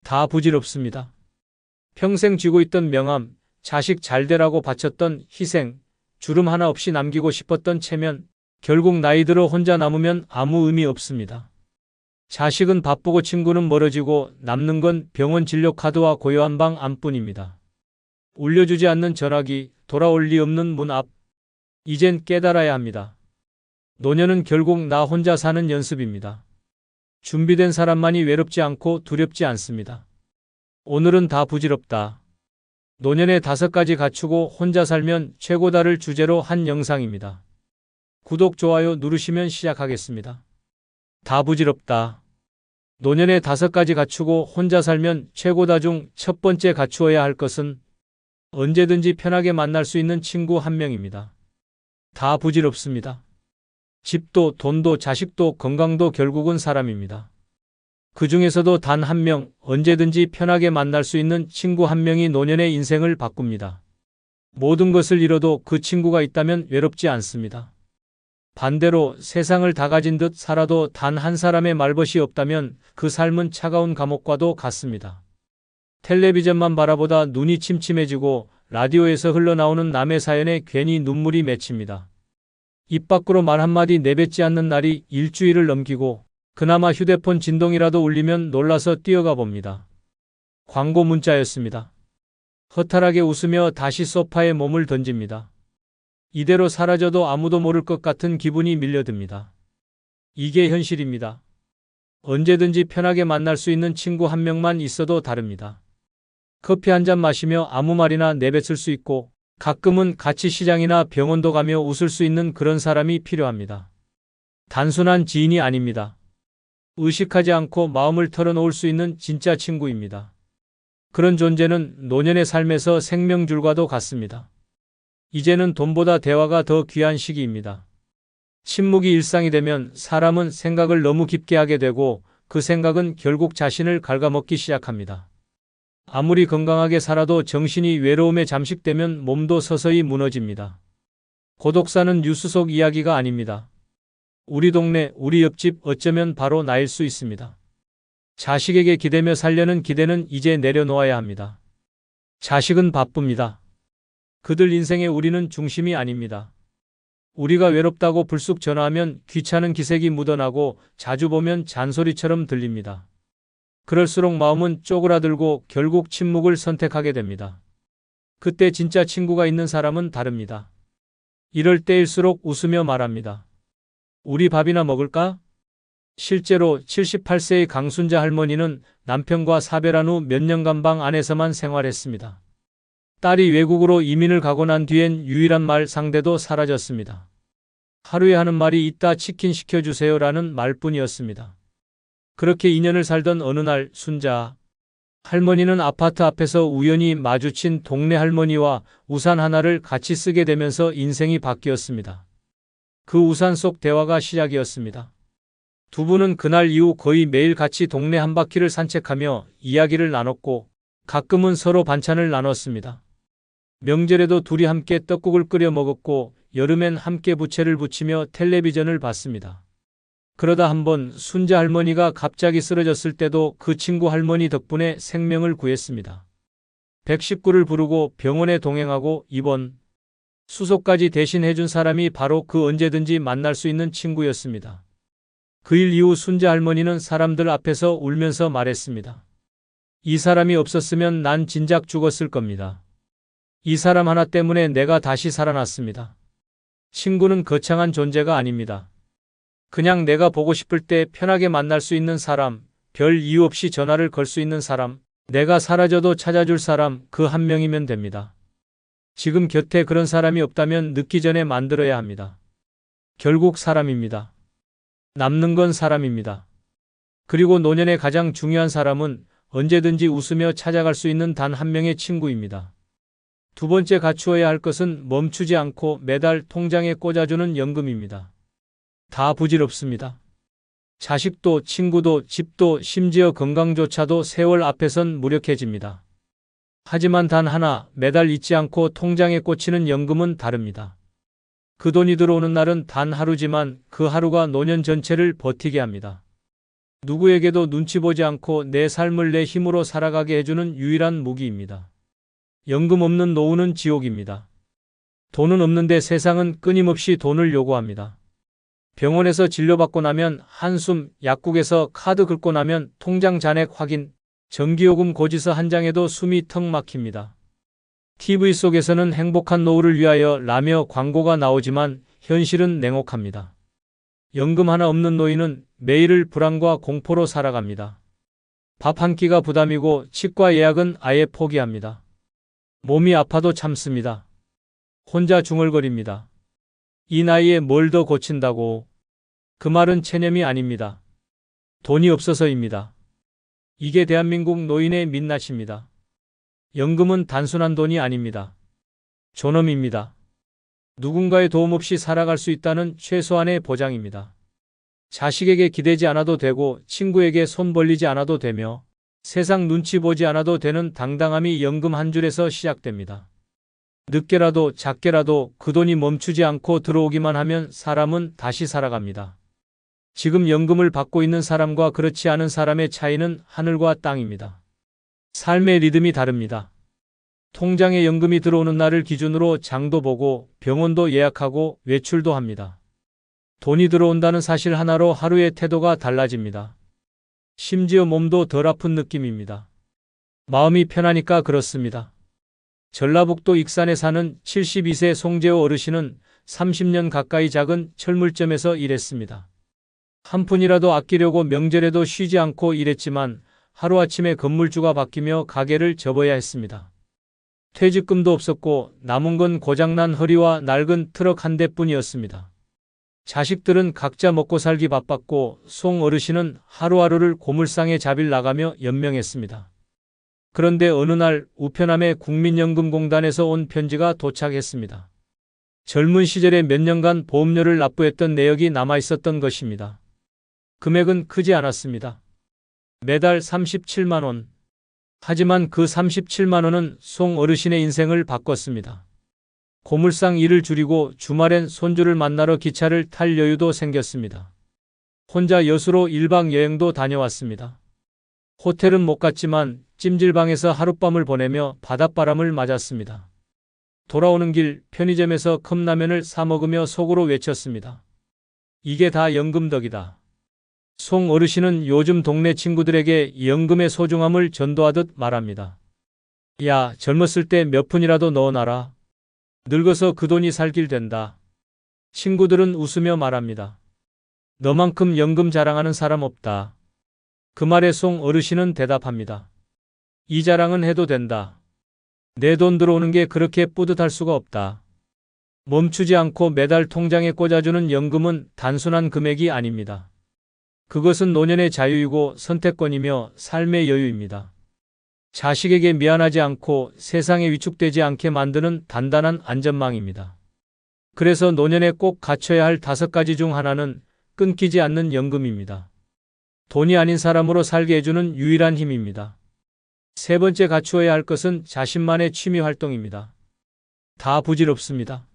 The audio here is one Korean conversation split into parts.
다 부질없습니다. 평생 쥐고 있던 명함, 자식 잘 되라고 바쳤던 희생, 주름 하나 없이 남기고 싶었던 체면, 결국 나이 들어 혼자 남으면 아무 의미 없습니다. 자식은 바쁘고 친구는 멀어지고 남는 건 병원 진료 카드와 고요한 방 안뿐입니다. 울려주지 않는 전화기, 돌아올 리 없는 문 앞. 이젠 깨달아야 합니다. 노년은 결국 나 혼자 사는 연습입니다. 준비된 사람만이 외롭지 않고 두렵지 않습니다. 오늘은 다 부질없다. 노년에 5가지 갖추고 혼자 살면 최고다를 주제로 한 영상입니다. 구독, 좋아요 누르시면 시작하겠습니다. 다 부질없다. 노년에 5가지 갖추고 혼자 살면 최고다 중 첫 번째 갖추어야 할 것은 언제든지 편하게 만날 수 있는 친구 한 명입니다. 다 부질없습니다. 집도, 돈도, 자식도, 건강도 결국은 사람입니다. 그 중에서도 단 한 명, 언제든지 편하게 만날 수 있는 친구 한 명이 노년의 인생을 바꿉니다. 모든 것을 잃어도 그 친구가 있다면 외롭지 않습니다. 반대로 세상을 다 가진 듯 살아도 단 한 사람의 말벗이 없다면 그 삶은 차가운 감옥과도 같습니다. 텔레비전만 바라보다 눈이 침침해지고 라디오에서 흘러나오는 남의 사연에 괜히 눈물이 맺힙니다. 입 밖으로 말 한마디 내뱉지 않는 날이 일주일을 넘기고 그나마 휴대폰 진동이라도 울리면 놀라서 뛰어가 봅니다. 광고 문자였습니다. 허탈하게 웃으며 다시 소파에 몸을 던집니다. 이대로 사라져도 아무도 모를 것 같은 기분이 밀려듭니다. 이게 현실입니다. 언제든지 편하게 만날 수 있는 친구 한 명만 있어도 다릅니다. 커피 한 잔 마시며 아무 말이나 내뱉을 수 있고 가끔은 같이 시장이나 병원도 가며 웃을 수 있는 그런 사람이 필요합니다. 단순한 지인이 아닙니다. 의식하지 않고 마음을 털어놓을 수 있는 진짜 친구입니다. 그런 존재는 노년의 삶에서 생명줄과도 같습니다. 이제는 돈보다 대화가 더 귀한 시기입니다. 침묵이 일상이 되면 사람은 생각을 너무 깊게 하게 되고 그 생각은 결국 자신을 갉아먹기 시작합니다. 아무리 건강하게 살아도 정신이 외로움에 잠식되면 몸도 서서히 무너집니다. 고독사는 뉴스 속 이야기가 아닙니다. 우리 동네, 우리 옆집, 어쩌면 바로 나일 수 있습니다. 자식에게 기대며 살려는 기대는 이제 내려놓아야 합니다. 자식은 바쁩니다. 그들 인생의 우리는 중심이 아닙니다. 우리가 외롭다고 불쑥 전화하면 귀찮은 기색이 묻어나고 자주 보면 잔소리처럼 들립니다. 그럴수록 마음은 쪼그라들고 결국 침묵을 선택하게 됩니다. 그때 진짜 친구가 있는 사람은 다릅니다. 이럴 때일수록 웃으며 말합니다. 우리 밥이나 먹을까? 실제로 78세의 강순자 할머니는 남편과 사별한 후 몇 년간 방 안에서만 생활했습니다. 딸이 외국으로 이민을 가고 난 뒤엔 유일한 말 상대도 사라졌습니다. 하루에 하는 말이 이따 치킨 시켜주세요라는 말뿐이었습니다. 그렇게 2년을 살던 어느 날 순자 할머니는 아파트 앞에서 우연히 마주친 동네 할머니와 우산 하나를 같이 쓰게 되면서 인생이 바뀌었습니다. 그 우산 속 대화가 시작이었습니다. 두 분은 그날 이후 거의 매일 같이 동네 한 바퀴를 산책하며 이야기를 나눴고 가끔은 서로 반찬을 나눴습니다. 명절에도 둘이 함께 떡국을 끓여 먹었고 여름엔 함께 부채를 붙이며 텔레비전을 봤습니다. 그러다 한번 순자 할머니가 갑자기 쓰러졌을 때도 그 친구 할머니 덕분에 생명을 구했습니다. 119를 부르고 병원에 동행하고 입원, 수속까지 대신 해준 사람이 바로 그 언제든지 만날 수 있는 친구였습니다. 그 일 이후 순자 할머니는 사람들 앞에서 울면서 말했습니다. 이 사람이 없었으면 난 진작 죽었을 겁니다. 이 사람 하나 때문에 내가 다시 살아났습니다. 친구는 거창한 존재가 아닙니다. 그냥 내가 보고 싶을 때 편하게 만날 수 있는 사람, 별 이유 없이 전화를 걸 수 있는 사람, 내가 사라져도 찾아줄 사람, 그 한 명이면 됩니다. 지금 곁에 그런 사람이 없다면 늦기 전에 만들어야 합니다. 결국 사람입니다. 남는 건 사람입니다. 그리고 노년의 가장 중요한 사람은 언제든지 웃으며 찾아갈 수 있는 단 한 명의 친구입니다. 두 번째 갖추어야 할 것은 멈추지 않고 매달 통장에 꽂아주는 연금입니다. 다 부질없습니다. 자식도, 친구도, 집도, 심지어 건강조차도 세월 앞에선 무력해집니다. 하지만 단 하나, 매달 잊지 않고 통장에 꽂히는 연금은 다릅니다. 그 돈이 들어오는 날은 단 하루지만 그 하루가 노년 전체를 버티게 합니다. 누구에게도 눈치 보지 않고 내 삶을 내 힘으로 살아가게 해주는 유일한 무기입니다. 연금 없는 노후는 지옥입니다. 돈은 없는데 세상은 끊임없이 돈을 요구합니다. 병원에서 진료받고 나면 한숨, 약국에서 카드 긁고 나면 통장 잔액 확인, 전기요금 고지서 한 장에도 숨이 턱 막힙니다. TV 속에서는 행복한 노후를 위하여 라며 광고가 나오지만 현실은 냉혹합니다. 연금 하나 없는 노인은 매일을 불안과 공포로 살아갑니다. 밥 한 끼가 부담이고 치과 예약은 아예 포기합니다. 몸이 아파도 참습니다. 혼자 중얼거립니다. 이 나이에 뭘 더 고친다고. 그 말은 체념이 아닙니다. 돈이 없어서입니다. 이게 대한민국 노인의 민낯입니다. 연금은 단순한 돈이 아닙니다. 존엄입니다. 누군가의 도움 없이 살아갈 수 있다는 최소한의 보장입니다. 자식에게 기대지 않아도 되고 친구에게 손 벌리지 않아도 되며 세상 눈치 보지 않아도 되는 당당함이 연금 한 줄에서 시작됩니다. 늦게라도 작게라도 그 돈이 멈추지 않고 들어오기만 하면 사람은 다시 살아갑니다. 지금 연금을 받고 있는 사람과 그렇지 않은 사람의 차이는 하늘과 땅입니다. 삶의 리듬이 다릅니다. 통장에 연금이 들어오는 날을 기준으로 장도 보고 병원도 예약하고 외출도 합니다. 돈이 들어온다는 사실 하나로 하루의 태도가 달라집니다. 심지어 몸도 덜 아픈 느낌입니다. 마음이 편하니까 그렇습니다. 전라북도 익산에 사는 72세 송재호 어르신은 30년 가까이 작은 철물점에서 일했습니다. 한 푼이라도 아끼려고 명절에도 쉬지 않고 일했지만 하루아침에 건물주가 바뀌며 가게를 접어야 했습니다. 퇴직금도 없었고 남은 건 고장난 허리와 낡은 트럭 한 대뿐이었습니다. 자식들은 각자 먹고 살기 바빴고 송 어르신은 하루하루를 고물상에 자빌 나가며 연명했습니다. 그런데 어느 날 우편함에 국민연금공단에서 온 편지가 도착했습니다. 젊은 시절에 몇 년간 보험료를 납부했던 내역이 남아있었던 것입니다. 금액은 크지 않았습니다. 매달 37만 원. 하지만 그 37만 원은 송 어르신의 인생을 바꿨습니다. 고물상 일을 줄이고 주말엔 손주를 만나러 기차를 탈 여유도 생겼습니다. 혼자 여수로 1박 여행도 다녀왔습니다. 호텔은 못 갔지만 찜질방에서 하룻밤을 보내며 바닷바람을 맞았습니다. 돌아오는 길 편의점에서 컵라면을 사 먹으며 속으로 외쳤습니다. 이게 다 연금 덕이다. 송 어르신은 요즘 동네 친구들에게 연금의 소중함을 전도하듯 말합니다. 야, 젊었을 때 몇 푼이라도 넣어놔라. 늙어서 그 돈이 살 길 된다. 친구들은 웃으며 말합니다. 너만큼 연금 자랑하는 사람 없다. 그 말에 송 어르신은 대답합니다. 이 자랑은 해도 된다. 내 돈 들어오는 게 그렇게 뿌듯할 수가 없다. 멈추지 않고 매달 통장에 꽂아주는 연금은 단순한 금액이 아닙니다. 그것은 노년의 자유이고 선택권이며 삶의 여유입니다. 자식에게 미안하지 않고 세상에 위축되지 않게 만드는 단단한 안전망입니다. 그래서 노년에 꼭 갖춰야 할 5가지 중 하나는 끊기지 않는 연금입니다. 돈이 아닌 사람으로 살게 해주는 유일한 힘입니다. 세 번째 갖추어야 할 것은 자신만의 취미 활동입니다. 다 부질없습니다.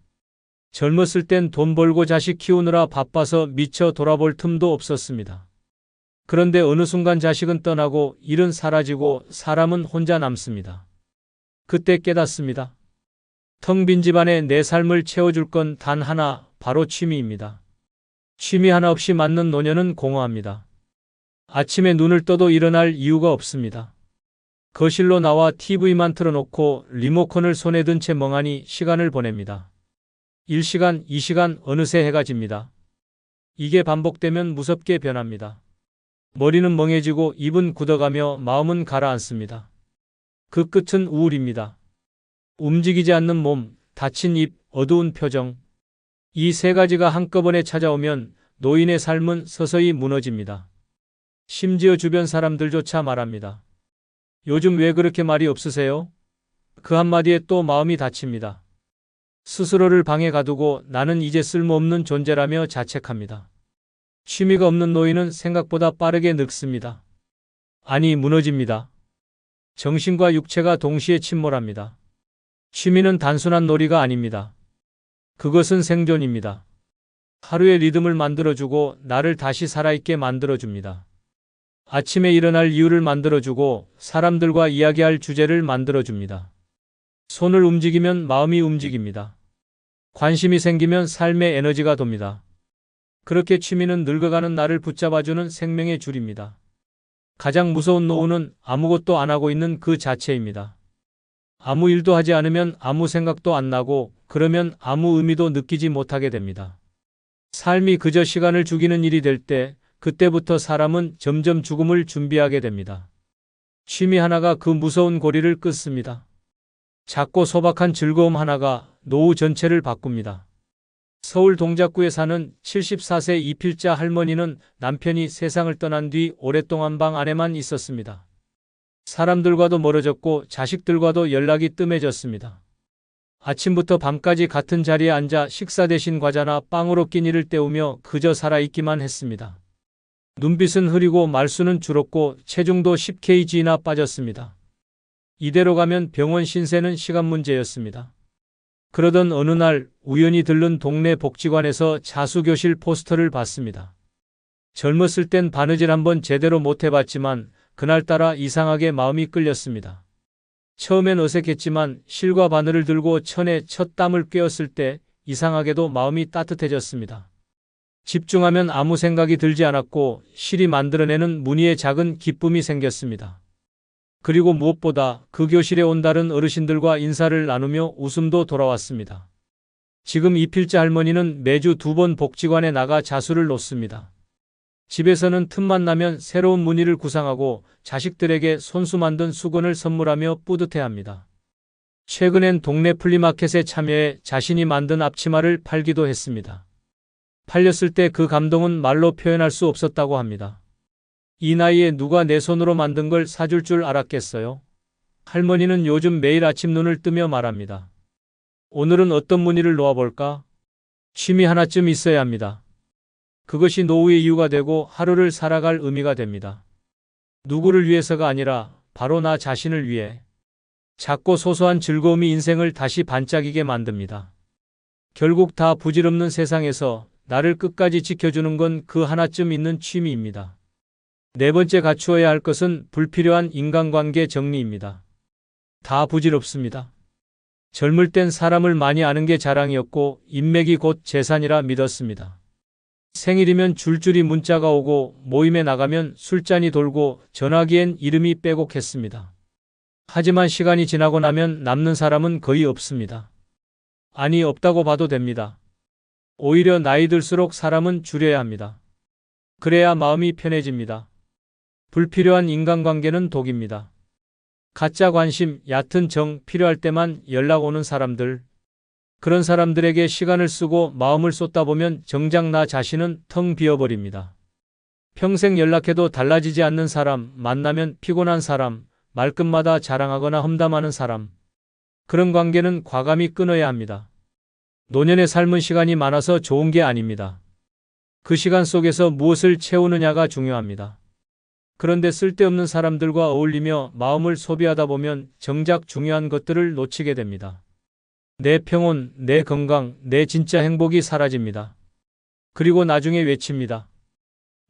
젊었을 땐 돈 벌고 자식 키우느라 바빠서 미처 돌아볼 틈도 없었습니다. 그런데 어느 순간 자식은 떠나고 일은 사라지고 사람은 혼자 남습니다. 그때 깨닫습니다. 텅 빈 집안에 내 삶을 채워줄 건 단 하나, 바로 취미입니다. 취미 하나 없이 맞는 노년은 공허합니다. 아침에 눈을 떠도 일어날 이유가 없습니다. 거실로 나와 TV만 틀어놓고 리모컨을 손에 든 채 멍하니 시간을 보냅니다. 1시간, 2시간, 어느새 해가 집니다. 이게 반복되면 무섭게 변합니다. 머리는 멍해지고 입은 굳어가며 마음은 가라앉습니다. 그 끝은 우울입니다. 움직이지 않는 몸, 닫힌 입, 어두운 표정. 이 세 가지가 한꺼번에 찾아오면 노인의 삶은 서서히 무너집니다. 심지어 주변 사람들조차 말합니다. 요즘 왜 그렇게 말이 없으세요? 그 한마디에 또 마음이 다칩니다. 스스로를 방에 가두고 나는 이제 쓸모없는 존재라며 자책합니다. 취미가 없는 노인은 생각보다 빠르게 늙습니다. 아니, 무너집니다. 정신과 육체가 동시에 침몰합니다. 취미는 단순한 놀이가 아닙니다. 그것은 생존입니다. 하루의 리듬을 만들어주고 나를 다시 살아있게 만들어줍니다. 아침에 일어날 이유를 만들어주고 사람들과 이야기할 주제를 만들어줍니다. 손을 움직이면 마음이 움직입니다. 관심이 생기면 삶의 에너지가 돕니다. 그렇게 취미는 늙어가는 나를 붙잡아주는 생명의 줄입니다. 가장 무서운 노후는 아무것도 안 하고 있는 그 자체입니다. 아무 일도 하지 않으면 아무 생각도 안 나고 그러면 아무 의미도 느끼지 못하게 됩니다. 삶이 그저 시간을 죽이는 일이 될 때 그때부터 사람은 점점 죽음을 준비하게 됩니다. 취미 하나가 그 무서운 고리를 끊습니다. 작고 소박한 즐거움 하나가 노후 전체를 바꿉니다. 서울 동작구에 사는 74세 이필자 할머니는 남편이 세상을 떠난 뒤 오랫동안 방 안에만 있었습니다. 사람들과도 멀어졌고 자식들과도 연락이 뜸해졌습니다. 아침부터 밤까지 같은 자리에 앉아 식사 대신 과자나 빵으로 끼니를 때우며 그저 살아있기만 했습니다. 눈빛은 흐리고 말수는 줄었고 체중도 10kg나 빠졌습니다. 이대로 가면 병원 신세는 시간 문제였습니다. 그러던 어느 날 우연히 들른 동네 복지관에서 자수교실 포스터를 봤습니다. 젊었을 땐 바느질 한번 제대로 못 해봤지만 그날따라 이상하게 마음이 끌렸습니다. 처음엔 어색했지만 실과 바늘을 들고 천에 첫 땀을 꿰었을 때 이상하게도 마음이 따뜻해졌습니다. 집중하면 아무 생각이 들지 않았고 실이 만들어내는 무늬에 작은 기쁨이 생겼습니다. 그리고 무엇보다 그 교실에 온 다른 어르신들과 인사를 나누며 웃음도 돌아왔습니다. 지금 이필자 할머니는 매주 2번 복지관에 나가 자수를 놓습니다. 집에서는 틈만 나면 새로운 무늬를 구상하고 자식들에게 손수 만든 수건을 선물하며 뿌듯해합니다. 최근엔 동네 플리마켓에 참여해 자신이 만든 앞치마를 팔기도 했습니다. 팔렸을 때 그 감동은 말로 표현할 수 없었다고 합니다. 이 나이에 누가 내 손으로 만든 걸 사줄 줄 알았겠어요? 할머니는 요즘 매일 아침 눈을 뜨며 말합니다. 오늘은 어떤 무늬를 놓아볼까? 취미 하나쯤 있어야 합니다. 그것이 노후의 이유가 되고 하루를 살아갈 의미가 됩니다. 누구를 위해서가 아니라 바로 나 자신을 위해. 작고 소소한 즐거움이 인생을 다시 반짝이게 만듭니다. 결국 다 부질없는 세상에서 나를 끝까지 지켜주는 건 그 하나쯤 있는 취미입니다. 네 번째 갖추어야 할 것은 불필요한 인간관계 정리입니다. 다 부질없습니다. 젊을 땐 사람을 많이 아는 게 자랑이었고 인맥이 곧 재산이라 믿었습니다. 생일이면 줄줄이 문자가 오고 모임에 나가면 술잔이 돌고 전화기엔 이름이 빼곡했습니다. 하지만 시간이 지나고 나면 남는 사람은 거의 없습니다. 아니, 없다고 봐도 됩니다. 오히려 나이 들수록 사람은 줄여야 합니다. 그래야 마음이 편해집니다. 불필요한 인간관계는 독입니다. 가짜 관심, 얕은 정, 필요할 때만 연락 오는 사람들. 그런 사람들에게 시간을 쓰고 마음을 쏟다 보면 정작 나 자신은 텅 비어버립니다. 평생 연락해도 달라지지 않는 사람, 만나면 피곤한 사람, 말끝마다 자랑하거나 험담하는 사람. 그런 관계는 과감히 끊어야 합니다. 노년의 삶은 시간이 많아서 좋은 게 아닙니다. 그 시간 속에서 무엇을 채우느냐가 중요합니다. 그런데 쓸데없는 사람들과 어울리며 마음을 소비하다 보면 정작 중요한 것들을 놓치게 됩니다. 내 평온, 내 건강, 내 진짜 행복이 사라집니다. 그리고 나중에 외칩니다.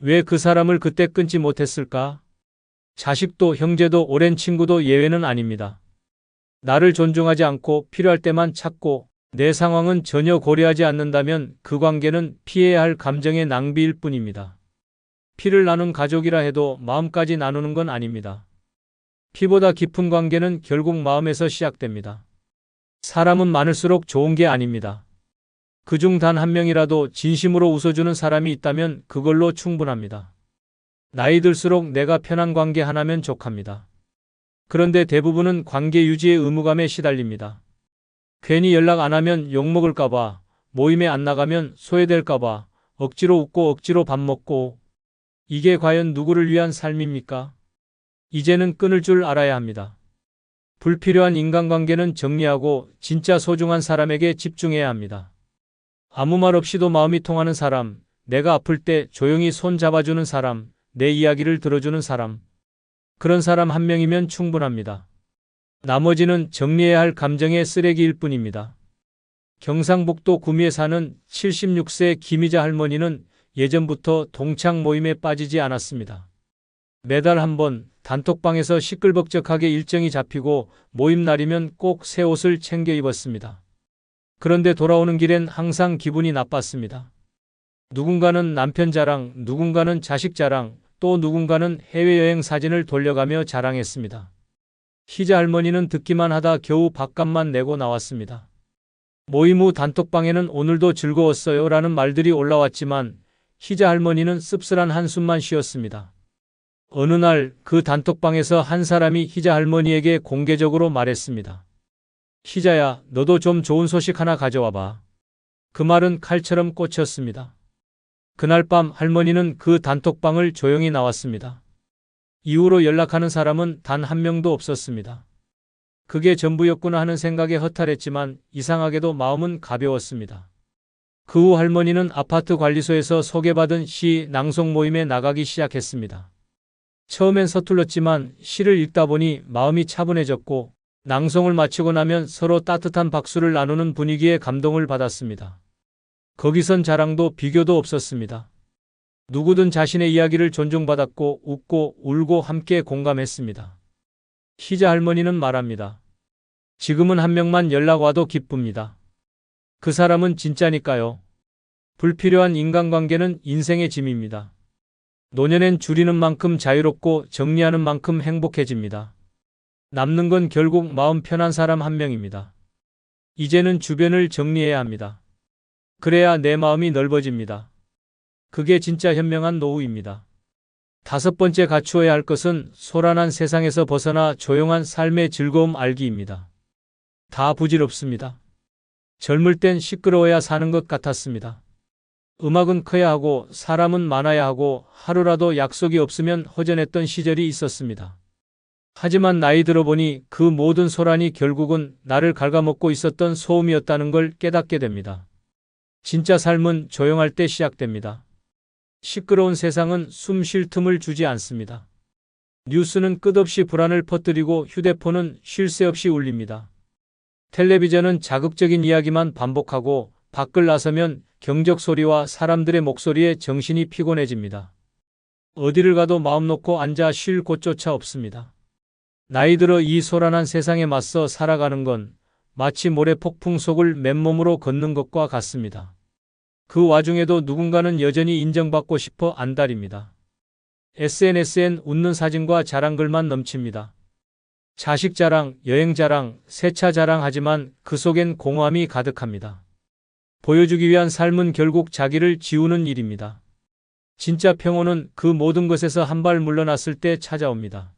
왜 그 사람을 그때 끊지 못했을까? 자식도 형제도 오랜 친구도 예외는 아닙니다. 나를 존중하지 않고 필요할 때만 찾고 내 상황은 전혀 고려하지 않는다면 그 관계는 피해야 할 감정의 낭비일 뿐입니다. 피를 나눈 가족이라 해도 마음까지 나누는 건 아닙니다. 피보다 깊은 관계는 결국 마음에서 시작됩니다. 사람은 많을수록 좋은 게 아닙니다. 그중 단 한 명이라도 진심으로 웃어주는 사람이 있다면 그걸로 충분합니다. 나이 들수록 내가 편한 관계 하나면 족합니다. 그런데 대부분은 관계 유지의 의무감에 시달립니다. 괜히 연락 안 하면 욕먹을까봐, 모임에 안 나가면 소외될까봐, 억지로 웃고 억지로 밥 먹고. 이게 과연 누구를 위한 삶입니까? 이제는 끊을 줄 알아야 합니다. 불필요한 인간관계는 정리하고 진짜 소중한 사람에게 집중해야 합니다. 아무 말 없이도 마음이 통하는 사람, 내가 아플 때 조용히 손 잡아주는 사람, 내 이야기를 들어주는 사람. 그런 사람 한 명이면 충분합니다. 나머지는 정리해야 할 감정의 쓰레기일 뿐입니다. 경상북도 구미에 사는 76세 김희자 할머니는 예전부터 동창 모임에 빠지지 않았습니다. 매달 한 번 단톡방에서 시끌벅적하게 일정이 잡히고 모임 날이면 꼭 새 옷을 챙겨 입었습니다. 그런데 돌아오는 길엔 항상 기분이 나빴습니다. 누군가는 남편 자랑, 누군가는 자식 자랑, 또 누군가는 해외여행 사진을 돌려가며 자랑했습니다. 희자 할머니는 듣기만 하다 겨우 밥값만 내고 나왔습니다. 모임 후 단톡방에는 오늘도 즐거웠어요 라는 말들이 올라왔지만 희자 할머니는 씁쓸한 한숨만 쉬었습니다. 어느 날 그 단톡방에서 한 사람이 희자 할머니에게 공개적으로 말했습니다. 희자야, 너도 좀 좋은 소식 하나 가져와 봐. 그 말은 칼처럼 꽂혔습니다. 그날 밤 할머니는 그 단톡방을 조용히 나왔습니다. 이후로 연락하는 사람은 단 한 명도 없었습니다. 그게 전부였구나 하는 생각에 허탈했지만 이상하게도 마음은 가벼웠습니다. 그 후 할머니는 아파트 관리소에서 소개받은 시 낭송 모임에 나가기 시작했습니다. 처음엔 서툴렀지만 시를 읽다 보니 마음이 차분해졌고 낭송을 마치고 나면 서로 따뜻한 박수를 나누는 분위기에 감동을 받았습니다. 거기선 자랑도 비교도 없었습니다. 누구든 자신의 이야기를 존중받았고 웃고 울고 함께 공감했습니다. 희자 할머니는 말합니다. 지금은 한 명만 연락 와도 기쁩니다. 그 사람은 진짜니까요. 불필요한 인간관계는 인생의 짐입니다. 노년엔 줄이는 만큼 자유롭고 정리하는 만큼 행복해집니다. 남는 건 결국 마음 편한 사람 한 명입니다. 이제는 주변을 정리해야 합니다. 그래야 내 마음이 넓어집니다. 그게 진짜 현명한 노후입니다. 5번째 갖추어야 할 것은 소란한 세상에서 벗어나 조용한 삶의 즐거움 알기입니다. 다 부질없습니다. 젊을 땐 시끄러워야 사는 것 같았습니다. 음악은 커야 하고 사람은 많아야 하고 하루라도 약속이 없으면 허전했던 시절이 있었습니다. 하지만 나이 들어보니 그 모든 소란이 결국은 나를 갉아먹고 있었던 소음이었다는 걸 깨닫게 됩니다. 진짜 삶은 조용할 때 시작됩니다. 시끄러운 세상은 숨 쉴 틈을 주지 않습니다. 뉴스는 끝없이 불안을 퍼뜨리고 휴대폰은 쉴 새 없이 울립니다. 텔레비전은 자극적인 이야기만 반복하고 밖을 나서면 경적 소리와 사람들의 목소리에 정신이 피곤해집니다. 어디를 가도 마음 놓고 앉아 쉴 곳조차 없습니다. 나이 들어 이 소란한 세상에 맞서 살아가는 건 마치 모래 폭풍 속을 맨몸으로 걷는 것과 같습니다. 그 와중에도 누군가는 여전히 인정받고 싶어 안달입니다. SNS엔 웃는 사진과 자랑글만 넘칩니다. 자식 자랑, 여행 자랑, 새차 자랑하지만 그 속엔 공허함이 가득합니다. 보여주기 위한 삶은 결국 자기를 지우는 일입니다. 진짜 평온은 그 모든 것에서 한 발 물러났을 때 찾아옵니다.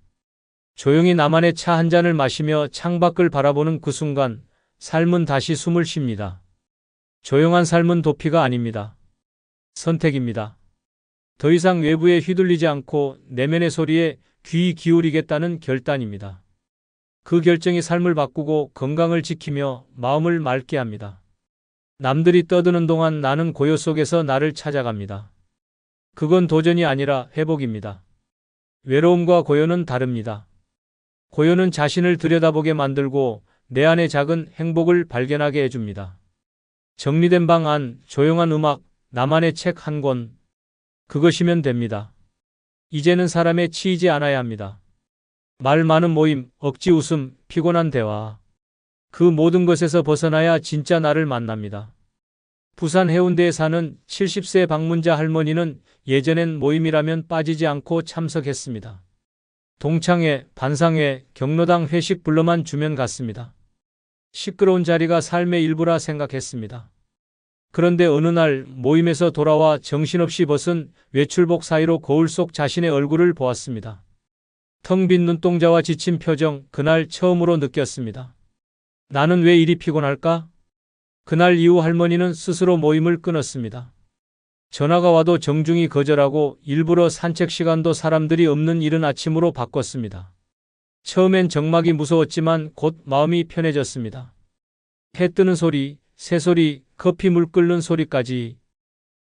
조용히 나만의 차 한 잔을 마시며 창밖을 바라보는 그 순간 삶은 다시 숨을 쉽니다. 조용한 삶은 도피가 아닙니다. 선택입니다. 더 이상 외부에 휘둘리지 않고 내면의 소리에 귀 기울이겠다는 결단입니다. 그 결정이 삶을 바꾸고 건강을 지키며 마음을 맑게 합니다. 남들이 떠드는 동안 나는 고요 속에서 나를 찾아갑니다. 그건 도전이 아니라 회복입니다. 외로움과 고요는 다릅니다. 고요는 자신을 들여다보게 만들고 내 안의 작은 행복을 발견하게 해줍니다. 정리된 방 안, 조용한 음악, 나만의 책 한 권. 그것이면 됩니다. 이제는 사람에 치이지 않아야 합니다. 말 많은 모임, 억지 웃음, 피곤한 대화. 그 모든 것에서 벗어나야 진짜 나를 만납니다. 부산 해운대에 사는 70세 방문자 할머니는 예전엔 모임이라면 빠지지 않고 참석했습니다. 동창회, 반상회, 경로당 회식 불러만 주면 갔습니다. 시끄러운 자리가 삶의 일부라 생각했습니다. 그런데 어느 날 모임에서 돌아와 정신없이 벗은 외출복 사이로 거울 속 자신의 얼굴을 보았습니다. 텅 빈 눈동자와 지친 표정, 그날 처음으로 느꼈습니다. 나는 왜 이리 피곤할까? 그날 이후 할머니는 스스로 모임을 끊었습니다. 전화가 와도 정중히 거절하고 일부러 산책 시간도 사람들이 없는 이른 아침으로 바꿨습니다. 처음엔 정막이 무서웠지만 곧 마음이 편해졌습니다. 해 뜨는 소리, 새소리, 커피 물 끓는 소리까지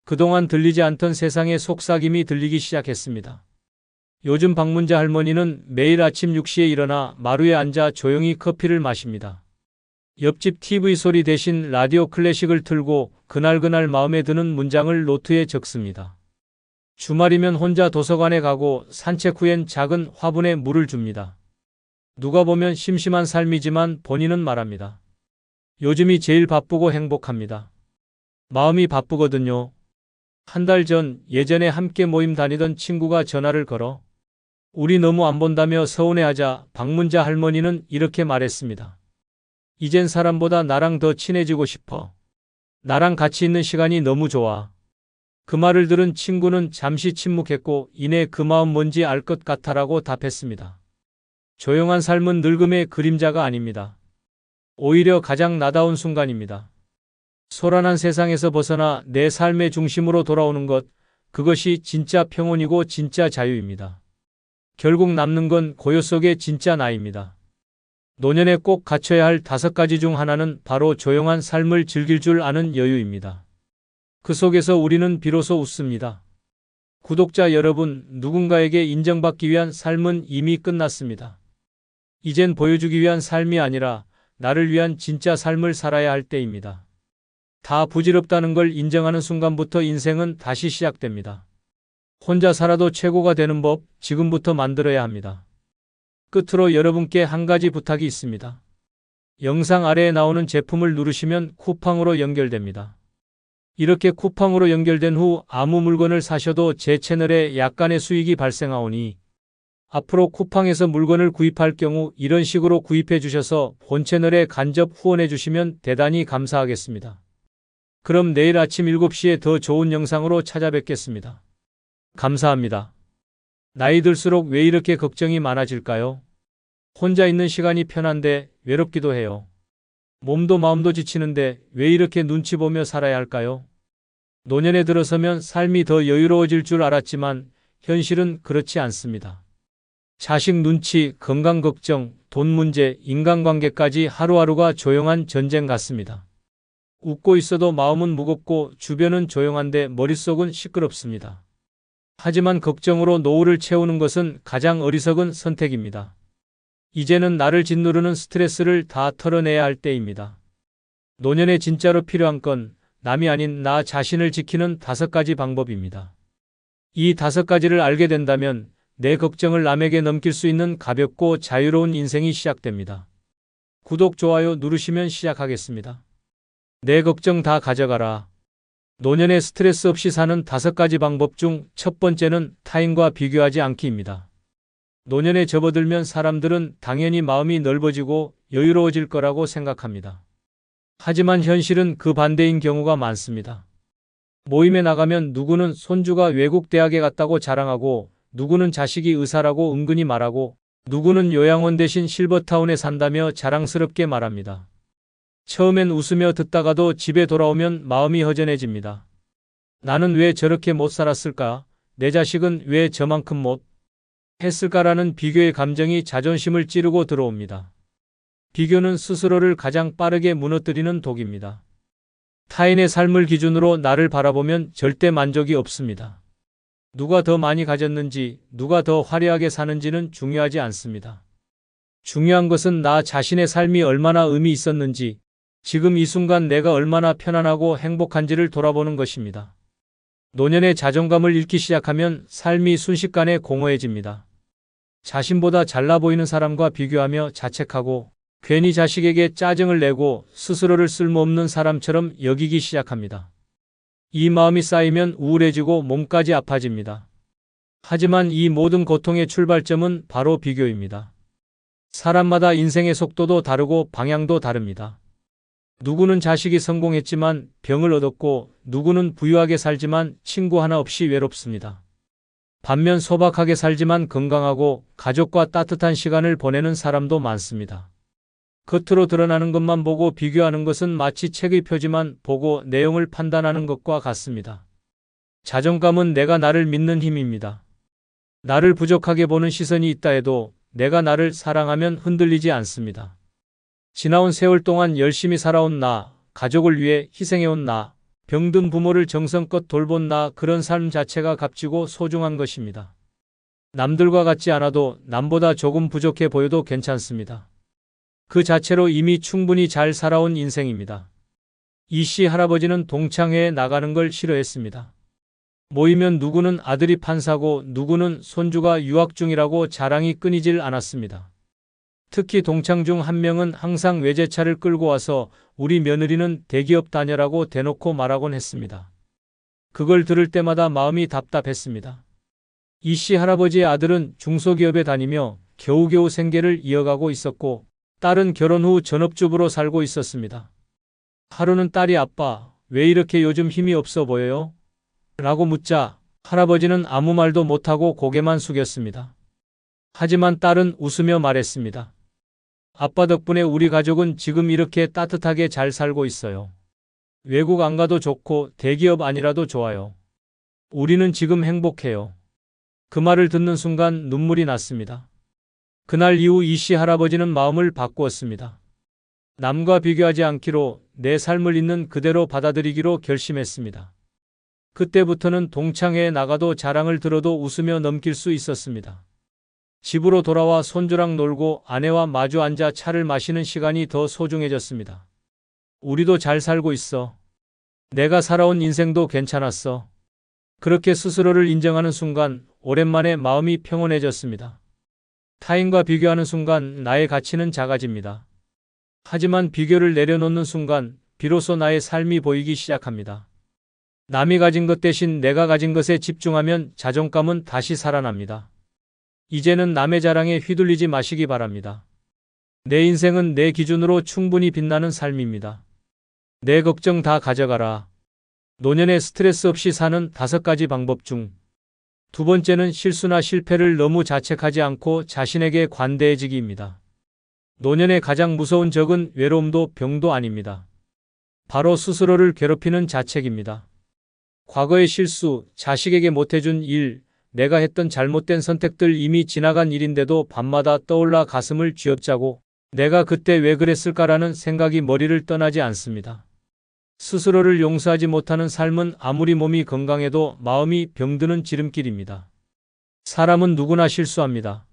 그동안 들리지 않던 세상의 속삭임이 들리기 시작했습니다. 요즘 방문자 할머니는 매일 아침 6시에 일어나 마루에 앉아 조용히 커피를 마십니다. 옆집 TV 소리 대신 라디오 클래식을 틀고 그날그날 마음에 드는 문장을 노트에 적습니다. 주말이면 혼자 도서관에 가고 산책 후엔 작은 화분에 물을 줍니다. 누가 보면 심심한 삶이지만 본인은 말합니다. 요즘이 제일 바쁘고 행복합니다. 마음이 바쁘거든요. 한 달 전 예전에 함께 모임 다니던 친구가 전화를 걸어 우리 너무 안 본다며 서운해하자 방문자 할머니는 이렇게 말했습니다. 이젠 사람보다 나랑 더 친해지고 싶어. 나랑 같이 있는 시간이 너무 좋아. 그 말을 들은 친구는 잠시 침묵했고 이내 그 마음 뭔지 알 것 같아라고 답했습니다. 조용한 삶은 늙음의 그림자가 아닙니다. 오히려 가장 나다운 순간입니다. 소란한 세상에서 벗어나 내 삶의 중심으로 돌아오는 것, 그것이 진짜 평온이고 진짜 자유입니다. 결국 남는 건 고요 속의 진짜 나입니다. 노년에 꼭 갖춰야 할 5가지 중 하나는 바로 조용한 삶을 즐길 줄 아는 여유입니다. 그 속에서 우리는 비로소 웃습니다. 구독자 여러분, 누군가에게 인정받기 위한 삶은 이미 끝났습니다. 이젠 보여주기 위한 삶이 아니라 나를 위한 진짜 삶을 살아야 할 때입니다. 다 부질없다는 걸 인정하는 순간부터 인생은 다시 시작됩니다. 혼자 살아도 최고가 되는 법, 지금부터 만들어야 합니다. 끝으로 여러분께 한 가지 부탁이 있습니다. 영상 아래에 나오는 제품을 누르시면 쿠팡으로 연결됩니다. 이렇게 쿠팡으로 연결된 후 아무 물건을 사셔도 제 채널에 약간의 수익이 발생하오니 앞으로 쿠팡에서 물건을 구입할 경우 이런 식으로 구입해 주셔서 본 채널에 간접 후원해 주시면 대단히 감사하겠습니다. 그럼 내일 아침 7시에 더 좋은 영상으로 찾아뵙겠습니다. 감사합니다. 나이 들수록 왜 이렇게 걱정이 많아질까요? 혼자 있는 시간이 편한데 외롭기도 해요. 몸도 마음도 지치는데 왜 이렇게 눈치 보며 살아야 할까요? 노년에 들어서면 삶이 더 여유로워질 줄 알았지만 현실은 그렇지 않습니다. 자식 눈치, 건강 걱정, 돈 문제, 인간관계까지 하루하루가 조용한 전쟁 같습니다. 웃고 있어도 마음은 무겁고 주변은 조용한데 머릿속은 시끄럽습니다. 하지만 걱정으로 노후를 채우는 것은 가장 어리석은 선택입니다. 이제는 나를 짓누르는 스트레스를 다 털어내야 할 때입니다. 노년에 진짜로 필요한 건 남이 아닌 나 자신을 지키는 5가지 방법입니다. 이 5가지를 알게 된다면 내 걱정을 남에게 넘길 수 있는 가볍고 자유로운 인생이 시작됩니다. 구독, 좋아요 누르시면 시작하겠습니다. 내 걱정 다 가져가라. 노년에 스트레스 없이 사는 5가지 방법 중 첫 번째는 타인과 비교하지 않기입니다. 노년에 접어들면 사람들은 당연히 마음이 넓어지고 여유로워질 거라고 생각합니다. 하지만 현실은 그 반대인 경우가 많습니다. 모임에 나가면 누구는 손주가 외국 대학에 갔다고 자랑하고 누구는 자식이 의사라고 은근히 말하고 누구는 요양원 대신 실버타운에 산다며 자랑스럽게 말합니다. 처음엔 웃으며 듣다가도 집에 돌아오면 마음이 허전해집니다. 나는 왜 저렇게 못 살았을까? 내 자식은 왜 저만큼 못 했을까라는 비교의 감정이 자존심을 찌르고 들어옵니다. 비교는 스스로를 가장 빠르게 무너뜨리는 독입니다. 타인의 삶을 기준으로 나를 바라보면 절대 만족이 없습니다. 누가 더 많이 가졌는지, 누가 더 화려하게 사는지는 중요하지 않습니다. 중요한 것은 나 자신의 삶이 얼마나 의미 있었는지, 지금 이 순간 내가 얼마나 편안하고 행복한지를 돌아보는 것입니다. 노년의 자존감을 잃기 시작하면 삶이 순식간에 공허해집니다. 자신보다 잘나 보이는 사람과 비교하며 자책하고 괜히 자식에게 짜증을 내고 스스로를 쓸모없는 사람처럼 여기기 시작합니다. 이 마음이 쌓이면 우울해지고 몸까지 아파집니다. 하지만 이 모든 고통의 출발점은 바로 비교입니다. 사람마다 인생의 속도도 다르고 방향도 다릅니다. 누구는 자식이 성공했지만 병을 얻었고 누구는 부유하게 살지만 친구 하나 없이 외롭습니다. 반면 소박하게 살지만 건강하고 가족과 따뜻한 시간을 보내는 사람도 많습니다. 겉으로 드러나는 것만 보고 비교하는 것은 마치 책의 표지만 보고 내용을 판단하는 것과 같습니다. 자존감은 내가 나를 믿는 힘입니다. 나를 부족하게 보는 시선이 있다 해도 내가 나를 사랑하면 흔들리지 않습니다. 지나온 세월 동안 열심히 살아온 나, 가족을 위해 희생해온 나, 병든 부모를 정성껏 돌본 나, 그런 삶 자체가 값지고 소중한 것입니다. 남들과 같지 않아도 남보다 조금 부족해 보여도 괜찮습니다. 그 자체로 이미 충분히 잘 살아온 인생입니다. 이씨 할아버지는 동창회에 나가는 걸 싫어했습니다. 모이면 누구는 아들이 판사고 누구는 손주가 유학 중이라고 자랑이 끊이질 않았습니다. 특히 동창 중 한 명은 항상 외제차를 끌고 와서 우리 며느리는 대기업 다녀라고 대놓고 말하곤 했습니다. 그걸 들을 때마다 마음이 답답했습니다. 이 씨 할아버지의 아들은 중소기업에 다니며 겨우겨우 생계를 이어가고 있었고 딸은 결혼 후 전업주부로 살고 있었습니다. 하루는 딸이 아빠, 왜 이렇게 요즘 힘이 없어 보여요? 라고 묻자 할아버지는 아무 말도 못하고 고개만 숙였습니다. 하지만 딸은 웃으며 말했습니다. 아빠 덕분에 우리 가족은 지금 이렇게 따뜻하게 잘 살고 있어요. 외국 안 가도 좋고 대기업 아니라도 좋아요. 우리는 지금 행복해요. 그 말을 듣는 순간 눈물이 났습니다. 그날 이후 이 씨 할아버지는 마음을 바꾸었습니다. 남과 비교하지 않기로 내 삶을 있는 그대로 받아들이기로 결심했습니다. 그때부터는 동창회에 나가도 자랑을 들어도 웃으며 넘길 수 있었습니다. 집으로 돌아와 손주랑 놀고 아내와 마주 앉아 차를 마시는 시간이 더 소중해졌습니다. 우리도 잘 살고 있어. 내가 살아온 인생도 괜찮았어. 그렇게 스스로를 인정하는 순간 오랜만에 마음이 평온해졌습니다. 타인과 비교하는 순간 나의 가치는 작아집니다. 하지만 비교를 내려놓는 순간 비로소 나의 삶이 보이기 시작합니다. 남이 가진 것 대신 내가 가진 것에 집중하면 자존감은 다시 살아납니다. 이제는 남의 자랑에 휘둘리지 마시기 바랍니다. 내 인생은 내 기준으로 충분히 빛나는 삶입니다. 내 걱정 다 가져가라. 노년에 스트레스 없이 사는 5가지 방법 중 두 번째는 실수나 실패를 너무 자책하지 않고 자신에게 관대해지기입니다. 노년의 가장 무서운 적은 외로움도 병도 아닙니다. 바로 스스로를 괴롭히는 자책입니다. 과거의 실수, 자식에게 못해준 일, 내가 했던 잘못된 선택들 이미 지나간 일인데도 밤마다 떠올라 가슴을 쥐어짜고 내가 그때 왜 그랬을까라는 생각이 머리를 떠나지 않습니다. 스스로를 용서하지 못하는 삶은 아무리 몸이 건강해도 마음이 병드는 지름길입니다. 사람은 누구나 실수합니다.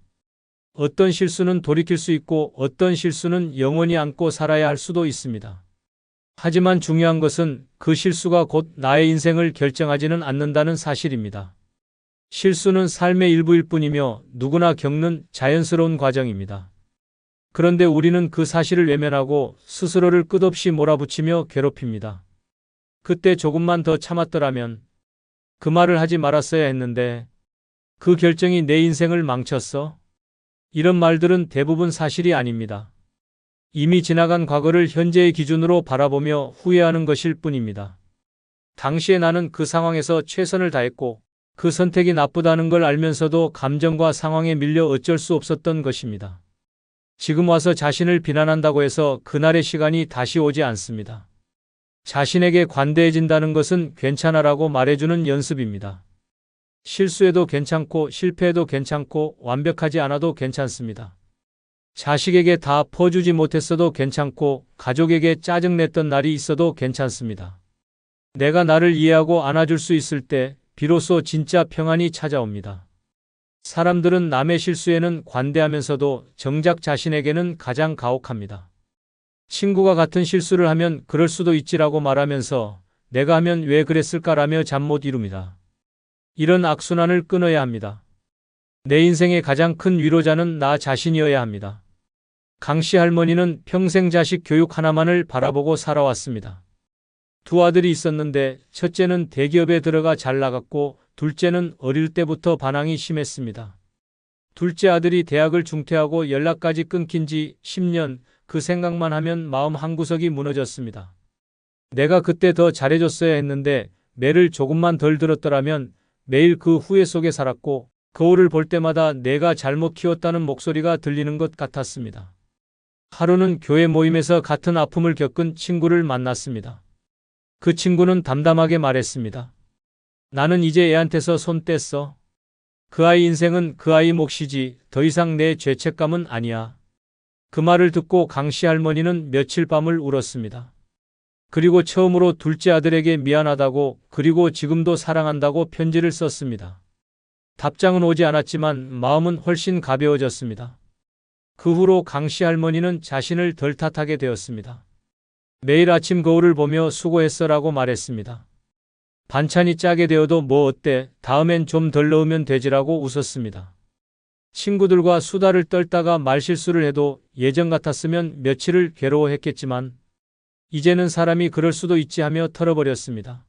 어떤 실수는 돌이킬 수 있고 어떤 실수는 영원히 안고 살아야 할 수도 있습니다. 하지만 중요한 것은 그 실수가 곧 나의 인생을 결정하지는 않는다는 사실입니다. 실수는 삶의 일부일 뿐이며 누구나 겪는 자연스러운 과정입니다. 그런데 우리는 그 사실을 외면하고 스스로를 끝없이 몰아붙이며 괴롭힙니다. 그때 조금만 더 참았더라면, 그 말을 하지 말았어야 했는데, 그 결정이 내 인생을 망쳤어? 이런 말들은 대부분 사실이 아닙니다. 이미 지나간 과거를 현재의 기준으로 바라보며 후회하는 것일 뿐입니다. 당시에 나는 그 상황에서 최선을 다했고, 그 선택이 나쁘다는 걸 알면서도 감정과 상황에 밀려 어쩔 수 없었던 것입니다. 지금 와서 자신을 비난한다고 해서 그날의 시간이 다시 오지 않습니다. 자신에게 관대해진다는 것은 괜찮아라고 말해주는 연습입니다. 실수해도 괜찮고 실패해도 괜찮고 완벽하지 않아도 괜찮습니다. 자식에게 다 퍼주지 못했어도 괜찮고 가족에게 짜증냈던 날이 있어도 괜찮습니다. 내가 나를 이해하고 안아줄 수 있을 때 비로소 진짜 평안이 찾아옵니다. 사람들은 남의 실수에는 관대하면서도 정작 자신에게는 가장 가혹합니다. 친구가 같은 실수를 하면 그럴 수도 있지라고 말하면서 내가 하면 왜 그랬을까라며 잠 못 이룹니다. 이런 악순환을 끊어야 합니다. 내 인생의 가장 큰 위로자는 나 자신이어야 합니다. 강씨 할머니는 평생 자식 교육 하나만을 바라보고 살아왔습니다. 두 아들이 있었는데 첫째는 대기업에 들어가 잘 나갔고 둘째는 어릴 때부터 반항이 심했습니다. 둘째 아들이 대학을 중퇴하고 연락까지 끊긴 지 10년, 그 생각만 하면 마음 한구석이 무너졌습니다. 내가 그때 더 잘해줬어야 했는데 매를 조금만 덜 들었더라면 매일 그 후회 속에 살았고 거울을 볼 때마다 내가 잘못 키웠다는 목소리가 들리는 것 같았습니다. 하루는 교회 모임에서 같은 아픔을 겪은 친구를 만났습니다. 그 친구는 담담하게 말했습니다. 나는 이제 애한테서 손 뗐어. 그 아이 인생은 그 아이 몫이지 더 이상 내 죄책감은 아니야. 그 말을 듣고 강씨 할머니는 며칠 밤을 울었습니다. 그리고 처음으로 둘째 아들에게 미안하다고 그리고 지금도 사랑한다고 편지를 썼습니다. 답장은 오지 않았지만 마음은 훨씬 가벼워졌습니다. 그 후로 강씨 할머니는 자신을 덜 탓하게 되었습니다. 매일 아침 거울을 보며 수고했어라고 말했습니다. 반찬이 짜게 되어도 뭐 어때? 다음엔 좀 덜 넣으면 되지라고 웃었습니다. 친구들과 수다를 떨다가 말실수를 해도 예전 같았으면 며칠을 괴로워했겠지만 이제는 사람이 그럴 수도 있지 하며 털어버렸습니다.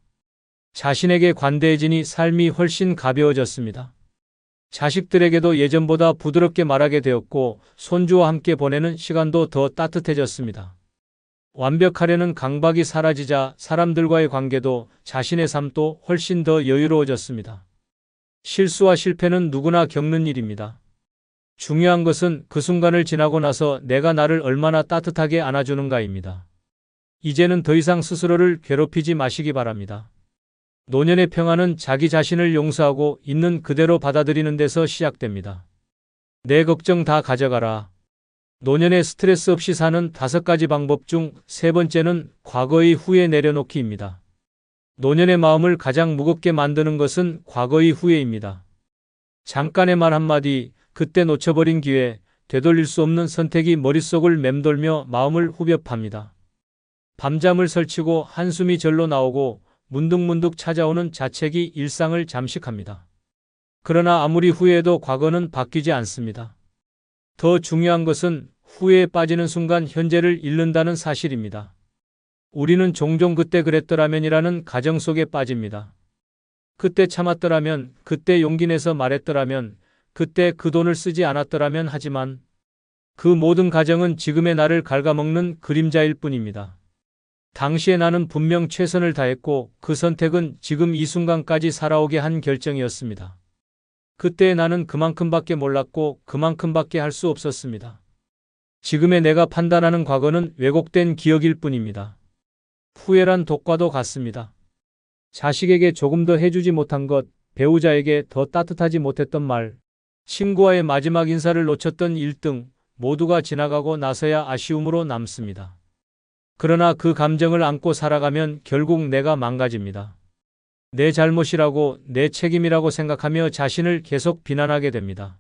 자신에게 관대해지니 삶이 훨씬 가벼워졌습니다. 자식들에게도 예전보다 부드럽게 말하게 되었고 손주와 함께 보내는 시간도 더 따뜻해졌습니다. 완벽하려는 강박이 사라지자 사람들과의 관계도 자신의 삶도 훨씬 더 여유로워졌습니다. 실수와 실패는 누구나 겪는 일입니다. 중요한 것은 그 순간을 지나고 나서 내가 나를 얼마나 따뜻하게 안아주는가입니다. 이제는 더 이상 스스로를 괴롭히지 마시기 바랍니다. 노년의 평화는 자기 자신을 용서하고 있는 그대로 받아들이는 데서 시작됩니다. 내 걱정 다 가져가라. 노년에 스트레스 없이 사는 5가지 방법 중 3번째는 과거의 후회 내려놓기입니다. 노년의 마음을 가장 무겁게 만드는 것은 과거의 후회입니다. 잠깐의 말 한마디, 그때 놓쳐버린 기회, 되돌릴 수 없는 선택이 머릿속을 맴돌며 마음을 후벼팝니다. 밤잠을 설치고 한숨이 절로 나오고 문득문득 찾아오는 자책이 일상을 잠식합니다. 그러나 아무리 후회해도 과거는 바뀌지 않습니다. 더 중요한 것은 후회에 빠지는 순간 현재를 잃는다는 사실입니다. 우리는 종종 그때 그랬더라면이라는 가정 속에 빠집니다. 그때 참았더라면, 그때 용기 내서 말했더라면, 그때 그 돈을 쓰지 않았더라면 하지만 그 모든 가정은 지금의 나를 갉아먹는 그림자일 뿐입니다. 당시의 나는 분명 최선을 다했고 그 선택은 지금 이 순간까지 살아오게 한 결정이었습니다. 그때의 나는 그만큼밖에 몰랐고 그만큼밖에 할 수 없었습니다. 지금의 내가 판단하는 과거는 왜곡된 기억일 뿐입니다. 후회란 독과도 같습니다. 자식에게 조금 더 해주지 못한 것, 배우자에게 더 따뜻하지 못했던 말, 친구와의 마지막 인사를 놓쳤던 일 등 모두가 지나가고 나서야 아쉬움으로 남습니다. 그러나 그 감정을 안고 살아가면 결국 내가 망가집니다. 내 잘못이라고, 내 책임이라고 생각하며 자신을 계속 비난하게 됩니다.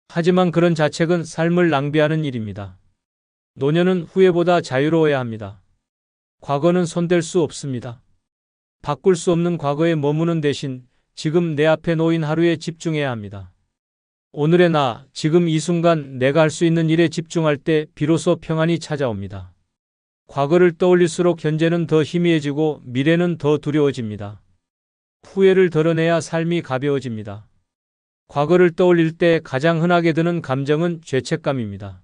하지만 그런 자책은 삶을 낭비하는 일입니다. 노년은 후회보다 자유로워야 합니다. 과거는 손댈 수 없습니다. 바꿀 수 없는 과거에 머무는 대신 지금 내 앞에 놓인 하루에 집중해야 합니다. 오늘의 나, 지금 이 순간 내가 할 수 있는 일에 집중할 때 비로소 평안이 찾아옵니다. 과거를 떠올릴수록 현재는 더 희미해지고 미래는 더 두려워집니다. 후회를 덜어내야 삶이 가벼워집니다. 과거를 떠올릴 때 가장 흔하게 드는 감정은 죄책감입니다.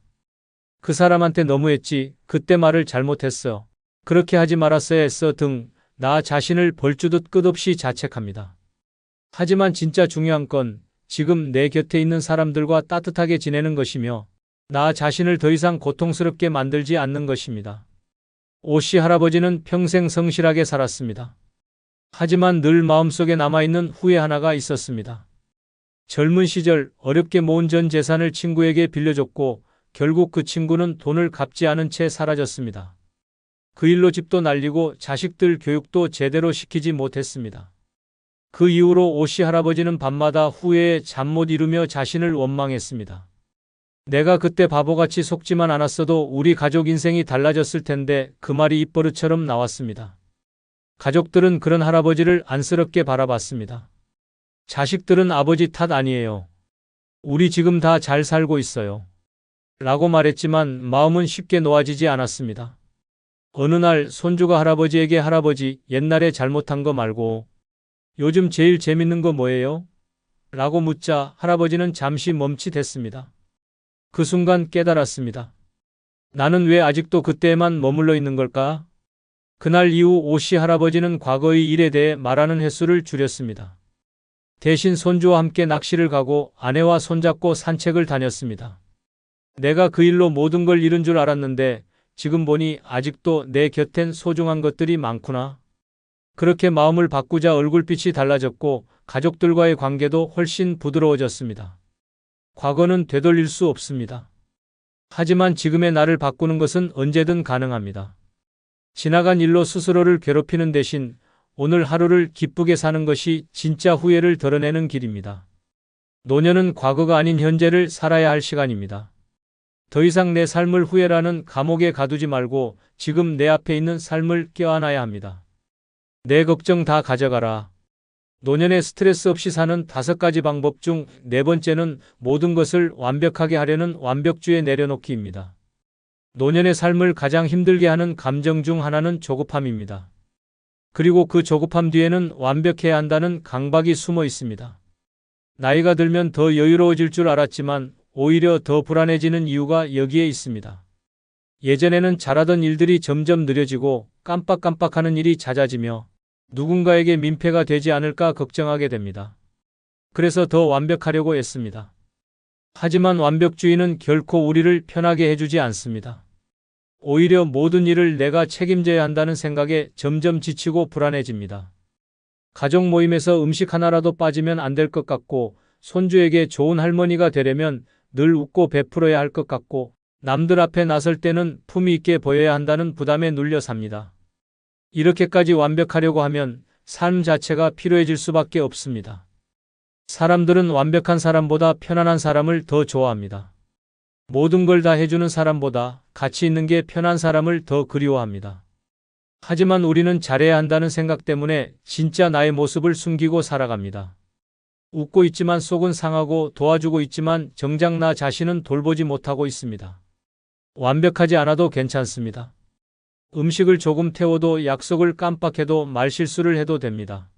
그 사람한테 너무했지, 그때 말을 잘못했어, 그렇게 하지 말았어야 했어 등 나 자신을 벌주듯 끝없이 자책합니다. 하지만 진짜 중요한 건 지금 내 곁에 있는 사람들과 따뜻하게 지내는 것이며 나 자신을 더 이상 고통스럽게 만들지 않는 것입니다. 오씨 할아버지는 평생 성실하게 살았습니다. 하지만 늘 마음속에 남아있는 후회 하나가 있었습니다. 젊은 시절 어렵게 모은 전 재산을 친구에게 빌려줬고 결국 그 친구는 돈을 갚지 않은 채 사라졌습니다. 그 일로 집도 날리고 자식들 교육도 제대로 시키지 못했습니다. 그 이후로 오씨 할아버지는 밤마다 후회에 잠 못 이루며 자신을 원망했습니다. 내가 그때 바보같이 속지만 않았어도 우리 가족 인생이 달라졌을 텐데 그 말이 입버릇처럼 나왔습니다. 가족들은 그런 할아버지를 안쓰럽게 바라봤습니다. 자식들은 아버지 탓 아니에요. 우리 지금 다 잘 살고 있어요. 라고 말했지만 마음은 쉽게 놓아지지 않았습니다. 어느 날 손주가 할아버지에게 할아버지, 옛날에 잘못한 거 말고 요즘 제일 재밌는 거 뭐예요? 라고 묻자 할아버지는 잠시 멈칫했습니다. 그 순간 깨달았습니다. 나는 왜 아직도 그때에만 머물러 있는 걸까? 그날 이후 오씨 할아버지는 과거의 일에 대해 말하는 횟수를 줄였습니다. 대신 손주와 함께 낚시를 가고 아내와 손잡고 산책을 다녔습니다. 내가 그 일로 모든 걸 잃은 줄 알았는데 지금 보니 아직도 내 곁엔 소중한 것들이 많구나. 그렇게 마음을 바꾸자 얼굴빛이 달라졌고 가족들과의 관계도 훨씬 부드러워졌습니다. 과거는 되돌릴 수 없습니다. 하지만 지금의 나를 바꾸는 것은 언제든 가능합니다. 지나간 일로 스스로를 괴롭히는 대신 오늘 하루를 기쁘게 사는 것이 진짜 후회를 덜어내는 길입니다. 노년은 과거가 아닌 현재를 살아야 할 시간입니다. 더 이상 내 삶을 후회라는 감옥에 가두지 말고 지금 내 앞에 있는 삶을 껴안아야 합니다. 내 걱정 다 가져가라. 노년에 스트레스 없이 사는 5가지 방법 중 4번째는 모든 것을 완벽하게 하려는 완벽주의 내려놓기입니다. 노년의 삶을 가장 힘들게 하는 감정 중 하나는 조급함입니다. 그리고 그 조급함 뒤에는 완벽해야 한다는 강박이 숨어 있습니다. 나이가 들면 더 여유로워질 줄 알았지만 오히려 더 불안해지는 이유가 여기에 있습니다. 예전에는 잘하던 일들이 점점 느려지고 깜빡깜빡하는 일이 잦아지며 누군가에게 민폐가 되지 않을까 걱정하게 됩니다. 그래서 더 완벽하려고 애씁니다. 하지만 완벽주의는 결코 우리를 편하게 해주지 않습니다. 오히려 모든 일을 내가 책임져야 한다는 생각에 점점 지치고 불안해집니다. 가족 모임에서 음식 하나라도 빠지면 안 될 것 같고, 손주에게 좋은 할머니가 되려면 늘 웃고 베풀어야 할 것 같고, 남들 앞에 나설 때는 품위 있게 보여야 한다는 부담에 눌려 삽니다. 이렇게까지 완벽하려고 하면 삶 자체가 피로해질 수밖에 없습니다. 사람들은 완벽한 사람보다 편안한 사람을 더 좋아합니다. 모든 걸 다 해주는 사람보다 가치 있는 게 편한 사람을 더 그리워합니다. 하지만 우리는 잘해야 한다는 생각 때문에 진짜 나의 모습을 숨기고 살아갑니다. 웃고 있지만 속은 상하고 도와주고 있지만 정작 나 자신은 돌보지 못하고 있습니다. 완벽하지 않아도 괜찮습니다. 음식을 조금 태워도 약속을 깜빡해도 말실수를 해도 됩니다.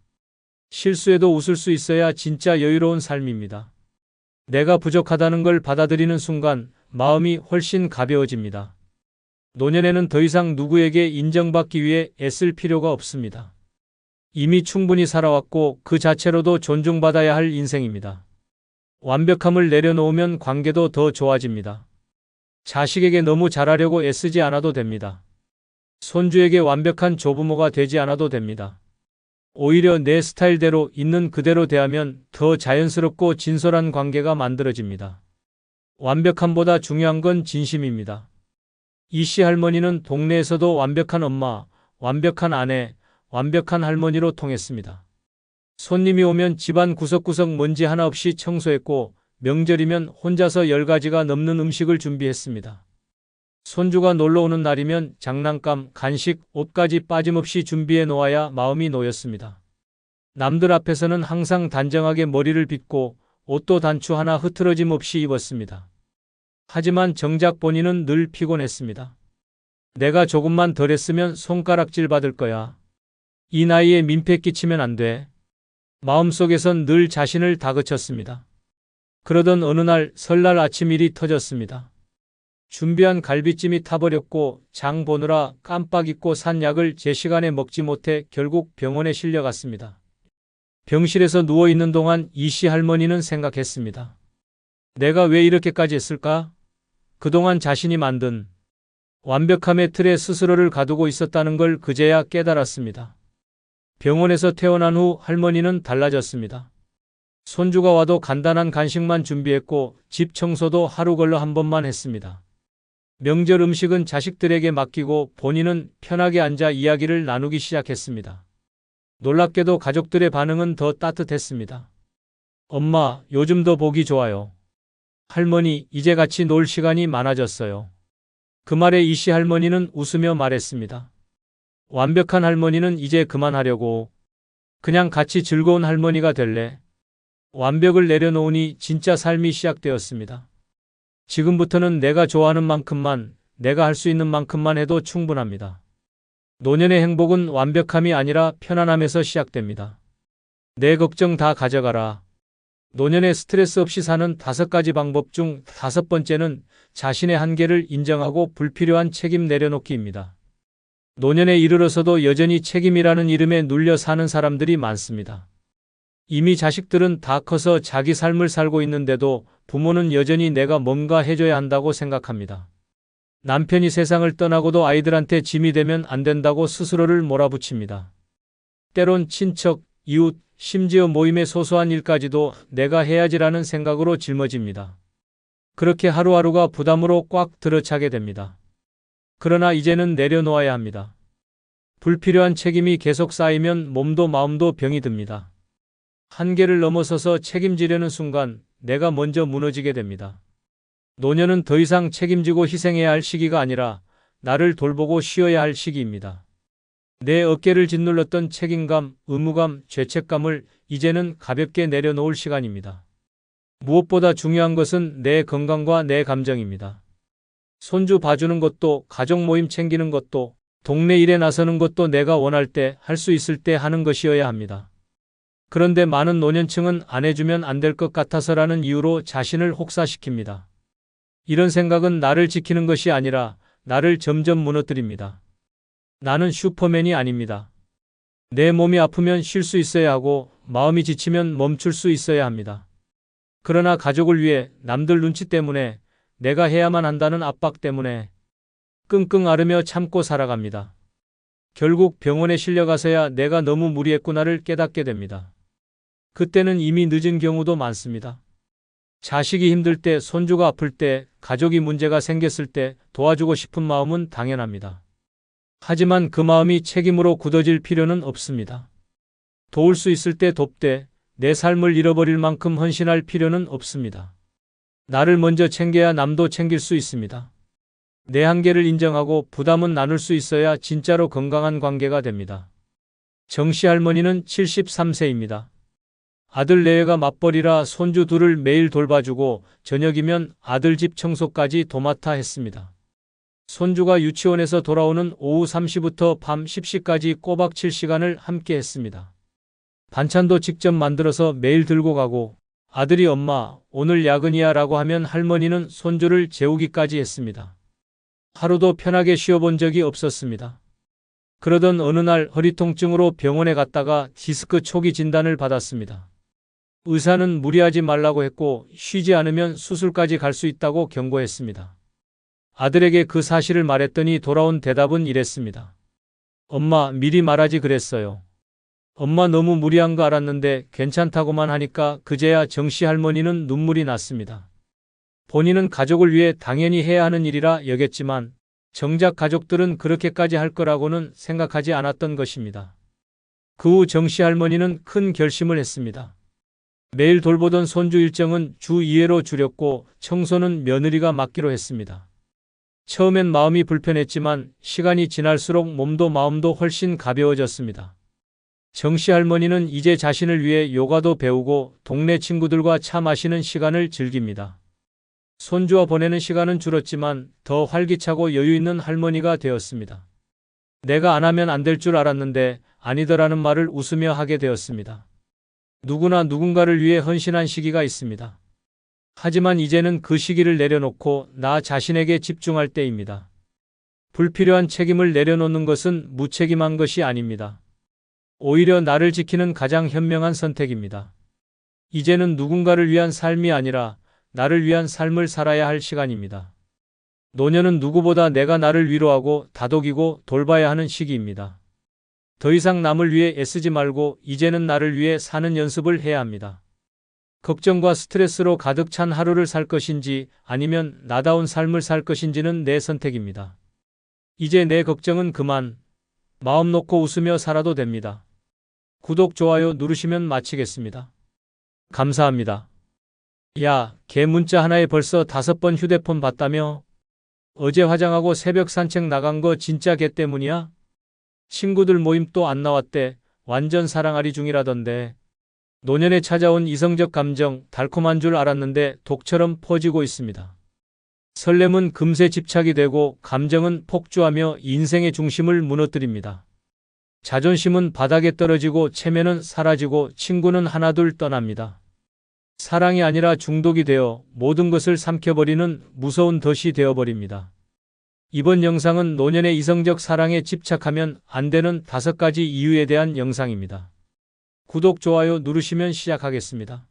실수해도 웃을 수 있어야 진짜 여유로운 삶입니다. 내가 부족하다는 걸 받아들이는 순간 마음이 훨씬 가벼워집니다. 노년에는 더 이상 누구에게 인정받기 위해 애쓸 필요가 없습니다. 이미 충분히 살아왔고 그 자체로도 존중받아야 할 인생입니다. 완벽함을 내려놓으면 관계도 더 좋아집니다. 자식에게 너무 잘하려고 애쓰지 않아도 됩니다. 손주에게 완벽한 조부모가 되지 않아도 됩니다. 오히려 내 스타일대로 있는 그대로 대하면 더 자연스럽고 진솔한 관계가 만들어집니다. 완벽함보다 중요한 건 진심입니다. 이씨 할머니는 동네에서도 완벽한 엄마, 완벽한 아내, 완벽한 할머니로 통했습니다. 손님이 오면 집안 구석구석 먼지 하나 없이 청소했고 명절이면 혼자서 10가지가 넘는 음식을 준비했습니다. 손주가 놀러 오는 날이면 장난감, 간식, 옷까지 빠짐없이 준비해 놓아야 마음이 놓였습니다. 남들 앞에서는 항상 단정하게 머리를 빗고 옷도 단추 하나 흐트러짐 없이 입었습니다. 하지만 정작 본인은 늘 피곤했습니다. 내가 조금만 덜 했으면 손가락질 받을 거야. 이 나이에 민폐 끼치면 안 돼. 마음속에선 늘 자신을 다그쳤습니다. 그러던 어느 날 설날 아침 일이 터졌습니다. 준비한 갈비찜이 타버렸고 장 보느라 깜빡 잊고 산 약을 제 시간에 먹지 못해 결국 병원에 실려갔습니다. 병실에서 누워있는 동안 이씨 할머니는 생각했습니다. 내가 왜 이렇게까지 했을까? 그동안 자신이 만든 완벽함의 틀에 스스로를 가두고 있었다는 걸 그제야 깨달았습니다. 병원에서 퇴원한 후 할머니는 달라졌습니다. 손주가 와도 간단한 간식만 준비했고 집 청소도 하루 걸러 한 번만 했습니다. 명절 음식은 자식들에게 맡기고 본인은 편하게 앉아 이야기를 나누기 시작했습니다. 놀랍게도 가족들의 반응은 더 따뜻했습니다. 엄마, 요즘 더 보기 좋아요. 할머니, 이제 같이 놀 시간이 많아졌어요. 그 말에 이씨 할머니는 웃으며 말했습니다. 완벽한 할머니는 이제 그만하려고. 그냥 같이 즐거운 할머니가 될래. 완벽을 내려놓으니 진짜 삶이 시작되었습니다. 지금부터는 내가 좋아하는 만큼만, 내가 할 수 있는 만큼만 해도 충분합니다. 노년의 행복은 완벽함이 아니라 편안함에서 시작됩니다. 내 걱정 다 가져가라. 노년에 스트레스 없이 사는 5가지 방법 중 5번째는 자신의 한계를 인정하고 불필요한 책임 내려놓기입니다. 노년에 이르러서도 여전히 책임이라는 이름에 눌려 사는 사람들이 많습니다. 이미 자식들은 다 커서 자기 삶을 살고 있는데도 부모는 여전히 내가 뭔가 해줘야 한다고 생각합니다. 남편이 세상을 떠나고도 아이들한테 짐이 되면 안 된다고 스스로를 몰아붙입니다. 때론 친척, 이웃, 심지어 모임의 소소한 일까지도 내가 해야지라는 생각으로 짊어집니다. 그렇게 하루하루가 부담으로 꽉 들어차게 됩니다. 그러나 이제는 내려놓아야 합니다. 불필요한 책임이 계속 쌓이면 몸도 마음도 병이 듭니다. 한계를 넘어서서 책임지려는 순간 내가 먼저 무너지게 됩니다. 노년은 더 이상 책임지고 희생해야 할 시기가 아니라 나를 돌보고 쉬어야 할 시기입니다. 내 어깨를 짓눌렀던 책임감, 의무감, 죄책감을 이제는 가볍게 내려놓을 시간입니다. 무엇보다 중요한 것은 내 건강과 내 감정입니다. 손주 봐주는 것도, 가족 모임 챙기는 것도, 동네 일에 나서는 것도 내가 원할 때, 할 수 있을 때 하는 것이어야 합니다. 그런데 많은 노년층은 안 해주면 안 될 것 같아서라는 이유로 자신을 혹사시킵니다. 이런 생각은 나를 지키는 것이 아니라 나를 점점 무너뜨립니다. 나는 슈퍼맨이 아닙니다. 내 몸이 아프면 쉴 수 있어야 하고 마음이 지치면 멈출 수 있어야 합니다. 그러나 가족을 위해 남들 눈치 때문에 내가 해야만 한다는 압박 때문에 끙끙 앓으며 참고 살아갑니다. 결국 병원에 실려가서야 내가 너무 무리했구나를 깨닫게 됩니다. 그때는 이미 늦은 경우도 많습니다. 자식이 힘들 때, 손주가 아플 때, 가족이 문제가 생겼을 때 도와주고 싶은 마음은 당연합니다. 하지만 그 마음이 책임으로 굳어질 필요는 없습니다. 도울 수 있을 때 돕되 내 삶을 잃어버릴 만큼 헌신할 필요는 없습니다. 나를 먼저 챙겨야 남도 챙길 수 있습니다. 내 한계를 인정하고 부담은 나눌 수 있어야 진짜로 건강한 관계가 됩니다. 정씨 할머니는 73세입니다. 아들 내외가 맞벌이라 손주 둘을 매일 돌봐주고 저녁이면 아들 집 청소까지 도맡아 했습니다. 손주가 유치원에서 돌아오는 오후 3시부터 밤 10시까지 꼬박 7시간을 함께 했습니다. 반찬도 직접 만들어서 매일 들고 가고 아들이 엄마 오늘 야근이야 라고 하면 할머니는 손주를 재우기까지 했습니다. 하루도 편하게 쉬어본 적이 없었습니다. 그러던 어느 날 허리 통증으로 병원에 갔다가 디스크 초기 진단을 받았습니다. 의사는 무리하지 말라고 했고 쉬지 않으면 수술까지 갈 수 있다고 경고했습니다. 아들에게 그 사실을 말했더니 돌아온 대답은 이랬습니다. 엄마 미리 말하지 그랬어요. 엄마 너무 무리한 거 알았는데 괜찮다고만 하니까 그제야 정씨 할머니는 눈물이 났습니다. 본인은 가족을 위해 당연히 해야 하는 일이라 여겼지만 정작 가족들은 그렇게까지 할 거라고는 생각하지 않았던 것입니다. 그 후 정씨 할머니는 큰 결심을 했습니다. 매일 돌보던 손주 일정은 주 2회로 줄였고 청소는 며느리가 맡기로 했습니다. 처음엔 마음이 불편했지만 시간이 지날수록 몸도 마음도 훨씬 가벼워졌습니다. 정씨 할머니는 이제 자신을 위해 요가도 배우고 동네 친구들과 차 마시는 시간을 즐깁니다. 손주와 보내는 시간은 줄었지만 더 활기차고 여유 있는 할머니가 되었습니다. 내가 안 하면 안 될 줄 알았는데 아니더라는 말을 웃으며 하게 되었습니다. 누구나 누군가를 위해 헌신한 시기가 있습니다. 하지만 이제는 그 시기를 내려놓고 나 자신에게 집중할 때입니다. 불필요한 책임을 내려놓는 것은 무책임한 것이 아닙니다. 오히려 나를 지키는 가장 현명한 선택입니다. 이제는 누군가를 위한 삶이 아니라 나를 위한 삶을 살아야 할 시간입니다. 노년은 누구보다 내가 나를 위로하고 다독이고 돌봐야 하는 시기입니다. 더 이상 남을 위해 애쓰지 말고 이제는 나를 위해 사는 연습을 해야 합니다. 걱정과 스트레스로 가득 찬 하루를 살 것인지 아니면 나다운 삶을 살 것인지는 내 선택입니다. 이제 내 걱정은 그만, 마음 놓고 웃으며 살아도 됩니다. 구독, 좋아요 누르시면 마치겠습니다. 감사합니다. 야, 걔 문자 하나에 벌써 5번 휴대폰 봤다며? 어제 화장하고 새벽 산책 나간 거 진짜 걔 때문이야? 친구들 모임 또 안 나왔대. 완전 사랑아리 중이라던데. 노년에 찾아온 이성적 감정 달콤한 줄 알았는데 독처럼 퍼지고 있습니다. 설렘은 금세 집착이 되고 감정은 폭주하며 인생의 중심을 무너뜨립니다. 자존심은 바닥에 떨어지고 체면은 사라지고 친구는 하나둘 떠납니다. 사랑이 아니라 중독이 되어 모든 것을 삼켜버리는 무서운 덫이 되어버립니다. 이번 영상은 노년의 이성적 사랑에 집착하면 안 되는 5가지 이유에 대한 영상입니다. 구독, 좋아요 누르시면 시작하겠습니다.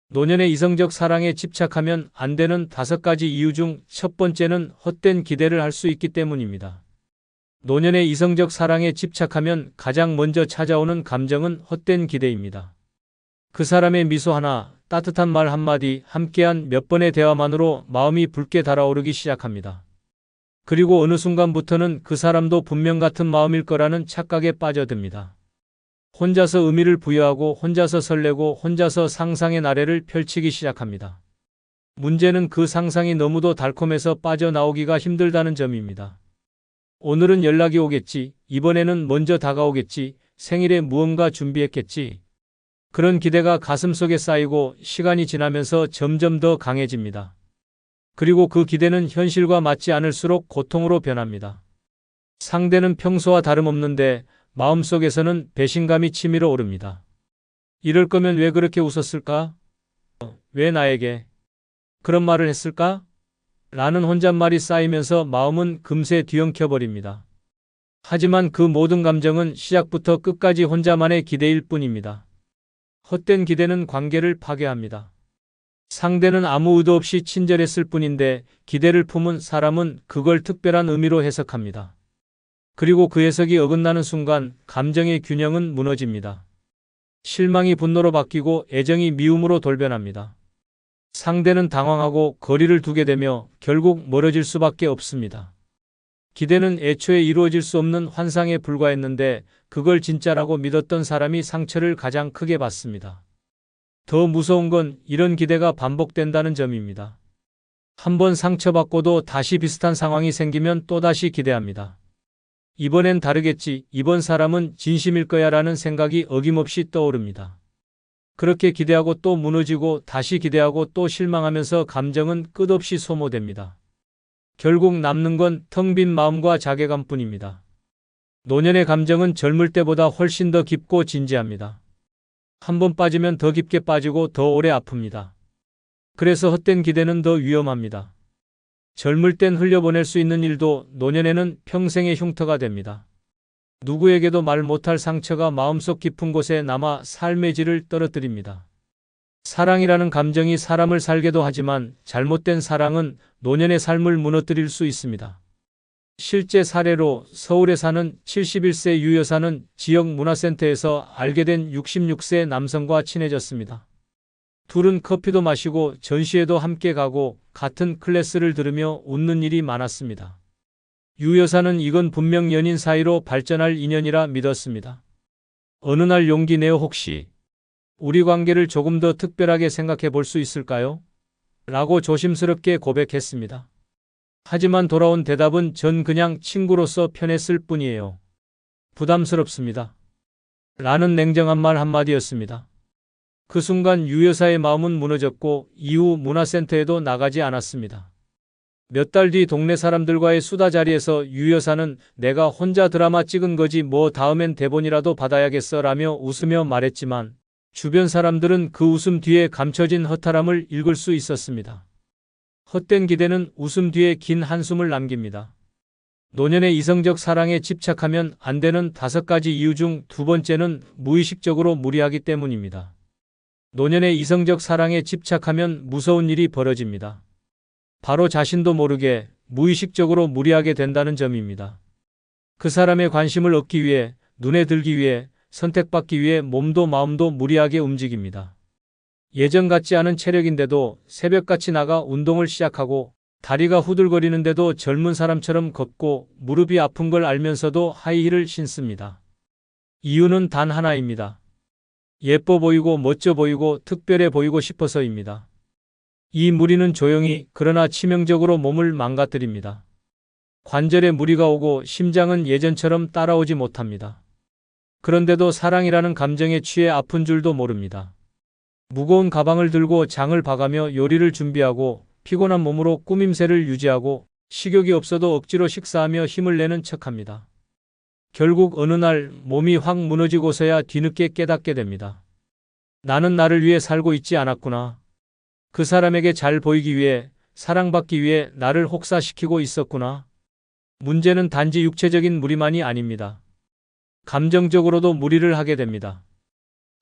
노년의 이성적 사랑에 집착하면 안 되는 5가지 이유 중 첫 번째는 헛된 기대를 할 수 있기 때문입니다. 노년의 이성적 사랑에 집착하면 가장 먼저 찾아오는 감정은 헛된 기대입니다. 그 사람의 미소 하나, 따뜻한 말 한마디, 함께한 몇 번의 대화만으로 마음이 붉게 달아오르기 시작합니다. 그리고 어느 순간부터는 그 사람도 분명 같은 마음일 거라는 착각에 빠져듭니다. 혼자서 의미를 부여하고 혼자서 설레고 혼자서 상상의 나래를 펼치기 시작합니다. 문제는 그 상상이 너무도 달콤해서 빠져나오기가 힘들다는 점입니다. 오늘은 연락이 오겠지, 이번에는 먼저 다가오겠지. 생일에 무언가 준비했겠지. 그런 기대가 가슴속에 쌓이고 시간이 지나면서 점점 더 강해집니다. 그리고 그 기대는 현실과 맞지 않을수록 고통으로 변합니다. 상대는 평소와 다름없는데 마음속에서는 배신감이 치밀어 오릅니다. 이럴 거면 왜 그렇게 웃었을까? 왜 나에게 그런 말을 했을까? 라는 혼잣말이 쌓이면서 마음은 금세 뒤엉켜버립니다. 하지만 그 모든 감정은 시작부터 끝까지 혼자만의 기대일 뿐입니다. 헛된 기대는 관계를 파괴합니다. 상대는 아무 의도 없이 친절했을 뿐인데 기대를 품은 사람은 그걸 특별한 의미로 해석합니다. 그리고 그 해석이 어긋나는 순간 감정의 균형은 무너집니다. 실망이 분노로 바뀌고 애정이 미움으로 돌변합니다. 상대는 당황하고 거리를 두게 되며 결국 멀어질 수밖에 없습니다. 기대는 애초에 이루어질 수 없는 환상에 불과했는데 그걸 진짜라고 믿었던 사람이 상처를 가장 크게 받습니다. 더 무서운 건 이런 기대가 반복된다는 점입니다. 한번 상처받고도 다시 비슷한 상황이 생기면 또다시 기대합니다. 이번엔 다르겠지, 이번 사람은 진심일 거야 라는 생각이 어김없이 떠오릅니다. 그렇게 기대하고 또 무너지고 다시 기대하고 또 실망하면서 감정은 끝없이 소모됩니다. 결국 남는 건 텅 빈 마음과 자괴감뿐입니다. 노년의 감정은 젊을 때보다 훨씬 더 깊고 진지합니다. 한번 빠지면 더 깊게 빠지고 더 오래 아픕니다. 그래서 헛된 기대는 더 위험합니다. 젊을 땐 흘려보낼 수 있는 일도 노년에는 평생의 흉터가 됩니다. 누구에게도 말 못할 상처가 마음속 깊은 곳에 남아 삶의 질을 떨어뜨립니다. 사랑이라는 감정이 사람을 살게도 하지만 잘못된 사랑은 노년의 삶을 무너뜨릴 수 있습니다. 실제 사례로 서울에 사는 71세 유 여사는 지역 문화센터에서 알게 된 66세 남성과 친해졌습니다. 둘은 커피도 마시고 전시회도 함께 가고 같은 클래스를 들으며 웃는 일이 많았습니다. 유 여사는 이건 분명 연인 사이로 발전할 인연이라 믿었습니다. 어느 날 용기 내어 혹시 우리 관계를 조금 더 특별하게 생각해 볼 수 있을까요? 라고 조심스럽게 고백했습니다. 하지만 돌아온 대답은 전 그냥 친구로서 편했을 뿐이에요. 부담스럽습니다. 라는 냉정한 말 한마디였습니다. 그 순간 유 여사의 마음은 무너졌고 이후 문화센터에도 나가지 않았습니다. 몇 달 뒤 동네 사람들과의 수다 자리에서 유 여사는 내가 혼자 드라마 찍은 거지 뭐 다음엔 대본이라도 받아야겠어 라며 웃으며 말했지만 주변 사람들은 그 웃음 뒤에 감춰진 허탈함을 읽을 수 있었습니다. 헛된 기대는 웃음 뒤에 긴 한숨을 남깁니다. 노년의 이성적 사랑에 집착하면 안 되는 5가지 이유 중 두 번째는 무의식적으로 무리하기 때문입니다. 노년의 이성적 사랑에 집착하면 무서운 일이 벌어집니다. 바로 자신도 모르게 무의식적으로 무리하게 된다는 점입니다. 그 사람의 관심을 얻기 위해, 눈에 들기 위해, 선택받기 위해 몸도 마음도 무리하게 움직입니다. 예전 같지 않은 체력인데도 새벽같이 나가 운동을 시작하고 다리가 후들거리는데도 젊은 사람처럼 걷고 무릎이 아픈 걸 알면서도 하이힐을 신습니다. 이유는 단 하나입니다. 예뻐 보이고 멋져 보이고 특별해 보이고 싶어서입니다. 이 무리는 조용히 그러나 치명적으로 몸을 망가뜨립니다. 관절에 무리가 오고 심장은 예전처럼 따라오지 못합니다. 그런데도 사랑이라는 감정에 취해 아픈 줄도 모릅니다. 무거운 가방을 들고 장을 봐가며 요리를 준비하고 피곤한 몸으로 꾸밈새를 유지하고 식욕이 없어도 억지로 식사하며 힘을 내는 척합니다. 결국 어느 날 몸이 확 무너지고서야 뒤늦게 깨닫게 됩니다. 나는 나를 위해 살고 있지 않았구나. 그 사람에게 잘 보이기 위해, 사랑받기 위해 나를 혹사시키고 있었구나. 문제는 단지 육체적인 무리만이 아닙니다. 감정적으로도 무리를 하게 됩니다.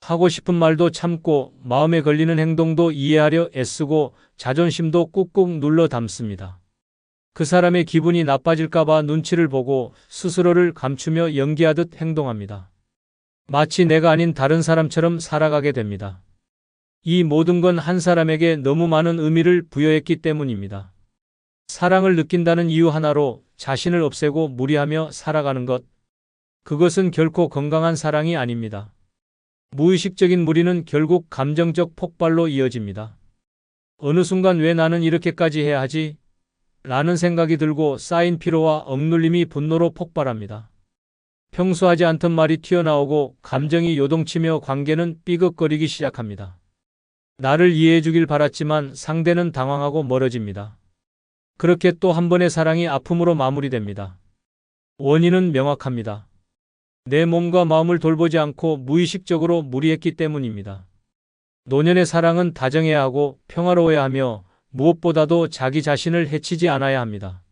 하고 싶은 말도 참고 마음에 걸리는 행동도 이해하려 애쓰고 자존심도 꾹꾹 눌러 담습니다. 그 사람의 기분이 나빠질까봐 눈치를 보고 스스로를 감추며 연기하듯 행동합니다. 마치 내가 아닌 다른 사람처럼 살아가게 됩니다. 이 모든 건 한 사람에게 너무 많은 의미를 부여했기 때문입니다. 사랑을 느낀다는 이유 하나로 자신을 없애고 무리하며 살아가는 것. 그것은 결코 건강한 사랑이 아닙니다. 무의식적인 무리는 결국 감정적 폭발로 이어집니다. 어느 순간 왜 나는 이렇게까지 해야 하지? 라는 생각이 들고 쌓인 피로와 억눌림이 분노로 폭발합니다. 평소 하지 않던 말이 튀어나오고 감정이 요동치며 관계는 삐걱거리기 시작합니다. 나를 이해해 주길 바랐지만 상대는 당황하고 멀어집니다. 그렇게 또 한 번의 사랑이 아픔으로 마무리됩니다. 원인은 명확합니다. 내 몸과 마음을 돌보지 않고 무의식적으로 무리했기 때문입니다. 노년의 사랑은 다정해야 하고 평화로워야 하며 무엇보다도 자기 자신을 해치지 않아야 합니다.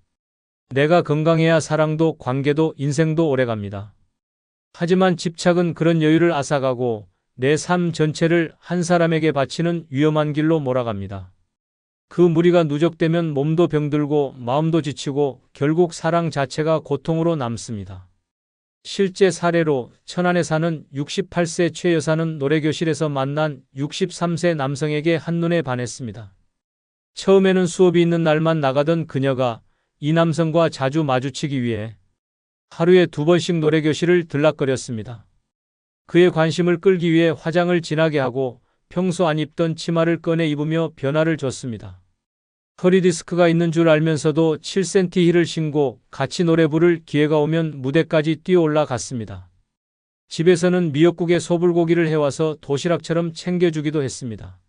내가 건강해야 사랑도 관계도 인생도 오래갑니다. 하지만 집착은 그런 여유를 앗아가고 내 삶 전체를 한 사람에게 바치는 위험한 길로 몰아갑니다. 그 무리가 누적되면 몸도 병들고 마음도 지치고 결국 사랑 자체가 고통으로 남습니다. 실제 사례로 천안에 사는 68세 최 여사는 노래교실에서 만난 63세 남성에게 한눈에 반했습니다. 처음에는 수업이 있는 날만 나가던 그녀가 이 남성과 자주 마주치기 위해 하루에 2번씩 노래교실을 들락거렸습니다. 그의 관심을 끌기 위해 화장을 진하게 하고 평소 안 입던 치마를 꺼내 입으며 변화를 줬습니다. 허리 디스크가 있는 줄 알면서도 7cm 힐을 신고 같이 노래 부를 기회가 오면 무대까지 뛰어 올라갔습니다. 집에서는 미역국에 소불고기를 해와서 도시락처럼 챙겨주기도 했습니다.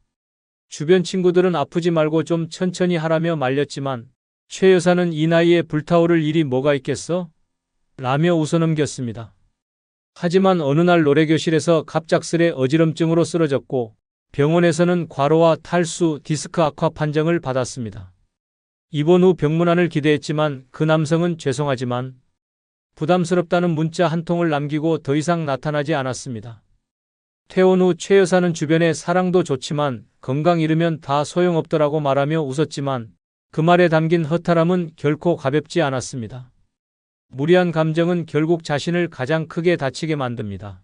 주변 친구들은 아프지 말고 좀 천천히 하라며 말렸지만 최 여사는 이 나이에 불타오를 일이 뭐가 있겠어? 라며 웃어넘겼습니다. 하지만 어느 날 노래교실에서 갑작스레 어지럼증으로 쓰러졌고 병원에서는 과로와 탈수, 디스크 악화 판정을 받았습니다. 입원 후 병문안을 기대했지만 그 남성은 죄송하지만 부담스럽다는 문자 한 통을 남기고 더 이상 나타나지 않았습니다. 퇴원 후 최 여사는 주변에 사랑도 좋지만 건강 잃으면 다 소용없더라고 말하며 웃었지만 그 말에 담긴 허탈함은 결코 가볍지 않았습니다. 무리한 감정은 결국 자신을 가장 크게 다치게 만듭니다.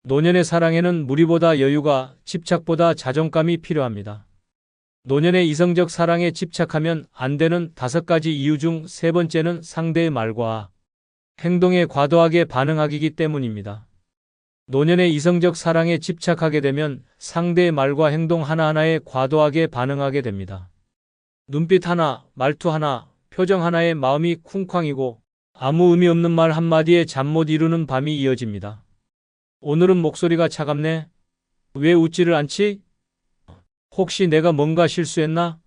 노년의 사랑에는 무리보다 여유가, 집착보다 자존감이 필요합니다. 노년의 이성적 사랑에 집착하면 안 되는 5가지 이유 중 3번째는 상대의 말과 행동에 과도하게 반응하기 때문입니다. 노년의 이성적 사랑에 집착하게 되면 상대의 말과 행동 하나하나에 과도하게 반응하게 됩니다. 눈빛 하나, 말투 하나, 표정 하나에 마음이 쿵쾅이고 아무 의미 없는 말 한마디에 잠 못 이루는 밤이 이어집니다. 오늘은 목소리가 차갑네? 왜 웃지를 않지? 혹시 내가 뭔가 실수했나?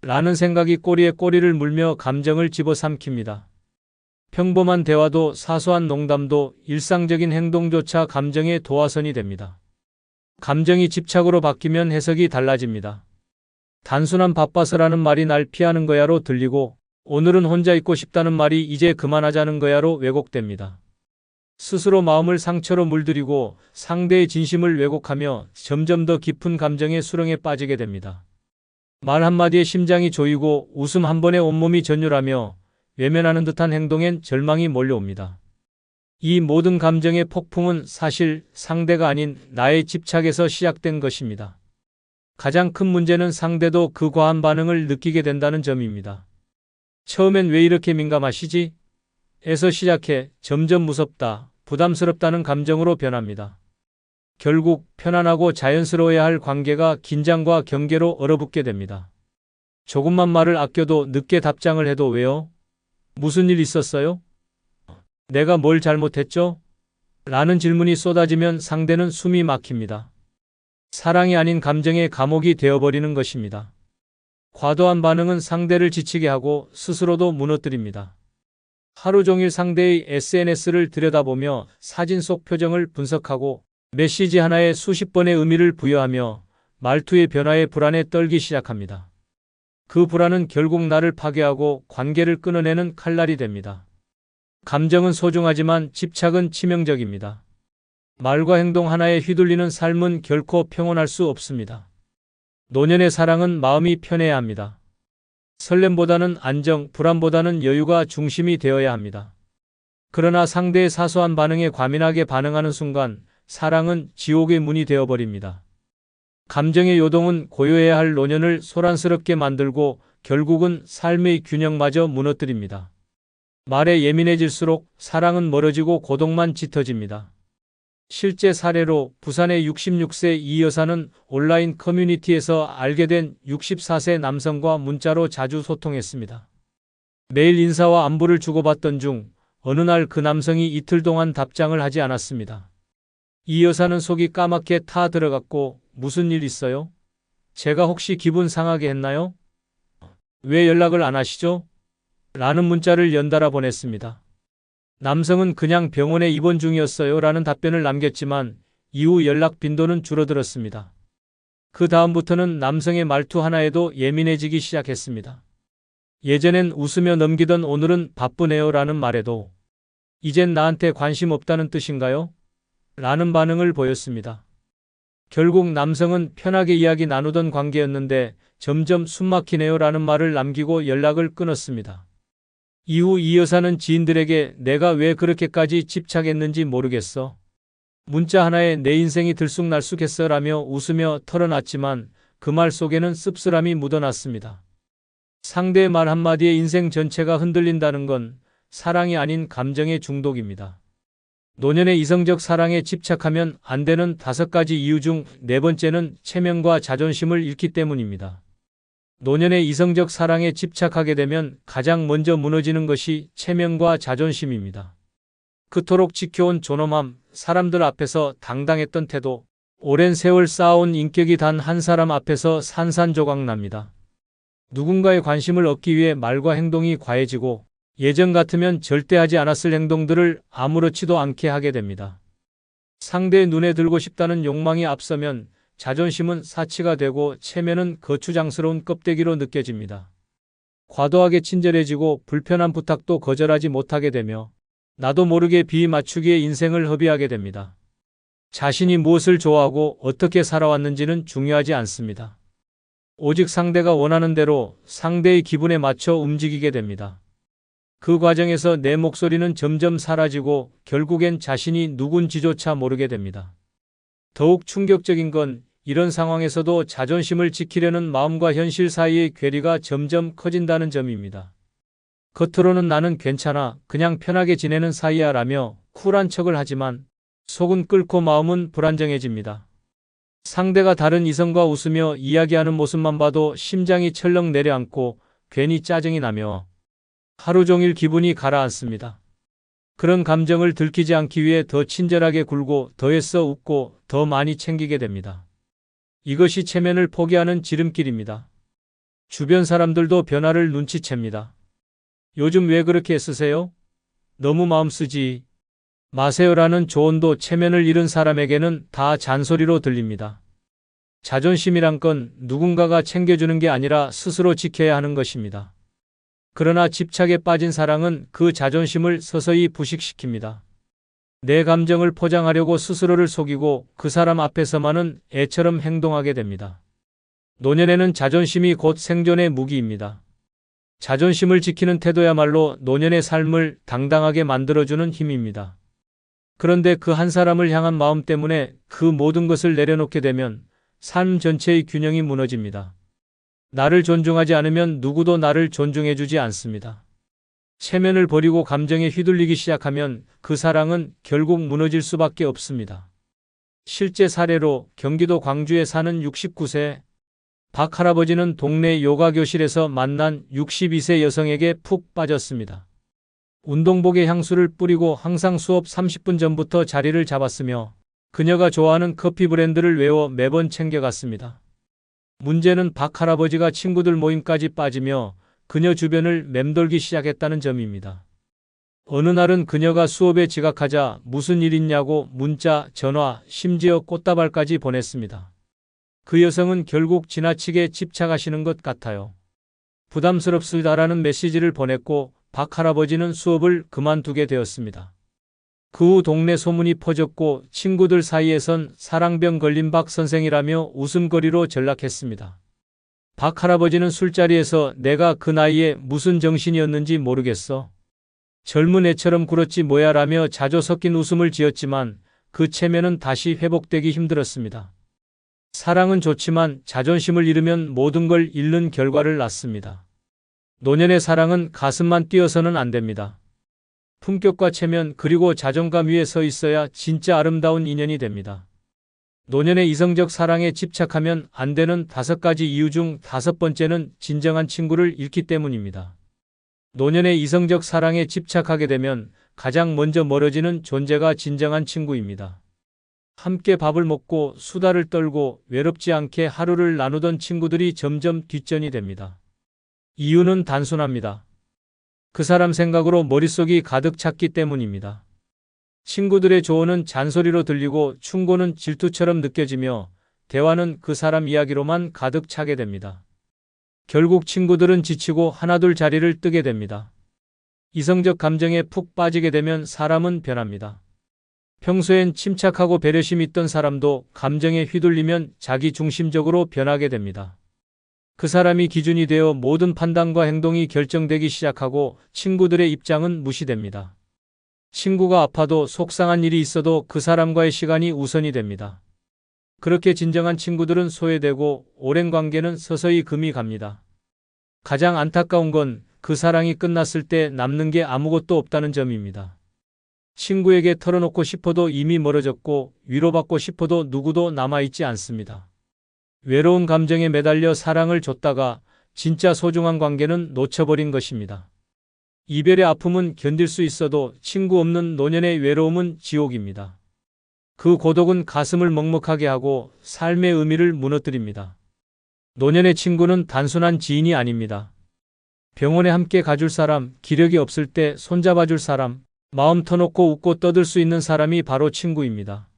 라는 생각이 꼬리에 꼬리를 물며 감정을 집어삼킵니다. 평범한 대화도 사소한 농담도 일상적인 행동조차 감정의 도화선이 됩니다. 감정이 집착으로 바뀌면 해석이 달라집니다. 단순한 바빠서라는 말이 날 피하는 거야로 들리고 오늘은 혼자 있고 싶다는 말이 이제 그만하자는 거야로 왜곡됩니다. 스스로 마음을 상처로 물들이고 상대의 진심을 왜곡하며 점점 더 깊은 감정의 수렁에 빠지게 됩니다. 말 한마디에 심장이 조이고 웃음 한 번에 온몸이 전율하며 외면하는 듯한 행동엔 절망이 몰려옵니다. 이 모든 감정의 폭풍은 사실 상대가 아닌 나의 집착에서 시작된 것입니다. 가장 큰 문제는 상대도 그 과한 반응을 느끼게 된다는 점입니다. 처음엔 왜 이렇게 민감하시지? 에서 시작해 점점 무섭다, 부담스럽다는 감정으로 변합니다. 결국 편안하고 자연스러워야 할 관계가 긴장과 경계로 얼어붙게 됩니다. 조금만 말을 아껴도 늦게 답장을 해도 왜요? 무슨 일 있었어요? 내가 뭘 잘못했죠? 라는 질문이 쏟아지면 상대는 숨이 막힙니다. 사랑이 아닌 감정의 감옥이 되어버리는 것입니다. 과도한 반응은 상대를 지치게 하고 스스로도 무너뜨립니다. 하루 종일 상대의 SNS를 들여다보며 사진 속 표정을 분석하고 메시지 하나에 수십 번의 의미를 부여하며 말투의 변화에 불안에 떨기 시작합니다. 그 불안은 결국 나를 파괴하고 관계를 끊어내는 칼날이 됩니다. 감정은 소중하지만 집착은 치명적입니다. 말과 행동 하나에 휘둘리는 삶은 결코 평온할 수 없습니다. 노년의 사랑은 마음이 편해야 합니다. 설렘보다는 안정, 불안보다는 여유가 중심이 되어야 합니다. 그러나 상대의 사소한 반응에 과민하게 반응하는 순간 사랑은 지옥의 문이 되어버립니다. 감정의 요동은 고요해야 할 노년을 소란스럽게 만들고 결국은 삶의 균형마저 무너뜨립니다. 말에 예민해질수록 사랑은 멀어지고 고독만 짙어집니다. 실제 사례로 부산의 66세 이 여사는 온라인 커뮤니티에서 알게 된 64세 남성과 문자로 자주 소통했습니다. 매일 인사와 안부를 주고받던 중 어느 날 그 남성이 이틀 동안 답장을 하지 않았습니다. 이 여사는 속이 까맣게 타 들어갔고 무슨 일 있어요? 제가 혹시 기분 상하게 했나요? 왜 연락을 안 하시죠? 라는 문자를 연달아 보냈습니다. 남성은 그냥 병원에 입원 중이었어요 라는 답변을 남겼지만 이후 연락 빈도는 줄어들었습니다. 그 다음부터는 남성의 말투 하나에도 예민해지기 시작했습니다. 예전엔 웃으며 넘기던 오늘은 바쁘네요 라는 말에도 이젠 나한테 관심 없다는 뜻인가요? 라는 반응을 보였습니다. 결국 남성은 편하게 이야기 나누던 관계였는데 점점 숨막히네요 라는 말을 남기고 연락을 끊었습니다. 이후 이 여사는 지인들에게 내가 왜 그렇게까지 집착했는지 모르겠어. 문자 하나에 내 인생이 들쑥날쑥했어 라며 웃으며 털어놨지만 그 말 속에는 씁쓸함이 묻어났습니다. 상대의 말 한마디에 인생 전체가 흔들린다는 건 사랑이 아닌 감정의 중독입니다. 노년의 이성적 사랑에 집착하면 안 되는 5가지 이유 중 4번째는 체면과 자존심을 잃기 때문입니다. 노년의 이성적 사랑에 집착하게 되면 가장 먼저 무너지는 것이 체면과 자존심입니다. 그토록 지켜온 존엄함, 사람들 앞에서 당당했던 태도, 오랜 세월 쌓아온 인격이 단 한 사람 앞에서 산산조각납니다. 누군가의 관심을 얻기 위해 말과 행동이 과해지고 예전 같으면 절대 하지 않았을 행동들을 아무렇지도 않게 하게 됩니다. 상대의 눈에 들고 싶다는 욕망이 앞서면 자존심은 사치가 되고 체면은 거추장스러운 껍데기로 느껴집니다. 과도하게 친절해지고 불편한 부탁도 거절하지 못하게 되며 나도 모르게 비위 맞추기에 인생을 허비하게 됩니다. 자신이 무엇을 좋아하고 어떻게 살아왔는지는 중요하지 않습니다. 오직 상대가 원하는 대로 상대의 기분에 맞춰 움직이게 됩니다. 그 과정에서 내 목소리는 점점 사라지고 결국엔 자신이 누군지조차 모르게 됩니다. 더욱 충격적인 건 이런 상황에서도 자존심을 지키려는 마음과 현실 사이의 괴리가 점점 커진다는 점입니다. 겉으로는 나는 괜찮아, 그냥 편하게 지내는 사이야 라며 쿨한 척을 하지만 속은 끓고 마음은 불안정해집니다. 상대가 다른 이성과 웃으며 이야기하는 모습만 봐도 심장이 철렁 내려앉고 괜히 짜증이 나며 하루 종일 기분이 가라앉습니다. 그런 감정을 들키지 않기 위해 더 친절하게 굴고 더 애써 웃고 더 많이 챙기게 됩니다. 이것이 체면을 포기하는 지름길입니다. 주변 사람들도 변화를 눈치챕니다. 요즘 왜 그렇게 애쓰세요? 너무 마음 쓰지 마세요라는 조언도 체면을 잃은 사람에게는 다 잔소리로 들립니다. 자존심이란 건 누군가가 챙겨주는 게 아니라 스스로 지켜야 하는 것입니다. 그러나 집착에 빠진 사랑은 그 자존심을 서서히 부식시킵니다. 내 감정을 포장하려고 스스로를 속이고 그 사람 앞에서만은 애처럼 행동하게 됩니다. 노년에는 자존심이 곧 생존의 무기입니다. 자존심을 지키는 태도야말로 노년의 삶을 당당하게 만들어주는 힘입니다. 그런데 그 한 사람을 향한 마음 때문에 그 모든 것을 내려놓게 되면 삶 전체의 균형이 무너집니다. 나를 존중하지 않으면 누구도 나를 존중해주지 않습니다. 체면을 버리고 감정에 휘둘리기 시작하면 그 사랑은 결국 무너질 수밖에 없습니다. 실제 사례로 경기도 광주에 사는 69세 박 할아버지는 동네 요가 교실에서 만난 62세 여성에게 푹 빠졌습니다. 운동복에 향수를 뿌리고 항상 수업 30분 전부터 자리를 잡았으며 그녀가 좋아하는 커피 브랜드를 외워 매번 챙겨갔습니다. 문제는 박 할아버지가 친구들 모임까지 빠지며 그녀 주변을 맴돌기 시작했다는 점입니다. 어느 날은 그녀가 수업에 지각하자 무슨 일 있냐고 문자, 전화, 심지어 꽃다발까지 보냈습니다. 그 여성은 결국 지나치게 집착하시는 것 같아요. 부담스럽습니다라는 메시지를 보냈고 박 할아버지는 수업을 그만두게 되었습니다. 그 후 동네 소문이 퍼졌고 친구들 사이에선 사랑병 걸린 박 선생이라며 웃음거리로 전락했습니다. 박 할아버지는 술자리에서 내가 그 나이에 무슨 정신이었는지 모르겠어. 젊은 애처럼 굴었지 뭐야 라며 자조 섞인 웃음을 지었지만 그 체면은 다시 회복되기 힘들었습니다. 사랑은 좋지만 자존심을 잃으면 모든 걸 잃는 결과를 낳습니다. 노년의 사랑은 가슴만 뛰어서는 안 됩니다. 품격과 체면 그리고 자존감 위에 서 있어야 진짜 아름다운 인연이 됩니다. 노년의 이성적 사랑에 집착하면 안 되는 5가지 이유 중 5번째는 진정한 친구를 잃기 때문입니다. 노년의 이성적 사랑에 집착하게 되면 가장 먼저 멀어지는 존재가 진정한 친구입니다. 함께 밥을 먹고 수다를 떨고 외롭지 않게 하루를 나누던 친구들이 점점 뒷전이 됩니다. 이유는 단순합니다. 그 사람 생각으로 머릿속이 가득 찼기 때문입니다. 친구들의 조언은 잔소리로 들리고 충고는 질투처럼 느껴지며 대화는 그 사람 이야기로만 가득 차게 됩니다. 결국 친구들은 지치고 하나둘 자리를 뜨게 됩니다. 이성적 감정에 푹 빠지게 되면 사람은 변합니다. 평소엔 침착하고 배려심 있던 사람도 감정에 휘둘리면 자기중심적으로 변하게 됩니다. 그 사람이 기준이 되어 모든 판단과 행동이 결정되기 시작하고 친구들의 입장은 무시됩니다. 친구가 아파도 속상한 일이 있어도 그 사람과의 시간이 우선이 됩니다. 그렇게 진정한 친구들은 소외되고 오랜 관계는 서서히 금이 갑니다. 가장 안타까운 건 그 사랑이 끝났을 때 남는 게 아무것도 없다는 점입니다. 친구에게 털어놓고 싶어도 이미 멀어졌고 위로받고 싶어도 누구도 남아있지 않습니다. 외로운 감정에 매달려 사랑을 줬다가 진짜 소중한 관계는 놓쳐버린 것입니다. 이별의 아픔은 견딜 수 있어도 친구 없는 노년의 외로움은 지옥입니다. 그 고독은 가슴을 먹먹하게 하고 삶의 의미를 무너뜨립니다. 노년의 친구는 단순한 지인이 아닙니다. 병원에 함께 가줄 사람, 기력이 없을 때 손잡아줄 사람, 마음 터놓고 웃고 떠들 수 있는 사람이 바로 친구입니다.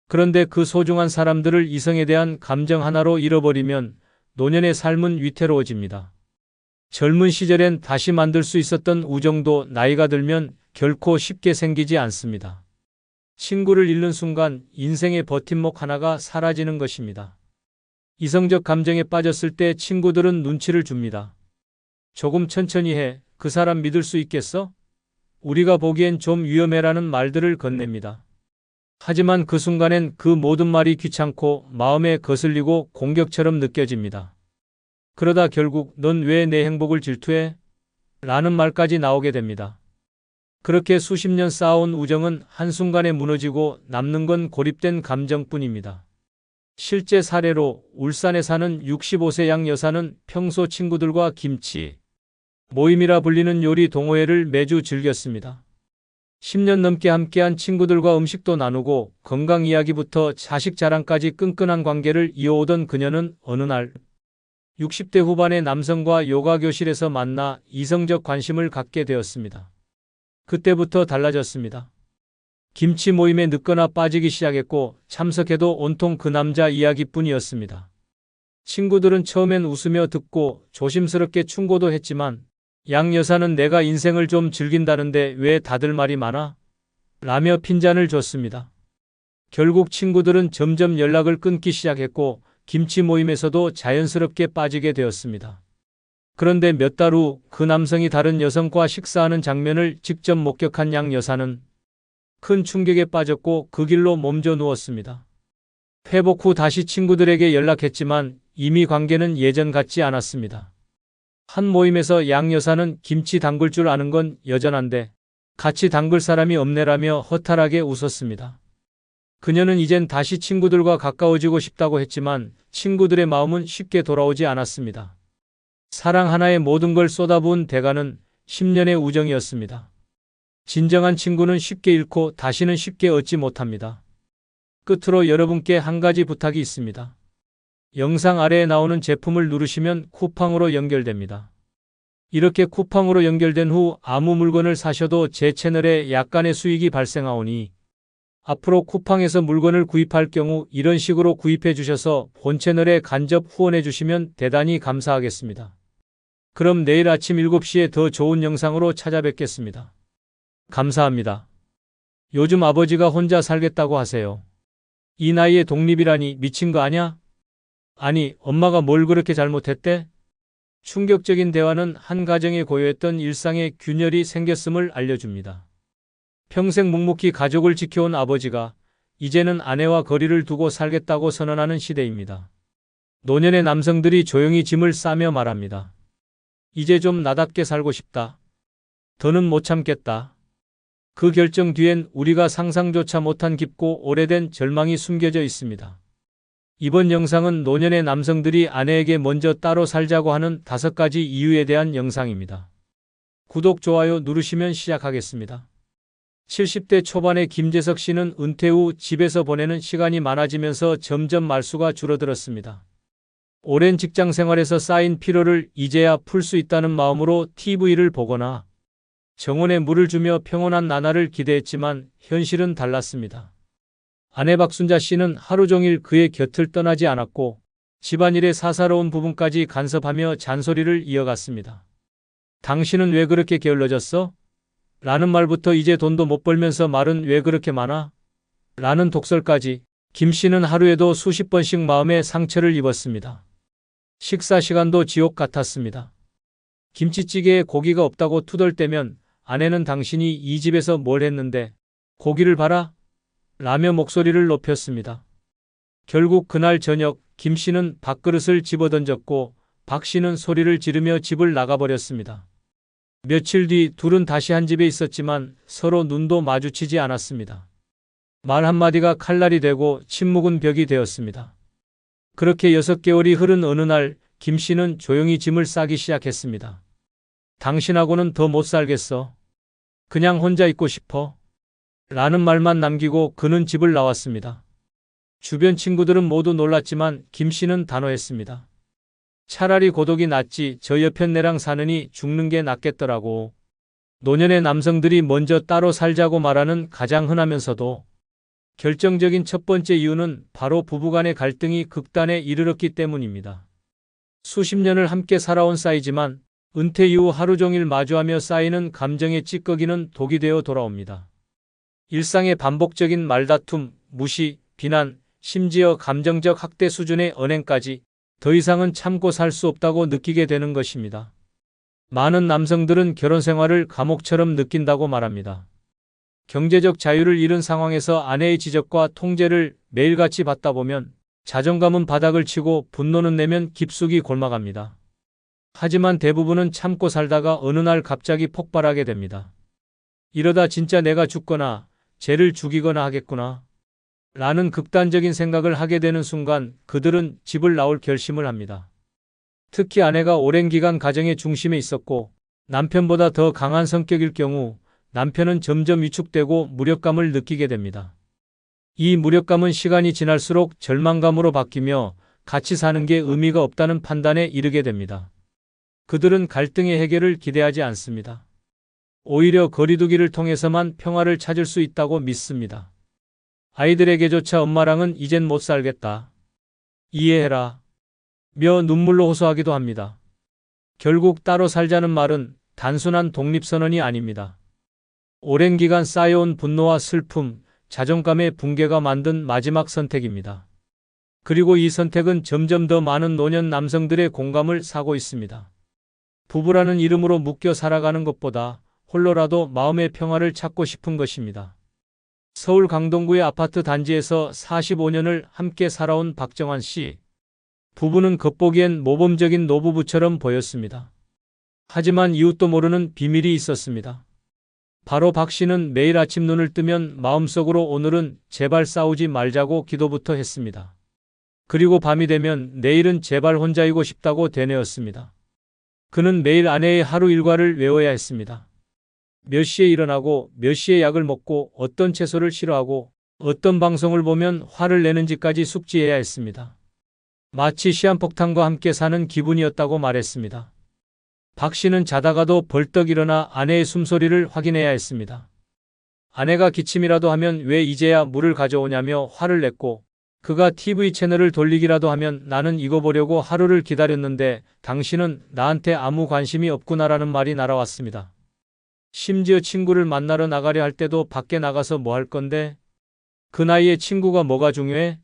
그런데 그 소중한 사람들을 이성에 대한 감정 하나로 잃어버리면 노년의 삶은 위태로워집니다. 젊은 시절엔 다시 만들 수 있었던 우정도 나이가 들면 결코 쉽게 생기지 않습니다. 친구를 잃는 순간 인생의 버팀목 하나가 사라지는 것입니다. 이성적 감정에 빠졌을 때 친구들은 눈치를 줍니다. 조금 천천히 해. 그 사람 믿을 수 있겠어? 우리가 보기엔 좀 위험해라는 말들을 건넵니다. 하지만 그 순간엔 그 모든 말이 귀찮고 마음에 거슬리고 공격처럼 느껴집니다. 그러다 결국 넌 왜 내 행복을 질투해? 라는 말까지 나오게 됩니다. 그렇게 수십 년 쌓아온 우정은 한순간에 무너지고 남는 건 고립된 감정뿐입니다. 실제 사례로 울산에 사는 65세 양 여사는 평소 친구들과 김치 모임이라 불리는 요리 동호회를 매주 즐겼습니다. 10년 넘게 함께한 친구들과 음식도 나누고 건강 이야기부터 자식 자랑까지 끈끈한 관계를 이어오던 그녀는 어느 날 60대 후반의 남성과 요가 교실에서 만나 이성적 관심을 갖게 되었습니다. 그때부터 달라졌습니다. 김치 모임에 늦거나 빠지기 시작했고 참석해도 온통 그 남자 이야기뿐이었습니다. 친구들은 처음엔 웃으며 듣고 조심스럽게 충고도 했지만 양 여사는 내가 인생을 좀 즐긴다는데 왜 다들 말이 많아? 라며 핀잔을 줬습니다. 결국 친구들은 점점 연락을 끊기 시작했고 김치 모임에서도 자연스럽게 빠지게 되었습니다. 그런데 몇 달 후 그 남성이 다른 여성과 식사하는 장면을 직접 목격한 양 여사는 큰 충격에 빠졌고 그 길로 몸져 누웠습니다. 회복 후 다시 친구들에게 연락했지만 이미 관계는 예전 같지 않았습니다. 한 모임에서 양 여사는 김치 담글 줄 아는 건 여전한데 같이 담글 사람이 없네라며 허탈하게 웃었습니다. 그녀는 이젠 다시 친구들과 가까워지고 싶다고 했지만 친구들의 마음은 쉽게 돌아오지 않았습니다. 사랑 하나에 모든 걸 쏟아부은 대가는 10년의 우정이었습니다. 진정한 친구는 쉽게 잃고 다시는 쉽게 얻지 못합니다. 끝으로 여러분께 한 가지 부탁이 있습니다. 영상 아래에 나오는 제품을 누르시면 쿠팡으로 연결됩니다. 이렇게 쿠팡으로 연결된 후 아무 물건을 사셔도 제 채널에 약간의 수익이 발생하오니 앞으로 쿠팡에서 물건을 구입할 경우 이런 식으로 구입해 주셔서 본 채널에 간접 후원해 주시면 대단히 감사하겠습니다. 그럼 내일 아침 7시에 더 좋은 영상으로 찾아뵙겠습니다. 감사합니다. 요즘 아버지가 혼자 살겠다고 하세요. 이 나이에 독립이라니 미친 거 아냐? 아니, 엄마가 뭘 그렇게 잘못했대? 충격적인 대화는 한 가정에 고요했던 일상의 균열이 생겼음을 알려줍니다. 평생 묵묵히 가족을 지켜온 아버지가 이제는 아내와 거리를 두고 살겠다고 선언하는 시대입니다. 노년의 남성들이 조용히 짐을 싸며 말합니다. 이제 좀 나답게 살고 싶다. 더는 못 참겠다. 그 결정 뒤엔 우리가 상상조차 못한 깊고 오래된 절망이 숨겨져 있습니다. 이번 영상은 노년의 남성들이 아내에게 먼저 따로 살자고 하는 5가지 이유에 대한 영상입니다. 구독, 좋아요 누르시면 시작하겠습니다. 70대 초반의 김재석 씨는 은퇴 후 집에서 보내는 시간이 많아지면서 점점 말수가 줄어들었습니다. 오랜 직장 생활에서 쌓인 피로를 이제야 풀 수 있다는 마음으로 TV를 보거나 정원에 물을 주며 평온한 나날을 기대했지만 현실은 달랐습니다. 아내 박순자 씨는 하루 종일 그의 곁을 떠나지 않았고 집안일의 사사로운 부분까지 간섭하며 잔소리를 이어갔습니다. 당신은 왜 그렇게 게을러졌어? 라는 말부터 이제 돈도 못 벌면서 말은 왜 그렇게 많아? 라는 독설까지 김 씨는 하루에도 수십 번씩 마음의 상처를 입었습니다. 식사 시간도 지옥 같았습니다. 김치찌개에 고기가 없다고 투덜대면 아내는 당신이 이 집에서 뭘 했는데 고기를 봐라? 라며 목소리를 높였습니다. 결국 그날 저녁 김 씨는 밥그릇을 집어던졌고 박 씨는 소리를 지르며 집을 나가버렸습니다. 며칠 뒤 둘은 다시 한 집에 있었지만 서로 눈도 마주치지 않았습니다. 말 한마디가 칼날이 되고 침묵은 벽이 되었습니다. 그렇게 6개월이 흐른 어느 날 김 씨는 조용히 짐을 싸기 시작했습니다. 당신하고는 더 못 살겠어. 그냥 혼자 있고 싶어. 라는 말만 남기고 그는 집을 나왔습니다. 주변 친구들은 모두 놀랐지만 김 씨는 단호했습니다. 차라리 고독이 낫지 저 여편 내랑 사느니 죽는 게 낫겠더라고. 노년의 남성들이 먼저 따로 살자고 말하는 가장 흔하면서도 결정적인 첫 번째 이유는 바로 부부간의 갈등이 극단에 이르렀기 때문입니다. 수십 년을 함께 살아온 사이지만 은퇴 이후 하루 종일 마주하며 쌓이는 감정의 찌꺼기는 독이 되어 돌아옵니다. 일상의 반복적인 말다툼, 무시, 비난, 심지어 감정적 학대 수준의 언행까지 더 이상은 참고 살 수 없다고 느끼게 되는 것입니다. 많은 남성들은 결혼 생활을 감옥처럼 느낀다고 말합니다. 경제적 자유를 잃은 상황에서 아내의 지적과 통제를 매일같이 받다 보면 자존감은 바닥을 치고 분노는 내면 깊숙이 골마갑니다. 하지만 대부분은 참고 살다가 어느 날 갑자기 폭발하게 됩니다. 이러다 진짜 내가 죽거나 쟤를 죽이거나 하겠구나 라는 극단적인 생각을 하게 되는 순간 그들은 집을 나올 결심을 합니다. 특히 아내가 오랜 기간 가정의 중심에 있었고 남편보다 더 강한 성격일 경우 남편은 점점 위축되고 무력감을 느끼게 됩니다. 이 무력감은 시간이 지날수록 절망감으로 바뀌며 같이 사는 게 의미가 없다는 판단에 이르게 됩니다. 그들은 갈등의 해결을 기대하지 않습니다. 오히려 거리두기를 통해서만 평화를 찾을 수 있다고 믿습니다. 아이들에게조차 엄마랑은 이젠 못 살겠다. 이해해라. 며 눈물로 호소하기도 합니다. 결국 따로 살자는 말은 단순한 독립선언이 아닙니다. 오랜 기간 쌓여온 분노와 슬픔, 자존감의 붕괴가 만든 마지막 선택입니다. 그리고 이 선택은 점점 더 많은 노년 남성들의 공감을 사고 있습니다. 부부라는 이름으로 묶여 살아가는 것보다 홀로라도 마음의 평화를 찾고 싶은 것입니다. 서울 강동구의 아파트 단지에서 45년을 함께 살아온 박정환 씨. 부부는 겉보기엔 모범적인 노부부처럼 보였습니다. 하지만 이웃도 모르는 비밀이 있었습니다. 바로 박 씨는 매일 아침 눈을 뜨면 마음속으로 오늘은 제발 싸우지 말자고 기도부터 했습니다. 그리고 밤이 되면 내일은 제발 혼자이고 싶다고 되뇌었습니다. 그는 매일 아내의 하루 일과를 외워야 했습니다. 몇 시에 일어나고 몇 시에 약을 먹고 어떤 채소를 싫어하고 어떤 방송을 보면 화를 내는지까지 숙지해야 했습니다. 마치 시한폭탄과 함께 사는 기분이었다고 말했습니다. 박 씨는 자다가도 벌떡 일어나 아내의 숨소리를 확인해야 했습니다. 아내가 기침이라도 하면 왜 이제야 물을 가져오냐며 화를 냈고 그가 TV 채널을 돌리기라도 하면 나는 이거 보려고 하루를 기다렸는데 당신은 나한테 아무 관심이 없구나라는 말이 날아왔습니다. 심지어 친구를 만나러 나가려 할 때도 밖에 나가서 뭐 할 건데? 그 나이에 친구가 뭐가 중요해?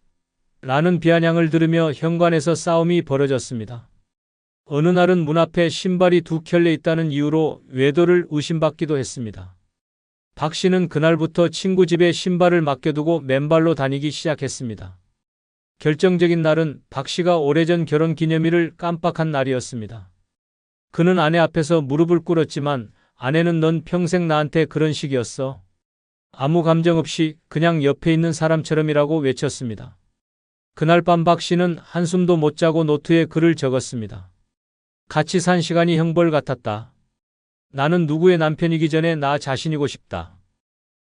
라는 비아냥을 들으며 현관에서 싸움이 벌어졌습니다. 어느 날은 문 앞에 신발이 2켤레 있다는 이유로 외도를 의심받기도 했습니다. 박 씨는 그날부터 친구 집에 신발을 맡겨두고 맨발로 다니기 시작했습니다. 결정적인 날은 박 씨가 오래전 결혼 기념일을 깜빡한 날이었습니다. 그는 아내 앞에서 무릎을 꿇었지만 아내는 넌 평생 나한테 그런 식이었어. 아무 감정 없이 그냥 옆에 있는 사람처럼이라고 외쳤습니다. 그날 밤 박 씨는 한숨도 못 자고 노트에 글을 적었습니다. 같이 산 시간이 형벌 같았다. 나는 누구의 남편이기 전에 나 자신이고 싶다.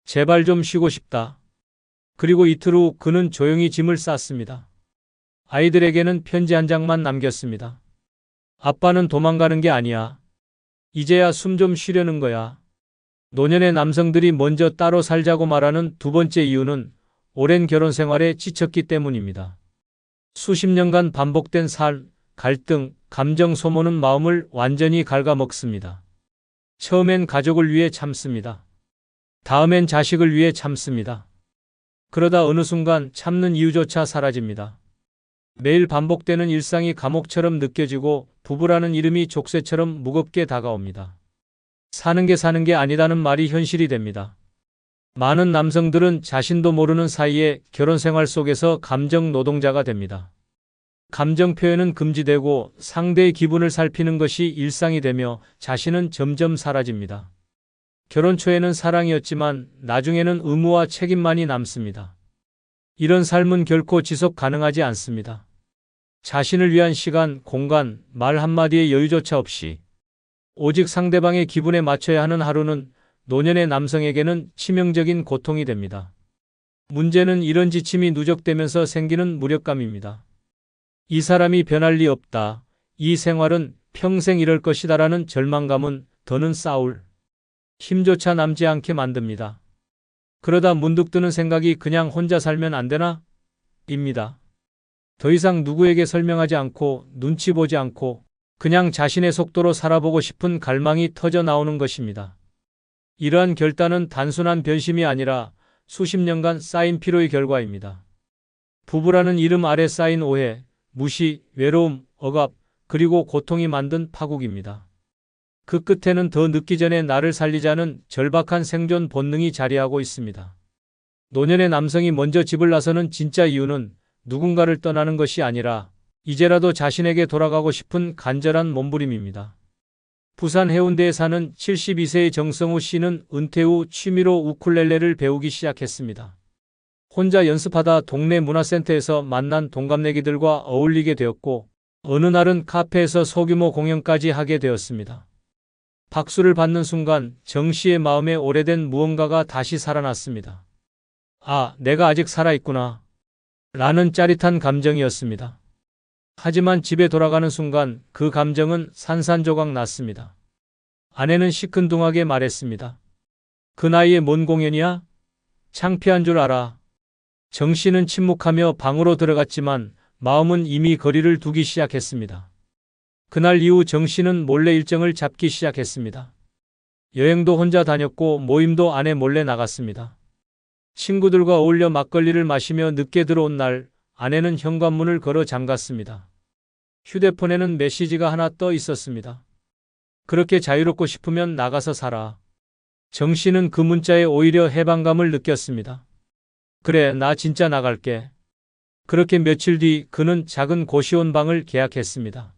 제발 좀 쉬고 싶다. 그리고 이틀 후 그는 조용히 짐을 쌌습니다. 아이들에게는 편지 한 장만 남겼습니다. 아빠는 도망가는 게 아니야. 이제야 숨 좀 쉬려는 거야. 노년의 남성들이 먼저 따로 살자고 말하는 두 번째 이유는 오랜 결혼 생활에 지쳤기 때문입니다. 수십 년간 반복된 갈등, 감정 소모는 마음을 완전히 갉아먹습니다. 처음엔 가족을 위해 참습니다. 다음엔 자식을 위해 참습니다. 그러다 어느 순간 참는 이유조차 사라집니다. 매일 반복되는 일상이 감옥처럼 느껴지고 부부라는 이름이 족쇄처럼 무겁게 다가옵니다. 사는 게 아니다는 말이 현실이 됩니다. 많은 남성들은 자신도 모르는 사이에 결혼 생활 속에서 감정 노동자가 됩니다. 감정 표현은 금지되고 상대의 기분을 살피는 것이 일상이 되며 자신은 점점 사라집니다. 결혼 초에는 사랑이었지만 나중에는 의무와 책임만이 남습니다. 이런 삶은 결코 지속 가능하지 않습니다. 자신을 위한 시간, 공간, 말 한마디의 여유조차 없이 오직 상대방의 기분에 맞춰야 하는 하루는 노년의 남성에게는 치명적인 고통이 됩니다. 문제는 이런 지침이 누적되면서 생기는 무력감입니다. 이 사람이 변할 리 없다. 이 생활은 평생 이럴 것이다라는 절망감은 더는 싸울 힘조차 남지 않게 만듭니다. 그러다 문득 드는 생각이 그냥 혼자 살면 안 되나? 입니다. 더 이상 누구에게 설명하지 않고 눈치 보지 않고 그냥 자신의 속도로 살아보고 싶은 갈망이 터져 나오는 것입니다. 이러한 결단은 단순한 변심이 아니라 수십 년간 쌓인 피로의 결과입니다. 부부라는 이름 아래 쌓인 오해, 무시, 외로움, 억압, 그리고 고통이 만든 파국입니다. 그 끝에는 더 늦기 전에 나를 살리자는 절박한 생존 본능이 자리하고 있습니다. 노년의 남성이 먼저 집을 나서는 진짜 이유는 누군가를 떠나는 것이 아니라 이제라도 자신에게 돌아가고 싶은 간절한 몸부림입니다. 부산 해운대에 사는 72세의 정성우 씨는 은퇴 후 취미로 우쿨렐레를 배우기 시작했습니다. 혼자 연습하다 동네 문화센터에서 만난 동갑내기들과 어울리게 되었고 어느 날은 카페에서 소규모 공연까지 하게 되었습니다. 박수를 받는 순간 정 씨의 마음에 오래된 무언가가 다시 살아났습니다. 아, 내가 아직 살아있구나. 라는 짜릿한 감정이었습니다. 하지만 집에 돌아가는 순간 그 감정은 산산조각 났습니다. 아내는 시큰둥하게 말했습니다. 그 나이에 뭔 공연이야? 창피한 줄 알아. 정 씨는 침묵하며 방으로 들어갔지만 마음은 이미 거리를 두기 시작했습니다. 그날 이후 정 씨는 몰래 일정을 잡기 시작했습니다. 여행도 혼자 다녔고 모임도 아내 몰래 나갔습니다. 친구들과 어울려 막걸리를 마시며 늦게 들어온 날 아내는 현관문을 걸어 잠갔습니다. 휴대폰에는 메시지가 하나 떠 있었습니다. 그렇게 자유롭고 싶으면 나가서 살아. 정 씨는 그 문자에 오히려 해방감을 느꼈습니다. 그래, 나 진짜 나갈게. 그렇게 며칠 뒤 그는 작은 고시원 방을 계약했습니다.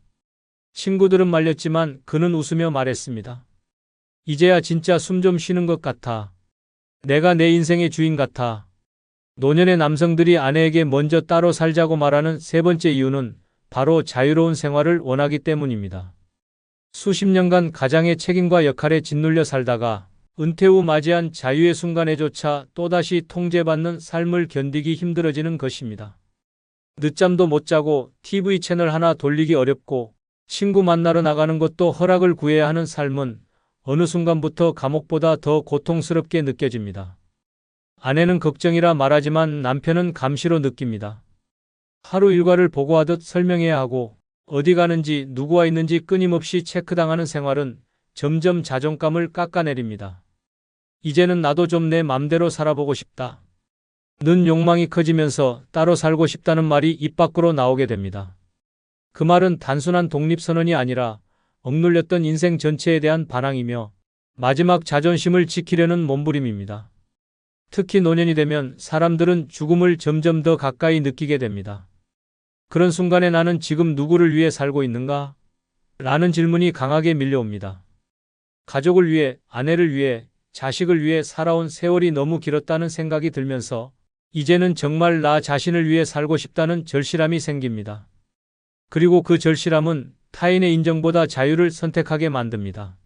친구들은 말렸지만 그는 웃으며 말했습니다. 이제야 진짜 숨 좀 쉬는 것 같아. 내가 내 인생의 주인 같아. 노년의 남성들이 아내에게 먼저 따로 살자고 말하는 세 번째 이유는 바로 자유로운 생활을 원하기 때문입니다. 수십 년간 가장의 책임과 역할에 짓눌려 살다가 은퇴 후 맞이한 자유의 순간에조차 또다시 통제받는 삶을 견디기 힘들어지는 것입니다. 늦잠도 못 자고 TV 채널 하나 돌리기 어렵고 친구 만나러 나가는 것도 허락을 구해야 하는 삶은 어느 순간부터 감옥보다 더 고통스럽게 느껴집니다. 아내는 걱정이라 말하지만 남편은 감시로 느낍니다. 하루 일과를 보고하듯 설명해야 하고 어디 가는지 누구와 있는지 끊임없이 체크당하는 생활은 점점 자존감을 깎아내립니다. 이제는 나도 좀 내 맘대로 살아보고 싶다. 는 욕망이 커지면서 따로 살고 싶다는 말이 입 밖으로 나오게 됩니다. 그 말은 단순한 독립선언이 아니라 억눌렸던 인생 전체에 대한 반항이며 마지막 자존심을 지키려는 몸부림입니다. 특히 노년이 되면 사람들은 죽음을 점점 더 가까이 느끼게 됩니다. 그런 순간에 나는 지금 누구를 위해 살고 있는가? 라는 질문이 강하게 밀려옵니다. 가족을 위해, 아내를 위해, 자식을 위해 살아온 세월이 너무 길었다는 생각이 들면서 이제는 정말 나 자신을 위해 살고 싶다는 절실함이 생깁니다. 그리고 그 절실함은 타인의 인정보다 자유를 선택하게 만듭니다.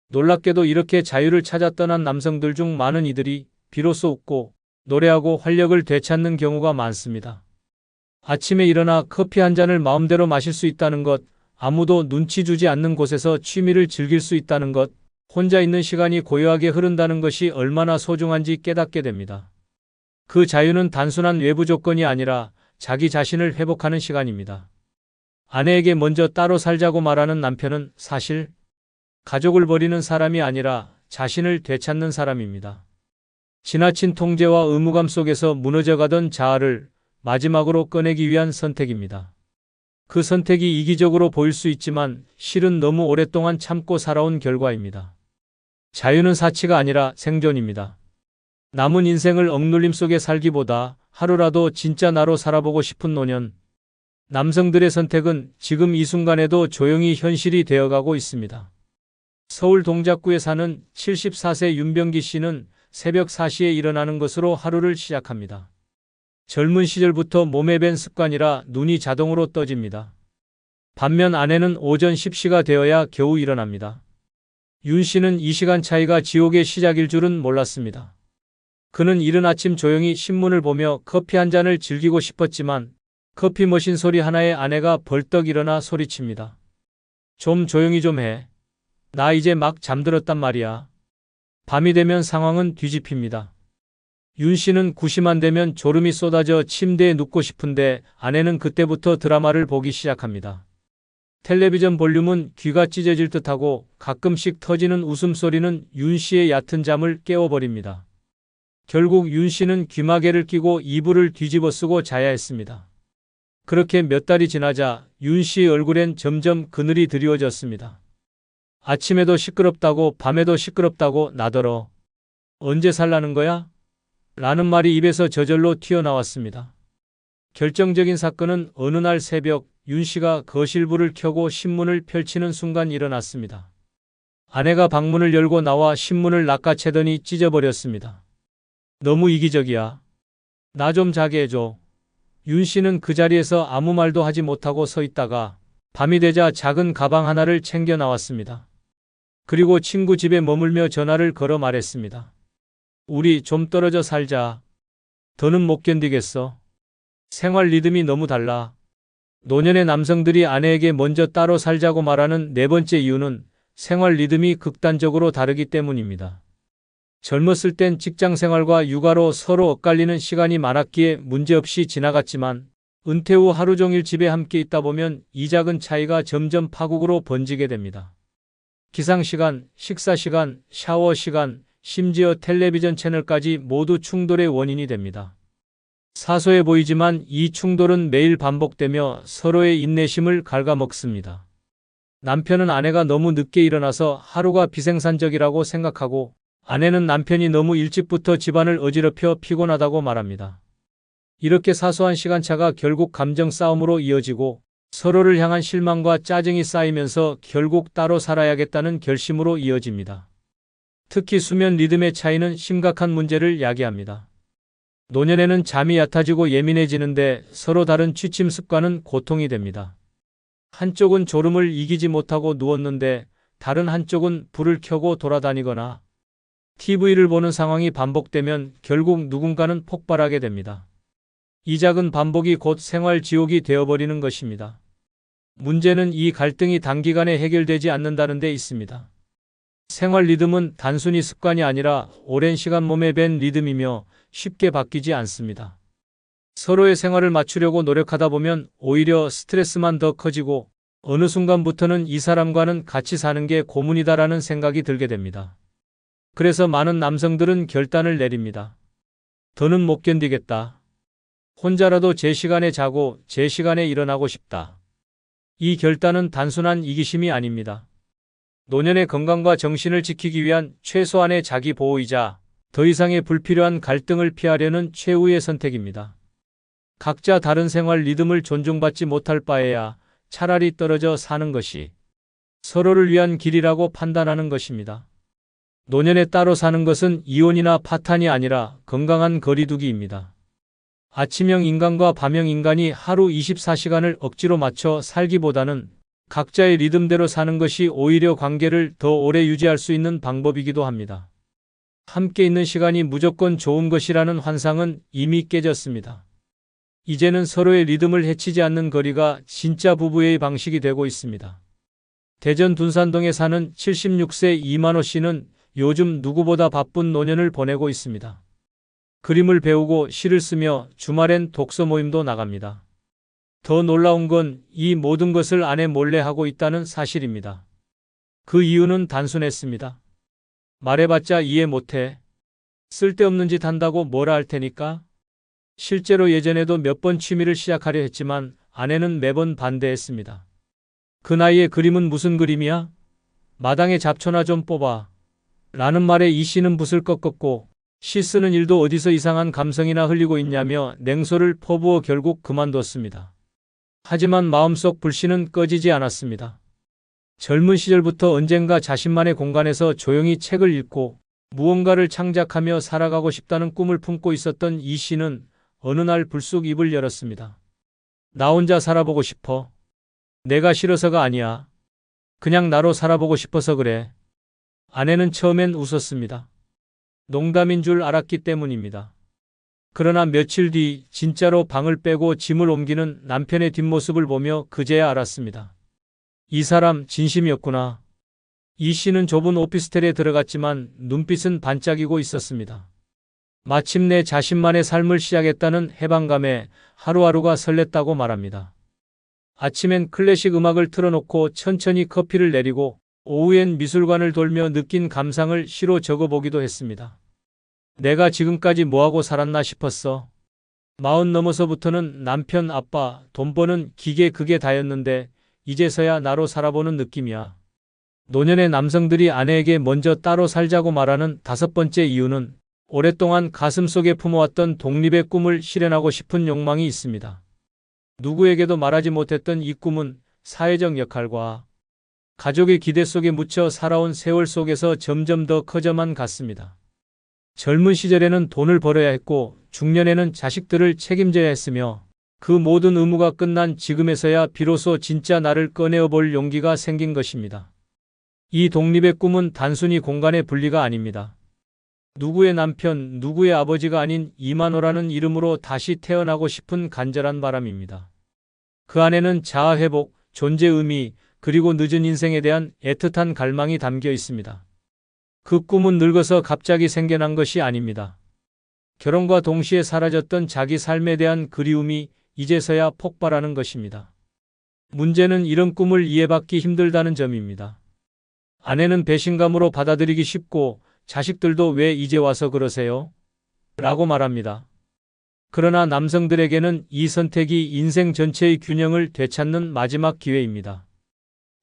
놀랍게도 이렇게 자유를 찾아 떠난 남성들 중 많은 이들이 비로소 웃고 노래하고 활력을 되찾는 경우가 많습니다. 아침에 일어나 커피 한 잔을 마음대로 마실 수 있다는 것, 아무도 눈치 주지 않는 곳에서 취미를 즐길 수 있다는 것, 혼자 있는 시간이 고요하게 흐른다는 것이 얼마나 소중한지 깨닫게 됩니다. 그 자유는 단순한 외부 조건이 아니라 자기 자신을 회복하는 시간입니다. 아내에게 먼저 따로 살자고 말하는 남편은 사실 가족을 버리는 사람이 아니라 자신을 되찾는 사람입니다. 지나친 통제와 의무감 속에서 무너져가던 자아를 마지막으로 꺼내기 위한 선택입니다. 그 선택이 이기적으로 보일 수 있지만 실은 너무 오랫동안 참고 살아온 결과입니다. 자유는 사치가 아니라 생존입니다. 남은 인생을 억눌림 속에 살기보다 하루라도 진짜 나로 살아보고 싶은 노년. 남성들의 선택은 지금 이 순간에도 조용히 현실이 되어가고 있습니다. 서울 동작구에 사는 74세 윤병기 씨는 새벽 4시에 일어나는 것으로 하루를 시작합니다. 젊은 시절부터 몸에 밴 습관이라 눈이 자동으로 떠집니다. 반면 아내는 오전 10시가 되어야 겨우 일어납니다. 윤 씨는 이 시간 차이가 지옥의 시작일 줄은 몰랐습니다. 그는 이른 아침 조용히 신문을 보며 커피 한 잔을 즐기고 싶었지만 커피 머신 소리 하나에 아내가 벌떡 일어나 소리칩니다. 좀 조용히 좀 해. 나 이제 막 잠들었단 말이야. 밤이 되면 상황은 뒤집힙니다. 윤 씨는 9시만 되면 졸음이 쏟아져 침대에 눕고 싶은데 아내는 그때부터 드라마를 보기 시작합니다. 텔레비전 볼륨은 귀가 찢어질 듯하고 가끔씩 터지는 웃음소리는 윤 씨의 얕은 잠을 깨워버립니다. 결국 윤 씨는 귀마개를 끼고 이불을 뒤집어 쓰고 자야 했습니다. 그렇게 몇 달이 지나자 윤 씨의 얼굴엔 점점 그늘이 드리워졌습니다. 아침에도 시끄럽다고 밤에도 시끄럽다고 나더러 언제 살라는 거야? 라는 말이 입에서 저절로 튀어나왔습니다. 결정적인 사건은 어느 날 새벽 윤 씨가 거실불을 켜고 신문을 펼치는 순간 일어났습니다. 아내가 방문을 열고 나와 신문을 낚아채더니 찢어버렸습니다. 너무 이기적이야. 나 좀 자게 해줘. 윤 씨는 그 자리에서 아무 말도 하지 못하고 서 있다가 밤이 되자 작은 가방 하나를 챙겨 나왔습니다. 그리고 친구 집에 머물며 전화를 걸어 말했습니다. 우리 좀 떨어져 살자. 더는 못 견디겠어. 생활 리듬이 너무 달라. 노년의 남성들이 아내에게 먼저 따로 살자고 말하는 네 번째 이유는 생활 리듬이 극단적으로 다르기 때문입니다. 젊었을 땐 직장 생활과 육아로 서로 엇갈리는 시간이 많았기에 문제없이 지나갔지만 은퇴 후 하루 종일 집에 함께 있다 보면 이 작은 차이가 점점 파국으로 번지게 됩니다. 기상시간, 식사시간, 샤워시간, 심지어 텔레비전 채널까지 모두 충돌의 원인이 됩니다. 사소해 보이지만 이 충돌은 매일 반복되며 서로의 인내심을 갉아먹습니다. 남편은 아내가 너무 늦게 일어나서 하루가 비생산적이라고 생각하고 아내는 남편이 너무 일찍부터 집안을 어지럽혀 피곤하다고 말합니다. 이렇게 사소한 시간차가 결국 감정 싸움으로 이어지고 서로를 향한 실망과 짜증이 쌓이면서 결국 따로 살아야겠다는 결심으로 이어집니다. 특히 수면 리듬의 차이는 심각한 문제를 야기합니다. 노년에는 잠이 얕아지고 예민해지는데 서로 다른 취침 습관은 고통이 됩니다. 한쪽은 졸음을 이기지 못하고 누웠는데 다른 한쪽은 불을 켜고 돌아다니거나 TV를 보는 상황이 반복되면 결국 누군가는 폭발하게 됩니다. 이 작은 반복이 곧 생활 지옥이 되어버리는 것입니다. 문제는 이 갈등이 단기간에 해결되지 않는다는 데 있습니다. 생활 리듬은 단순히 습관이 아니라 오랜 시간 몸에 밴 리듬이며 쉽게 바뀌지 않습니다. 서로의 생활을 맞추려고 노력하다 보면 오히려 스트레스만 더 커지고 어느 순간부터는 이 사람과는 같이 사는 게 고문이다라는 생각이 들게 됩니다. 그래서 많은 남성들은 결단을 내립니다. 더는 못 견디겠다. 혼자라도 제 시간에 자고 제 시간에 일어나고 싶다. 이 결단은 단순한 이기심이 아닙니다. 노년의 건강과 정신을 지키기 위한 최소한의 자기 보호이자 더 이상의 불필요한 갈등을 피하려는 최후의 선택입니다. 각자 다른 생활 리듬을 존중받지 못할 바에야 차라리 떨어져 사는 것이 서로를 위한 길이라고 판단하는 것입니다. 노년에 따로 사는 것은 이혼이나 파탄이 아니라 건강한 거리두기입니다. 아침형 인간과 밤형 인간이 하루 24시간을 억지로 맞춰 살기보다는 각자의 리듬대로 사는 것이 오히려 관계를 더 오래 유지할 수 있는 방법이기도 합니다. 함께 있는 시간이 무조건 좋은 것이라는 환상은 이미 깨졌습니다. 이제는 서로의 리듬을 해치지 않는 거리가 진짜 부부의 방식이 되고 있습니다. 대전 둔산동에 사는 76세 이만호 씨는 요즘 누구보다 바쁜 노년을 보내고 있습니다. 그림을 배우고 시를 쓰며 주말엔 독서 모임도 나갑니다. 더 놀라운 건 이 모든 것을 아내 몰래 하고 있다는 사실입니다. 그 이유는 단순했습니다. 말해봤자 이해 못해. 쓸데없는 짓 한다고 뭐라 할 테니까. 실제로 예전에도 몇 번 취미를 시작하려 했지만 아내는 매번 반대했습니다. 그 나이에 그림은 무슨 그림이야? 마당에 잡초나 좀 뽑아. 라는 말에 이 씨는 붓을 꺾었고 시 쓰는 일도 어디서 이상한 감성이나 흘리고 있냐며 냉소를 퍼부어 결국 그만뒀습니다. 하지만 마음속 불씨는 꺼지지 않았습니다. 젊은 시절부터 언젠가 자신만의 공간에서 조용히 책을 읽고 무언가를 창작하며 살아가고 싶다는 꿈을 품고 있었던 이 씨는 어느 날 불쑥 입을 열었습니다. 나 혼자 살아보고 싶어. 내가 싫어서가 아니야. 그냥 나로 살아보고 싶어서 그래. 아내는 처음엔 웃었습니다. 농담인 줄 알았기 때문입니다. 그러나 며칠 뒤 진짜로 방을 빼고 짐을 옮기는 남편의 뒷모습을 보며 그제야 알았습니다. 이 사람 진심이었구나. 이 씨는 좁은 오피스텔에 들어갔지만 눈빛은 반짝이고 있었습니다. 마침내 자신만의 삶을 시작했다는 해방감에 하루하루가 설렜다고 말합니다. 아침엔 클래식 음악을 틀어놓고 천천히 커피를 내리고 오후엔 미술관을 돌며 느낀 감상을 시로 적어보기도 했습니다. 내가 지금까지 뭐하고 살았나 싶었어. 40 넘어서부터는 남편, 아빠, 돈 버는 기계 그게 다였는데 이제서야 나로 살아보는 느낌이야. 노년의 남성들이 아내에게 먼저 따로 살자고 말하는 5번째 이유는 오랫동안 가슴속에 품어왔던 독립의 꿈을 실현하고 싶은 욕망이 있습니다. 누구에게도 말하지 못했던 이 꿈은 사회적 역할과 가족의 기대 속에 묻혀 살아온 세월 속에서 점점 더 커져만 갔습니다. 젊은 시절에는 돈을 벌어야 했고 중년에는 자식들을 책임져야 했으며 그 모든 의무가 끝난 지금에서야 비로소 진짜 나를 꺼내어 볼 용기가 생긴 것입니다. 이 독립의 꿈은 단순히 공간의 분리가 아닙니다. 누구의 남편, 누구의 아버지가 아닌 이만호라는 이름으로 다시 태어나고 싶은 간절한 바람입니다. 그 안에는 자아회복, 존재 의미, 그리고 늦은 인생에 대한 애틋한 갈망이 담겨 있습니다. 그 꿈은 늙어서 갑자기 생겨난 것이 아닙니다. 결혼과 동시에 사라졌던 자기 삶에 대한 그리움이 이제서야 폭발하는 것입니다. 문제는 이런 꿈을 이해받기 힘들다는 점입니다. 아내는 배신감으로 받아들이기 쉽고 자식들도 왜 이제 와서 그러세요? 라고 말합니다. 그러나 남성들에게는 이 선택이 인생 전체의 균형을 되찾는 마지막 기회입니다.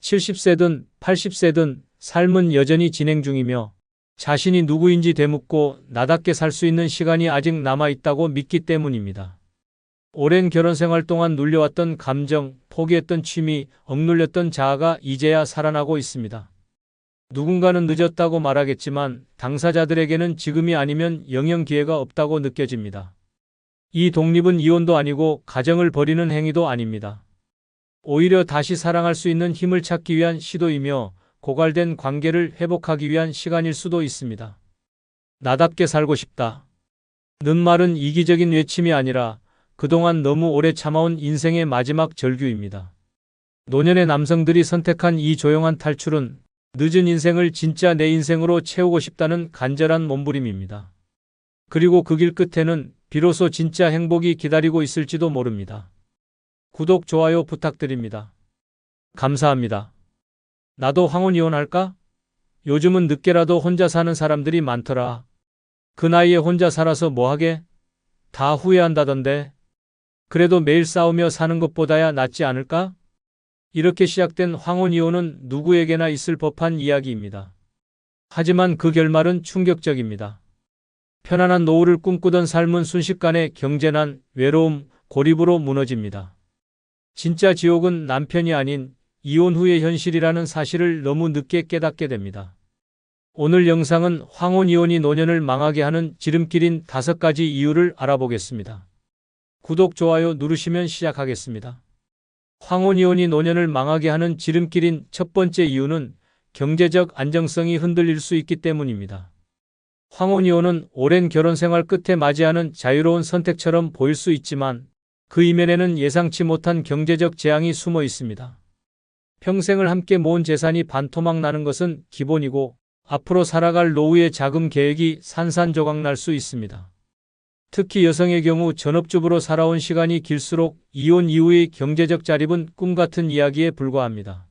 70세든 80세든 삶은 여전히 진행 중이며 자신이 누구인지 되묻고 나답게 살 수 있는 시간이 아직 남아있다고 믿기 때문입니다. 오랜 결혼 생활 동안 눌려왔던 감정, 포기했던 취미, 억눌렸던 자아가 이제야 살아나고 있습니다. 누군가는 늦었다고 말하겠지만 당사자들에게는 지금이 아니면 영영 기회가 없다고 느껴집니다. 이 독립은 이혼도 아니고 가정을 버리는 행위도 아닙니다. 오히려 다시 사랑할 수 있는 힘을 찾기 위한 시도이며 고갈된 관계를 회복하기 위한 시간일 수도 있습니다. 나답게 살고 싶다. 는 말은 이기적인 외침이 아니라 그동안 너무 오래 참아온 인생의 마지막 절규입니다. 노년의 남성들이 선택한 이 조용한 탈출은 늦은 인생을 진짜 내 인생으로 채우고 싶다는 간절한 몸부림입니다. 그리고 그 길 끝에는 비로소 진짜 행복이 기다리고 있을지도 모릅니다. 구독, 좋아요 부탁드립니다. 감사합니다. 나도 황혼 이혼할까? 요즘은 늦게라도 혼자 사는 사람들이 많더라. 그 나이에 혼자 살아서 뭐하게? 다 후회한다던데. 그래도 매일 싸우며 사는 것보다야 낫지 않을까? 이렇게 시작된 황혼 이혼은 누구에게나 있을 법한 이야기입니다. 하지만 그 결말은 충격적입니다. 편안한 노후를 꿈꾸던 삶은 순식간에 경제난, 외로움, 고립으로 무너집니다. 진짜 지옥은 남편이 아닌 이혼 후의 현실이라는 사실을 너무 늦게 깨닫게 됩니다. 오늘 영상은 황혼 이혼이 노년을 망하게 하는 지름길인 5가지 이유를 알아보겠습니다. 구독, 좋아요 누르시면 시작하겠습니다. 황혼 이혼이 노년을 망하게 하는 지름길인 첫 번째 이유는 경제적 안정성이 흔들릴 수 있기 때문입니다. 황혼이혼은 오랜 결혼 생활 끝에 맞이하는 자유로운 선택처럼 보일 수 있지만 그 이면에는 예상치 못한 경제적 재앙이 숨어 있습니다. 평생을 함께 모은 재산이 반토막 나는 것은 기본이고 앞으로 살아갈 노후의 자금 계획이 산산조각 날 수 있습니다. 특히 여성의 경우 전업주부로 살아온 시간이 길수록 이혼 이후의 경제적 자립은 꿈같은 이야기에 불과합니다.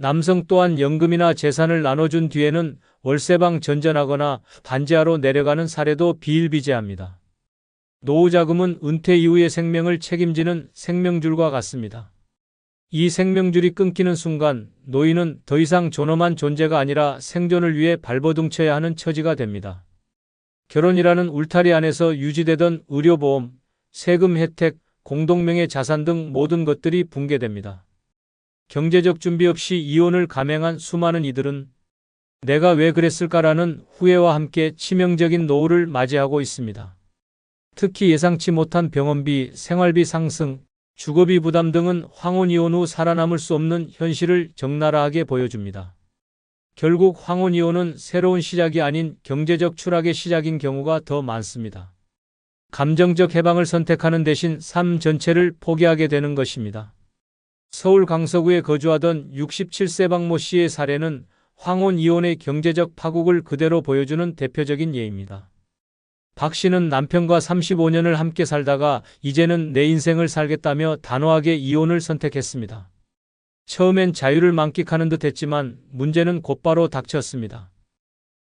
남성 또한 연금이나 재산을 나눠준 뒤에는 월세방 전전하거나 반지하로 내려가는 사례도 비일비재합니다. 노후 자금은 은퇴 이후의 생명을 책임지는 생명줄과 같습니다. 이 생명줄이 끊기는 순간 노인은 더 이상 존엄한 존재가 아니라 생존을 위해 발버둥쳐야 하는 처지가 됩니다. 결혼이라는 울타리 안에서 유지되던 의료보험, 세금 혜택, 공동명의 자산 등 모든 것들이 붕괴됩니다. 경제적 준비 없이 이혼을 감행한 수많은 이들은 내가 왜 그랬을까라는 후회와 함께 치명적인 노후를 맞이하고 있습니다. 특히 예상치 못한 병원비, 생활비 상승, 주거비 부담 등은 황혼이혼 후 살아남을 수 없는 현실을 적나라하게 보여줍니다. 결국 황혼이혼은 새로운 시작이 아닌 경제적 추락의 시작인 경우가 더 많습니다. 감정적 해방을 선택하는 대신 삶 전체를 포기하게 되는 것입니다. 서울 강서구에 거주하던 67세 박모 씨의 사례는 황혼이혼의 경제적 파국을 그대로 보여주는 대표적인 예입니다. 박 씨는 남편과 35년을 함께 살다가 이제는 내 인생을 살겠다며 단호하게 이혼을 선택했습니다. 처음엔 자유를 만끽하는 듯 했지만 문제는 곧바로 닥쳤습니다.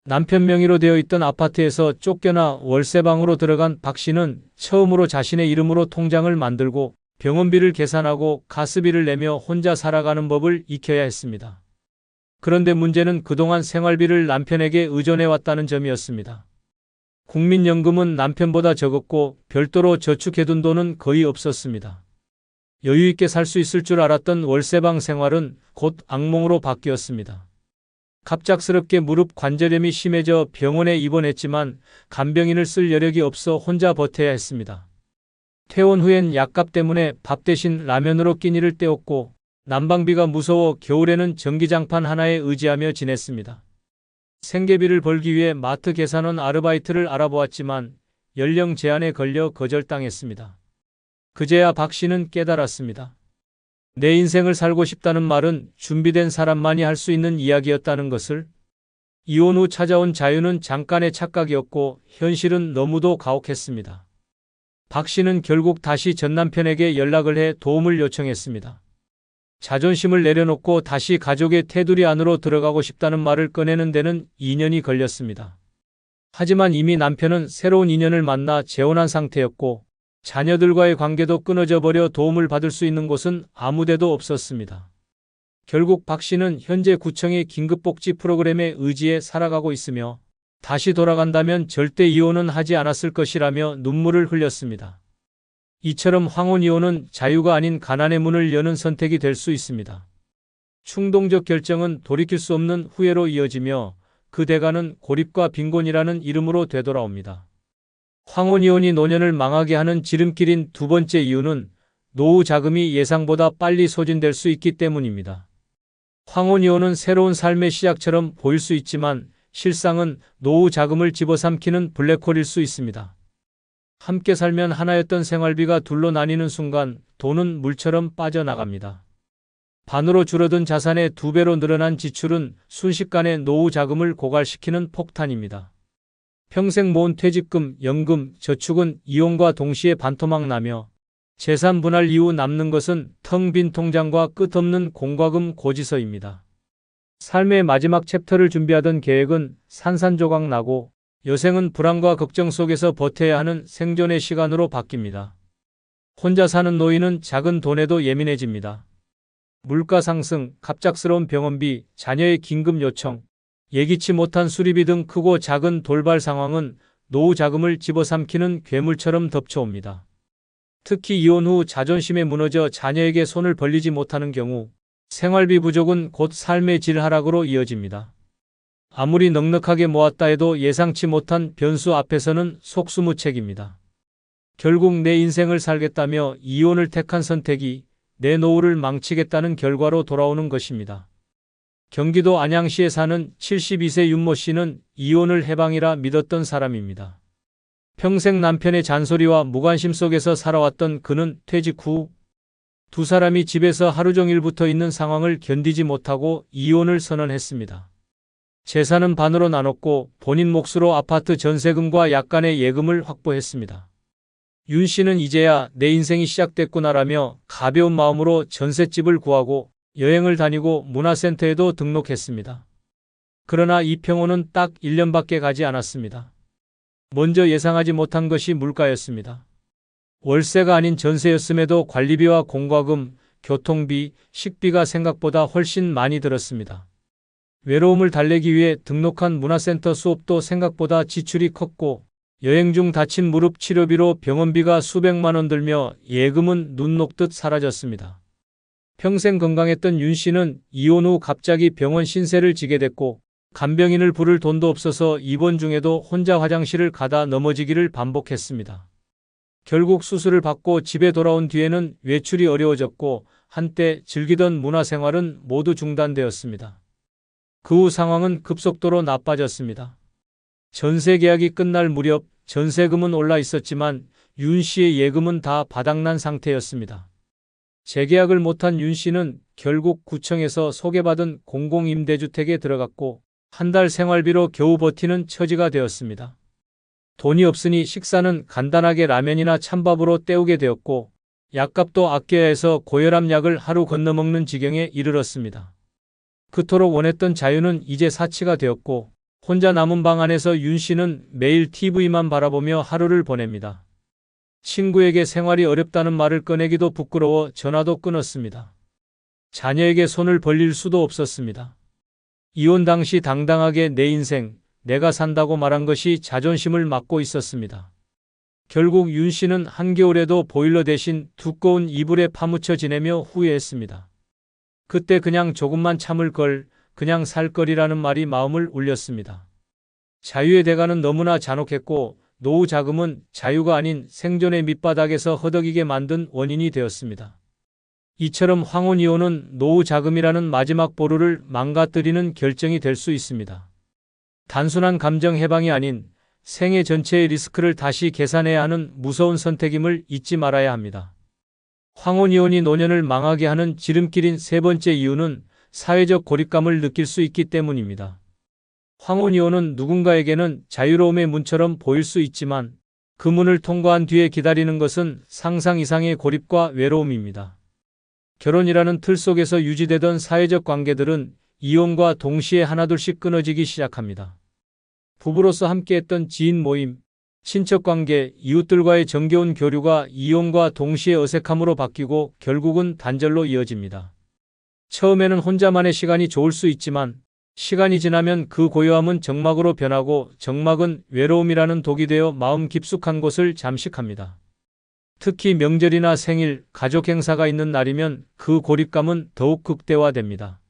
남편 명의로 되어 있던 아파트에서 쫓겨나 월세방으로 들어간 박 씨는 처음으로 자신의 이름으로 통장을 만들고 병원비를 계산하고 가스비를 내며 혼자 살아가는 법을 익혀야 했습니다. 그런데 문제는 그동안 생활비를 남편에게 의존해왔다는 점이었습니다. 국민연금은 남편보다 적었고 별도로 저축해둔 돈은 거의 없었습니다. 여유있게 살 수 있을 줄 알았던 월세방 생활은 곧 악몽으로 바뀌었습니다. 갑작스럽게 무릎 관절염이 심해져 병원에 입원했지만 간병인을 쓸 여력이 없어 혼자 버텨야 했습니다. 퇴원 후엔 약값 때문에 밥 대신 라면으로 끼니를 때웠고 난방비가 무서워 겨울에는 전기장판 하나에 의지하며 지냈습니다. 생계비를 벌기 위해 마트 계산원 아르바이트를 알아보았지만 연령 제한에 걸려 거절당했습니다. 그제야 박 씨는 깨달았습니다. 내 인생을 살고 싶다는 말은 준비된 사람만이 할 수 있는 이야기였다는 것을. 이혼 후 찾아온 자유는 잠깐의 착각이었고 현실은 너무도 가혹했습니다. 박 씨는 결국 다시 전 남편에게 연락을 해 도움을 요청했습니다. 자존심을 내려놓고 다시 가족의 테두리 안으로 들어가고 싶다는 말을 꺼내는 데는 2년이 걸렸습니다. 하지만 이미 남편은 새로운 인연을 만나 재혼한 상태였고 자녀들과의 관계도 끊어져 버려 도움을 받을 수 있는 곳은 아무데도 없었습니다. 결국 박 씨는 현재 구청의 긴급복지 프로그램에 의지해 살아가고 있으며 다시 돌아간다면 절대 이혼은 하지 않았을 것이라며 눈물을 흘렸습니다. 이처럼 황혼이혼은 자유가 아닌 가난의 문을 여는 선택이 될 수 있습니다. 충동적 결정은 돌이킬 수 없는 후회로 이어지며 그 대가는 고립과 빈곤이라는 이름으로 되돌아옵니다. 황혼이혼이 노년을 망하게 하는 지름길인 두 번째 이유는 노후 자금이 예상보다 빨리 소진될 수 있기 때문입니다. 황혼이혼은 새로운 삶의 시작처럼 보일 수 있지만 실상은 노후 자금을 집어삼키는 블랙홀일 수 있습니다. 함께 살면 하나였던 생활비가 둘로 나뉘는 순간 돈은 물처럼 빠져나갑니다. 반으로 줄어든 자산의 2배로 늘어난 지출은 순식간에 노후 자금을 고갈시키는 폭탄입니다. 평생 모은 퇴직금, 연금, 저축은 이혼과 동시에 반토막 나며 재산 분할 이후 남는 것은 텅 빈 통장과 끝없는 공과금 고지서입니다. 삶의 마지막 챕터를 준비하던 계획은 산산조각 나고 여생은 불안과 걱정 속에서 버텨야 하는 생존의 시간으로 바뀝니다. 혼자 사는 노인은 작은 돈에도 예민해집니다. 물가 상승, 갑작스러운 병원비, 자녀의 긴급 요청, 예기치 못한 수리비 등 크고 작은 돌발 상황은 노후 자금을 집어삼키는 괴물처럼 덮쳐옵니다. 특히 이혼 후 자존심에 무너져 자녀에게 손을 벌리지 못하는 경우 생활비 부족은 곧 삶의 질 하락으로 이어집니다. 아무리 넉넉하게 모았다 해도 예상치 못한 변수 앞에서는 속수무책입니다. 결국 내 인생을 살겠다며 이혼을 택한 선택이 내 노후를 망치겠다는 결과로 돌아오는 것입니다. 경기도 안양시에 사는 72세 윤모 씨는 이혼을 해방이라 믿었던 사람입니다. 평생 남편의 잔소리와 무관심 속에서 살아왔던 그는 퇴직 후 두 사람이 집에서 하루 종일 붙어 있는 상황을 견디지 못하고 이혼을 선언했습니다. 재산은 반으로 나눴고 본인 몫으로 아파트 전세금과 약간의 예금을 확보했습니다. 윤 씨는 이제야 내 인생이 시작됐구나라며 가벼운 마음으로 전셋집을 구하고 여행을 다니고 문화센터에도 등록했습니다. 그러나 이 평온은 딱 1년밖에 가지 않았습니다. 먼저 예상하지 못한 것이 물가였습니다. 월세가 아닌 전세였음에도 관리비와 공과금, 교통비, 식비가 생각보다 훨씬 많이 들었습니다. 외로움을 달래기 위해 등록한 문화센터 수업도 생각보다 지출이 컸고 여행 중 다친 무릎 치료비로 병원비가 수백만 원 들며 예금은 눈 녹듯 사라졌습니다. 평생 건강했던 윤 씨는 이혼 후 갑자기 병원 신세를 지게 됐고 간병인을 부를 돈도 없어서 입원 중에도 혼자 화장실을 가다 넘어지기를 반복했습니다. 결국 수술을 받고 집에 돌아온 뒤에는 외출이 어려워졌고 한때 즐기던 문화생활은 모두 중단되었습니다. 그 후 상황은 급속도로 나빠졌습니다. 전세 계약이 끝날 무렵 전세금은 올라 있었지만 윤 씨의 예금은 다 바닥난 상태였습니다. 재계약을 못한 윤 씨는 결국 구청에서 소개받은 공공임대주택에 들어갔고 한 달 생활비로 겨우 버티는 처지가 되었습니다. 돈이 없으니 식사는 간단하게 라면이나 찬밥으로 때우게 되었고 약값도 아껴야 해서 고혈압 약을 하루 건너 먹는 지경에 이르렀습니다. 그토록 원했던 자유는 이제 사치가 되었고 혼자 남은 방 안에서 윤 씨는 매일 TV만 바라보며 하루를 보냅니다. 친구에게 생활이 어렵다는 말을 꺼내기도 부끄러워 전화도 끊었습니다. 자녀에게 손을 벌릴 수도 없었습니다. 이혼 당시 당당하게 내 인생, 내가 산다고 말한 것이 자존심을 막고 있었습니다. 결국 윤 씨는 한겨울에도 보일러 대신 두꺼운 이불에 파묻혀 지내며 후회했습니다. 그때 그냥 조금만 참을 걸, 그냥 살 거리라는 말이 마음을 울렸습니다. 자유의 대가는 너무나 잔혹했고 노후 자금은 자유가 아닌 생존의 밑바닥에서 허덕이게 만든 원인이 되었습니다. 이처럼 황혼 이혼은 노후 자금이라는 마지막 보루를 망가뜨리는 결정이 될 수 있습니다. 단순한 감정 해방이 아닌 생애 전체의 리스크를 다시 계산해야 하는 무서운 선택임을 잊지 말아야 합니다. 황혼 이혼이 노년을 망하게 하는 지름길인 세 번째 이유는 사회적 고립감을 느낄 수 있기 때문입니다. 황혼 이혼은 누군가에게는 자유로움의 문처럼 보일 수 있지만 그 문을 통과한 뒤에 기다리는 것은 상상 이상의 고립과 외로움입니다. 결혼이라는 틀 속에서 유지되던 사회적 관계들은 이혼과 동시에 하나둘씩 끊어지기 시작합니다. 부부로서 함께했던 지인 모임, 친척관계, 이웃들과의 정겨운 교류가 이혼과 동시에 어색함으로 바뀌고 결국은 단절로 이어집니다. 처음에는 혼자만의 시간이 좋을 수 있지만 시간이 지나면 그 고요함은 적막으로 변하고 적막은 외로움이라는 독이 되어 마음 깊숙한 곳을 잠식합니다. 특히 명절이나 생일, 가족 행사가 있는 날이면 그 고립감은 더욱 극대화됩니다.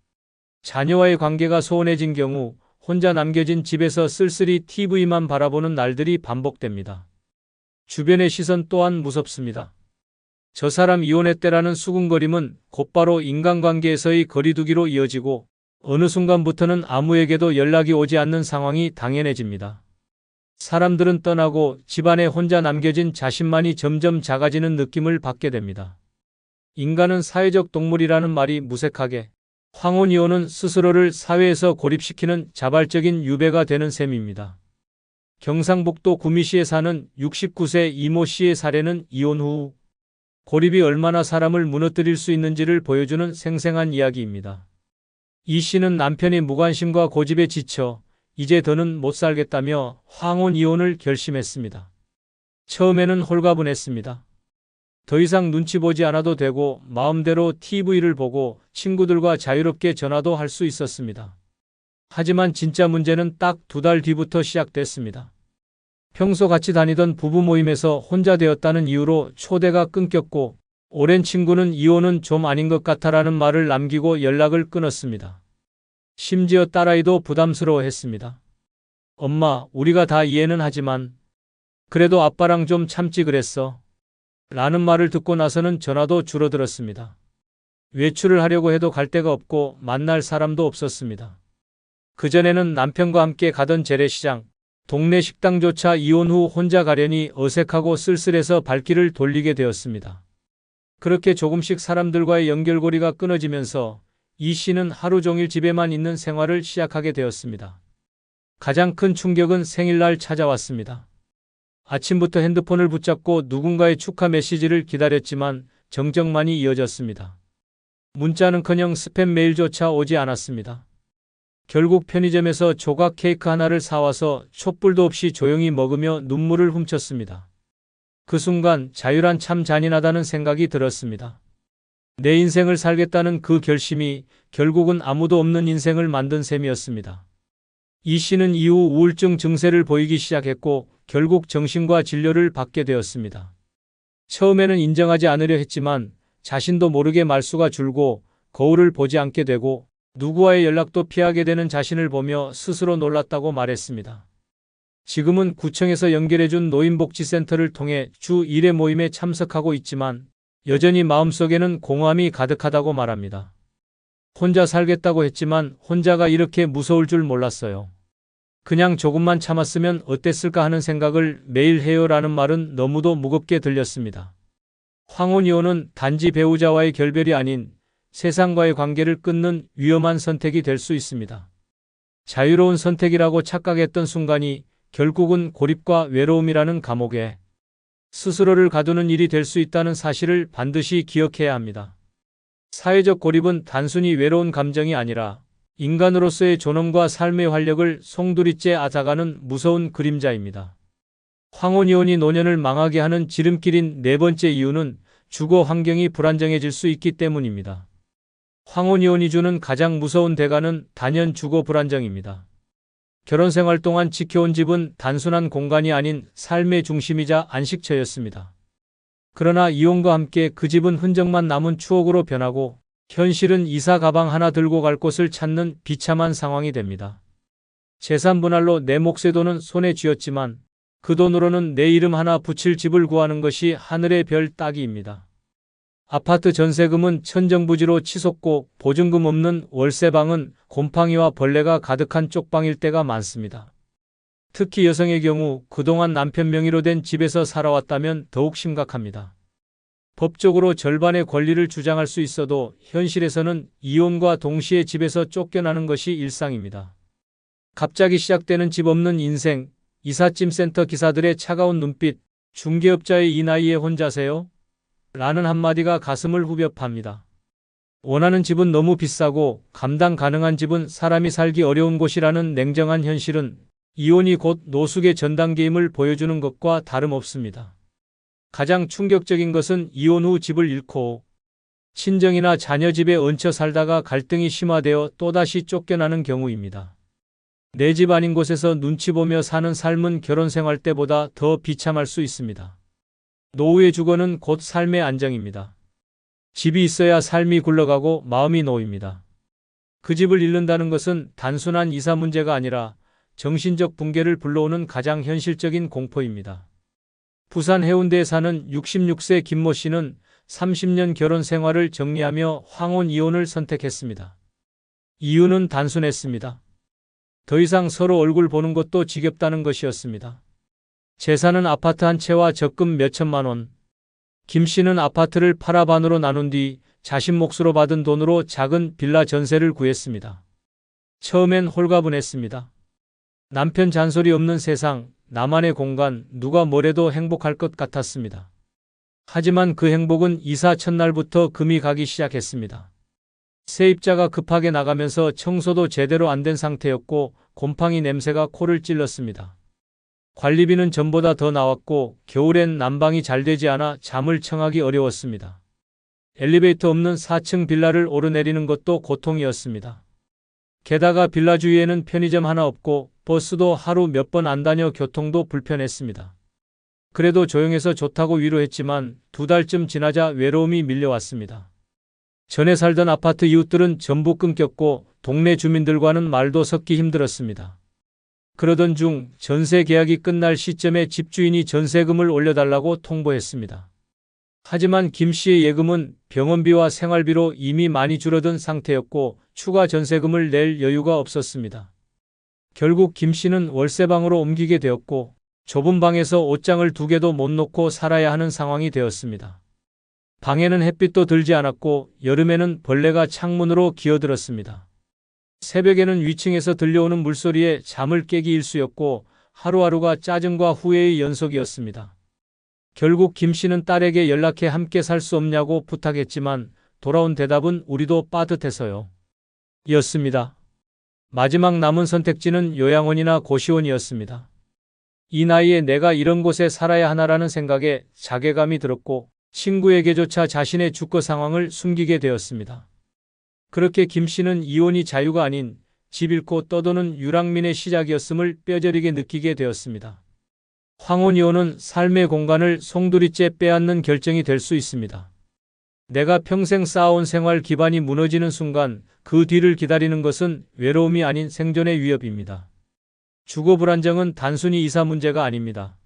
자녀와의 관계가 소원해진 경우 혼자 남겨진 집에서 쓸쓸히 TV만 바라보는 날들이 반복됩니다. 주변의 시선 또한 무섭습니다. 저 사람 이혼했대라는 수군거림은 곧바로 인간관계에서의 거리두기로 이어지고 어느 순간부터는 아무에게도 연락이 오지 않는 상황이 당연해집니다. 사람들은 떠나고 집안에 혼자 남겨진 자신만이 점점 작아지는 느낌을 받게 됩니다. 인간은 사회적 동물이라는 말이 무색하게 황혼 이혼은 스스로를 사회에서 고립시키는 자발적인 유배가 되는 셈입니다. 경상북도 구미시에 사는 69세 이모 씨의 사례는 이혼 후 고립이 얼마나 사람을 무너뜨릴 수 있는지를 보여주는 생생한 이야기입니다. 이 씨는 남편의 무관심과 고집에 지쳐 이제 더는 못 살겠다며 황혼 이혼을 결심했습니다. 처음에는 홀가분했습니다. 더 이상 눈치 보지 않아도 되고 마음대로 TV를 보고 친구들과 자유롭게 전화도 할 수 있었습니다. 하지만 진짜 문제는 딱 2달 뒤부터 시작됐습니다. 평소 같이 다니던 부부 모임에서 혼자 되었다는 이유로 초대가 끊겼고 오랜 친구는 이혼은 좀 아닌 것 같아라는 말을 남기고 연락을 끊었습니다. 심지어 딸아이도 부담스러워했습니다. 엄마, 우리가 다 이해는 하지만 그래도 아빠랑 좀 참지 그랬어. 라는 말을 듣고 나서는 전화도 줄어들었습니다. 외출을 하려고 해도 갈 데가 없고 만날 사람도 없었습니다. 그전에는 남편과 함께 가던 재래시장, 동네 식당조차 이혼 후 혼자 가려니 어색하고 쓸쓸해서 발길을 돌리게 되었습니다. 그렇게 조금씩 사람들과의 연결고리가 끊어지면서 이 씨는 하루 종일 집에만 있는 생활을 시작하게 되었습니다. 가장 큰 충격은 생일날 찾아왔습니다. 아침부터 핸드폰을 붙잡고 누군가의 축하 메시지를 기다렸지만 정적만이 이어졌습니다. 문자는커녕 스팸 메일조차 오지 않았습니다. 결국 편의점에서 조각 케이크 하나를 사와서 촛불도 없이 조용히 먹으며 눈물을 훔쳤습니다. 그 순간 자유란 참 잔인하다는 생각이 들었습니다. 내 인생을 살겠다는 그 결심이 결국은 아무도 없는 인생을 만든 셈이었습니다. 이 씨는 이후 우울증 증세를 보이기 시작했고 결국 정신과 진료를 받게 되었습니다. 처음에는 인정하지 않으려 했지만 자신도 모르게 말수가 줄고 거울을 보지 않게 되고 누구와의 연락도 피하게 되는 자신을 보며 스스로 놀랐다고 말했습니다. 지금은 구청에서 연결해준 노인복지센터를 통해 주 1회 모임에 참석하고 있지만 여전히 마음속에는 공허함이 가득하다고 말합니다. 혼자 살겠다고 했지만 혼자가 이렇게 무서울 줄 몰랐어요. 그냥 조금만 참았으면 어땠을까 하는 생각을 매일 해요라는 말은 너무도 무겁게 들렸습니다. 황혼 이혼은 단지 배우자와의 결별이 아닌 세상과의 관계를 끊는 위험한 선택이 될 수 있습니다. 자유로운 선택이라고 착각했던 순간이 결국은 고립과 외로움이라는 감옥에 스스로를 가두는 일이 될 수 있다는 사실을 반드시 기억해야 합니다. 사회적 고립은 단순히 외로운 감정이 아니라 인간으로서의 존엄과 삶의 활력을 송두리째 앗아가는 무서운 그림자입니다. 황혼 이혼이 노년을 망하게 하는 지름길인 네 번째 이유는 주거 환경이 불안정해질 수 있기 때문입니다. 황혼 이혼이 주는 가장 무서운 대가는 단연 주거 불안정입니다. 결혼 생활 동안 지켜온 집은 단순한 공간이 아닌 삶의 중심이자 안식처였습니다. 그러나 이혼과 함께 그 집은 흔적만 남은 추억으로 변하고 현실은 이사 가방 하나 들고 갈 곳을 찾는 비참한 상황이 됩니다. 재산 분할로 내 몫의 돈은 손에 쥐었지만 그 돈으로는 내 이름 하나 붙일 집을 구하는 것이 하늘의 별 따기입니다. 아파트 전세금은 천정부지로 치솟고 보증금 없는 월세방은 곰팡이와 벌레가 가득한 쪽방일 때가 많습니다. 특히 여성의 경우 그동안 남편 명의로 된 집에서 살아왔다면 더욱 심각합니다. 법적으로 절반의 권리를 주장할 수 있어도 현실에서는 이혼과 동시에 집에서 쫓겨나는 것이 일상입니다. 갑자기 시작되는 집 없는 인생, 이삿짐 센터 기사들의 차가운 눈빛, 중개업자의 이 나이에 혼자세요? 라는 한마디가 가슴을 후벼 팝니다. 원하는 집은 너무 비싸고 감당 가능한 집은 사람이 살기 어려운 곳이라는 냉정한 현실은 이혼이 곧 노숙의 전 단계임을 보여주는 것과 다름없습니다. 가장 충격적인 것은 이혼 후 집을 잃고 친정이나 자녀 집에 얹혀 살다가 갈등이 심화되어 또다시 쫓겨나는 경우입니다. 내 집 아닌 곳에서 눈치 보며 사는 삶은 결혼 생활 때보다 더 비참할 수 있습니다. 노후의 주거는 곧 삶의 안정입니다. 집이 있어야 삶이 굴러가고 마음이 놓입니다. 그 집을 잃는다는 것은 단순한 이사 문제가 아니라 정신적 붕괴를 불러오는 가장 현실적인 공포입니다. 부산 해운대에 사는 66세 김모 씨는 30년 결혼 생활을 정리하며 황혼 이혼을 선택했습니다. 이유는 단순했습니다. 더 이상 서로 얼굴 보는 것도 지겹다는 것이었습니다. 재산은 아파트 한 채와 적금 몇천만 원. 김 씨는 아파트를 팔아 반으로 나눈 뒤 자신 몫으로 받은 돈으로 작은 빌라 전세를 구했습니다. 처음엔 홀가분했습니다. 남편 잔소리 없는 세상, 나만의 공간, 누가 뭐래도 행복할 것 같았습니다. 하지만 그 행복은 이사 첫날부터 금이 가기 시작했습니다. 세입자가 급하게 나가면서 청소도 제대로 안 된 상태였고 곰팡이 냄새가 코를 찔렀습니다. 관리비는 전보다 더 나왔고 겨울엔 난방이 잘 되지 않아 잠을 청하기 어려웠습니다. 엘리베이터 없는 4층 빌라를 오르내리는 것도 고통이었습니다. 게다가 빌라 주위에는 편의점 하나 없고 버스도 하루 몇 번 안 다녀 교통도 불편했습니다. 그래도 조용해서 좋다고 위로했지만 2달쯤 지나자 외로움이 밀려왔습니다. 전에 살던 아파트 이웃들은 전부 끊겼고 동네 주민들과는 말도 섞기 힘들었습니다. 그러던 중 전세 계약이 끝날 시점에 집주인이 전세금을 올려달라고 통보했습니다. 하지만 김 씨의 예금은 병원비와 생활비로 이미 많이 줄어든 상태였고 추가 전세금을 낼 여유가 없었습니다. 결국 김 씨는 월세방으로 옮기게 되었고 좁은 방에서 옷장을 2개도 못 놓고 살아야 하는 상황이 되었습니다. 방에는 햇빛도 들지 않았고 여름에는 벌레가 창문으로 기어들었습니다. 새벽에는 위층에서 들려오는 물소리에 잠을 깨기 일쑤였고 하루하루가 짜증과 후회의 연속이었습니다. 결국 김 씨는 딸에게 연락해 함께 살 수 없냐고 부탁했지만 돌아온 대답은 우리도 빠듯해서요. 였습니다. 마지막 남은 선택지는 요양원이나 고시원이었습니다. 이 나이에 내가 이런 곳에 살아야 하나라는 생각에 자괴감이 들었고 친구에게조차 자신의 주거 상황을 숨기게 되었습니다. 그렇게 김 씨는 이혼이 자유가 아닌 집 잃고 떠도는 유랑민의 시작이었음을 뼈저리게 느끼게 되었습니다. 황혼이혼은 삶의 공간을 송두리째 빼앗는 결정이 될 수 있습니다. 내가 평생 쌓아온 생활 기반이 무너지는 순간 그 뒤를 기다리는 것은 외로움이 아닌 생존의 위협입니다. 주거 불안정은 단순히 이사 문제가 아닙니다.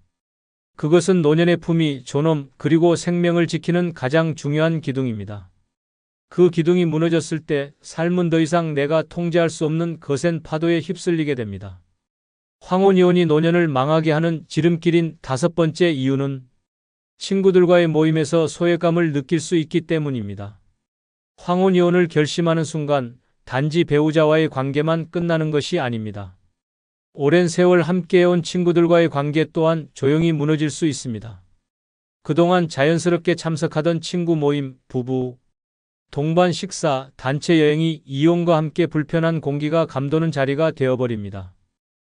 그것은 노년의 품위, 존엄, 그리고 생명을 지키는 가장 중요한 기둥입니다. 그 기둥이 무너졌을 때 삶은 더 이상 내가 통제할 수 없는 거센 파도에 휩쓸리게 됩니다. 황혼이혼이 노년을 망하게 하는 지름길인 5번째 이유는 친구들과의 모임에서 소외감을 느낄 수 있기 때문입니다. 황혼이혼을 결심하는 순간 단지 배우자와의 관계만 끝나는 것이 아닙니다. 오랜 세월 함께해온 친구들과의 관계 또한 조용히 무너질 수 있습니다. 그동안 자연스럽게 참석하던 친구 모임, 부부, 동반 식사, 단체 여행이 이혼과 함께 불편한 공기가 감도는 자리가 되어버립니다.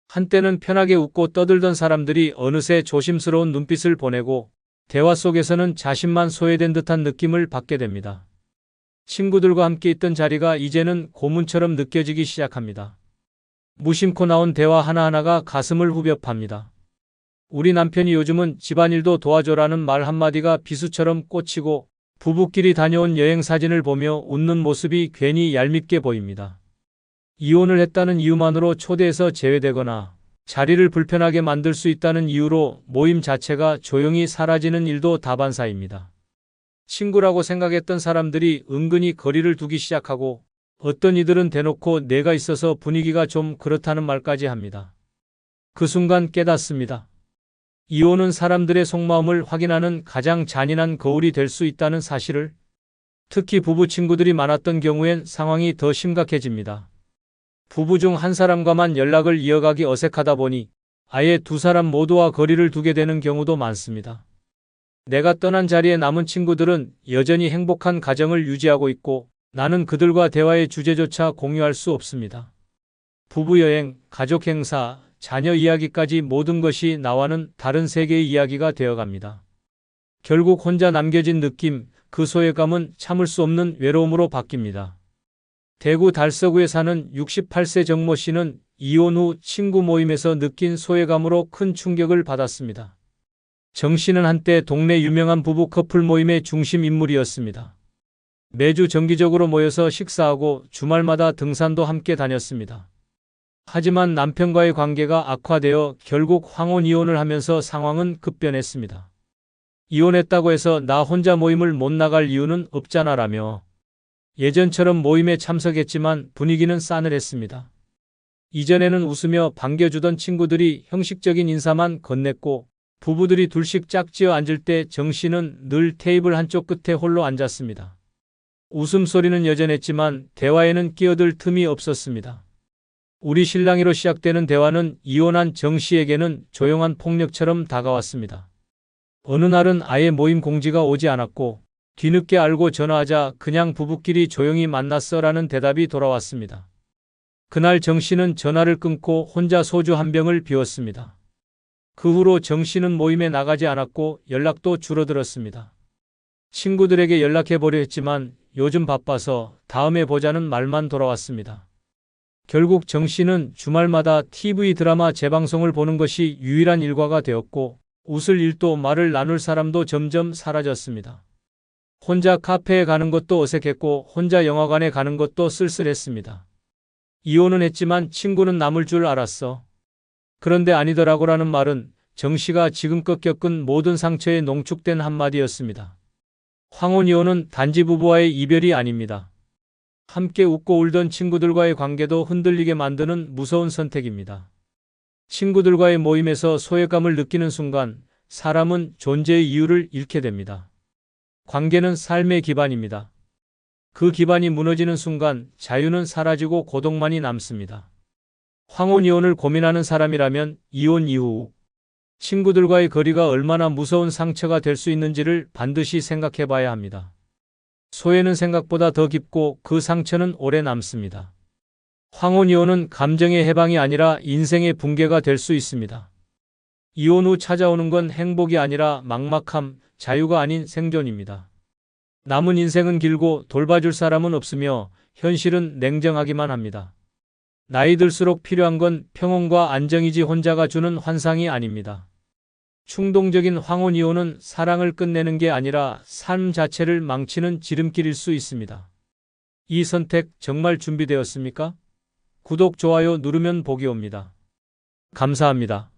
한때는 편하게 웃고 떠들던 사람들이 어느새 조심스러운 눈빛을 보내고 대화 속에서는 자신만 소외된 듯한 느낌을 받게 됩니다. 친구들과 함께 있던 자리가 이제는 고문처럼 느껴지기 시작합니다. 무심코 나온 대화 하나하나가 가슴을 후벼 팝니다. 우리 남편이 요즘은 집안일도 도와줘라는 말 한마디가 비수처럼 꽂히고 부부끼리 다녀온 여행 사진을 보며 웃는 모습이 괜히 얄밉게 보입니다. 이혼을 했다는 이유만으로 초대해서 제외되거나 자리를 불편하게 만들 수 있다는 이유로 모임 자체가 조용히 사라지는 일도 다반사입니다. 친구라고 생각했던 사람들이 은근히 거리를 두기 시작하고 어떤 이들은 대놓고 내가 있어서 분위기가 좀 그렇다는 말까지 합니다. 그 순간 깨닫습니다. 이혼은 사람들의 속마음을 확인하는 가장 잔인한 거울이 될 수 있다는 사실을. 특히 부부 친구들이 많았던 경우엔 상황이 더 심각해집니다. 부부 중 한 사람과만 연락을 이어가기 어색하다 보니 아예 2사람 모두와 거리를 두게 되는 경우도 많습니다. 내가 떠난 자리에 남은 친구들은 여전히 행복한 가정을 유지하고 있고 나는 그들과 대화의 주제조차 공유할 수 없습니다. 부부 여행, 가족 행사, 자녀 이야기까지 모든 것이 나와는 다른 세계의 이야기가 되어갑니다. 결국 혼자 남겨진 느낌, 그 소외감은 참을 수 없는 외로움으로 바뀝니다. 대구 달서구에 사는 68세 정모 씨는 이혼 후 친구 모임에서 느낀 소외감으로 큰 충격을 받았습니다. 정 씨는 한때 동네 유명한 부부 커플 모임의 중심 인물이었습니다. 매주 정기적으로 모여서 식사하고 주말마다 등산도 함께 다녔습니다. 하지만 남편과의 관계가 악화되어 결국 황혼 이혼을 하면서 상황은 급변했습니다. 이혼했다고 해서 나 혼자 모임을 못 나갈 이유는 없잖아라며 예전처럼 모임에 참석했지만 분위기는 싸늘했습니다. 이전에는 웃으며 반겨주던 친구들이 형식적인 인사만 건넸고 부부들이 둘씩 짝지어 앉을 때 정 씨는 늘 테이블 한쪽 끝에 홀로 앉았습니다. 웃음소리는 여전했지만 대화에는 끼어들 틈이 없었습니다. 우리 신랑이로 시작되는 대화는 이혼한 정 씨에게는 조용한 폭력처럼 다가왔습니다. 어느 날은 아예 모임 공지가 오지 않았고 뒤늦게 알고 전화하자 그냥 부부끼리 조용히 만났어라는 대답이 돌아왔습니다. 그날 정 씨는 전화를 끊고 혼자 소주 한 병을 비웠습니다. 그 후로 정 씨는 모임에 나가지 않았고 연락도 줄어들었습니다. 친구들에게 연락해보려 했지만 요즘 바빠서 다음에 보자는 말만 돌아왔습니다. 결국 정 씨는 주말마다 TV 드라마 재방송을 보는 것이 유일한 일과가 되었고 웃을 일도 말을 나눌 사람도 점점 사라졌습니다. 혼자 카페에 가는 것도 어색했고 혼자 영화관에 가는 것도 쓸쓸했습니다. 이혼은 했지만 친구는 남을 줄 알았어. 그런데 아니더라고라는 말은 정 씨가 지금껏 겪은 모든 상처에 농축된 한마디였습니다. 황혼이혼은 단지 부부와의 이별이 아닙니다. 함께 웃고 울던 친구들과의 관계도 흔들리게 만드는 무서운 선택입니다. 친구들과의 모임에서 소외감을 느끼는 순간 사람은 존재의 이유를 잃게 됩니다. 관계는 삶의 기반입니다. 그 기반이 무너지는 순간 자유는 사라지고 고독만이 남습니다. 황혼이혼을 고민하는 사람이라면 이혼 이후 친구들과의 거리가 얼마나 무서운 상처가 될 수 있는지를 반드시 생각해 봐야 합니다. 소외는 생각보다 더 깊고 그 상처는 오래 남습니다. 황혼이혼은 감정의 해방이 아니라 인생의 붕괴가 될 수 있습니다. 이혼 후 찾아오는 건 행복이 아니라 막막함, 자유가 아닌 생존입니다. 남은 인생은 길고 돌봐줄 사람은 없으며 현실은 냉정하기만 합니다. 나이 들수록 필요한 건 평온과 안정이지 혼자가 주는 환상이 아닙니다. 충동적인 황혼이혼은 사랑을 끝내는 게 아니라 삶 자체를 망치는 지름길일 수 있습니다. 이 선택 정말 준비되었습니까? 구독, 좋아요 누르면 복이 옵니다. 감사합니다.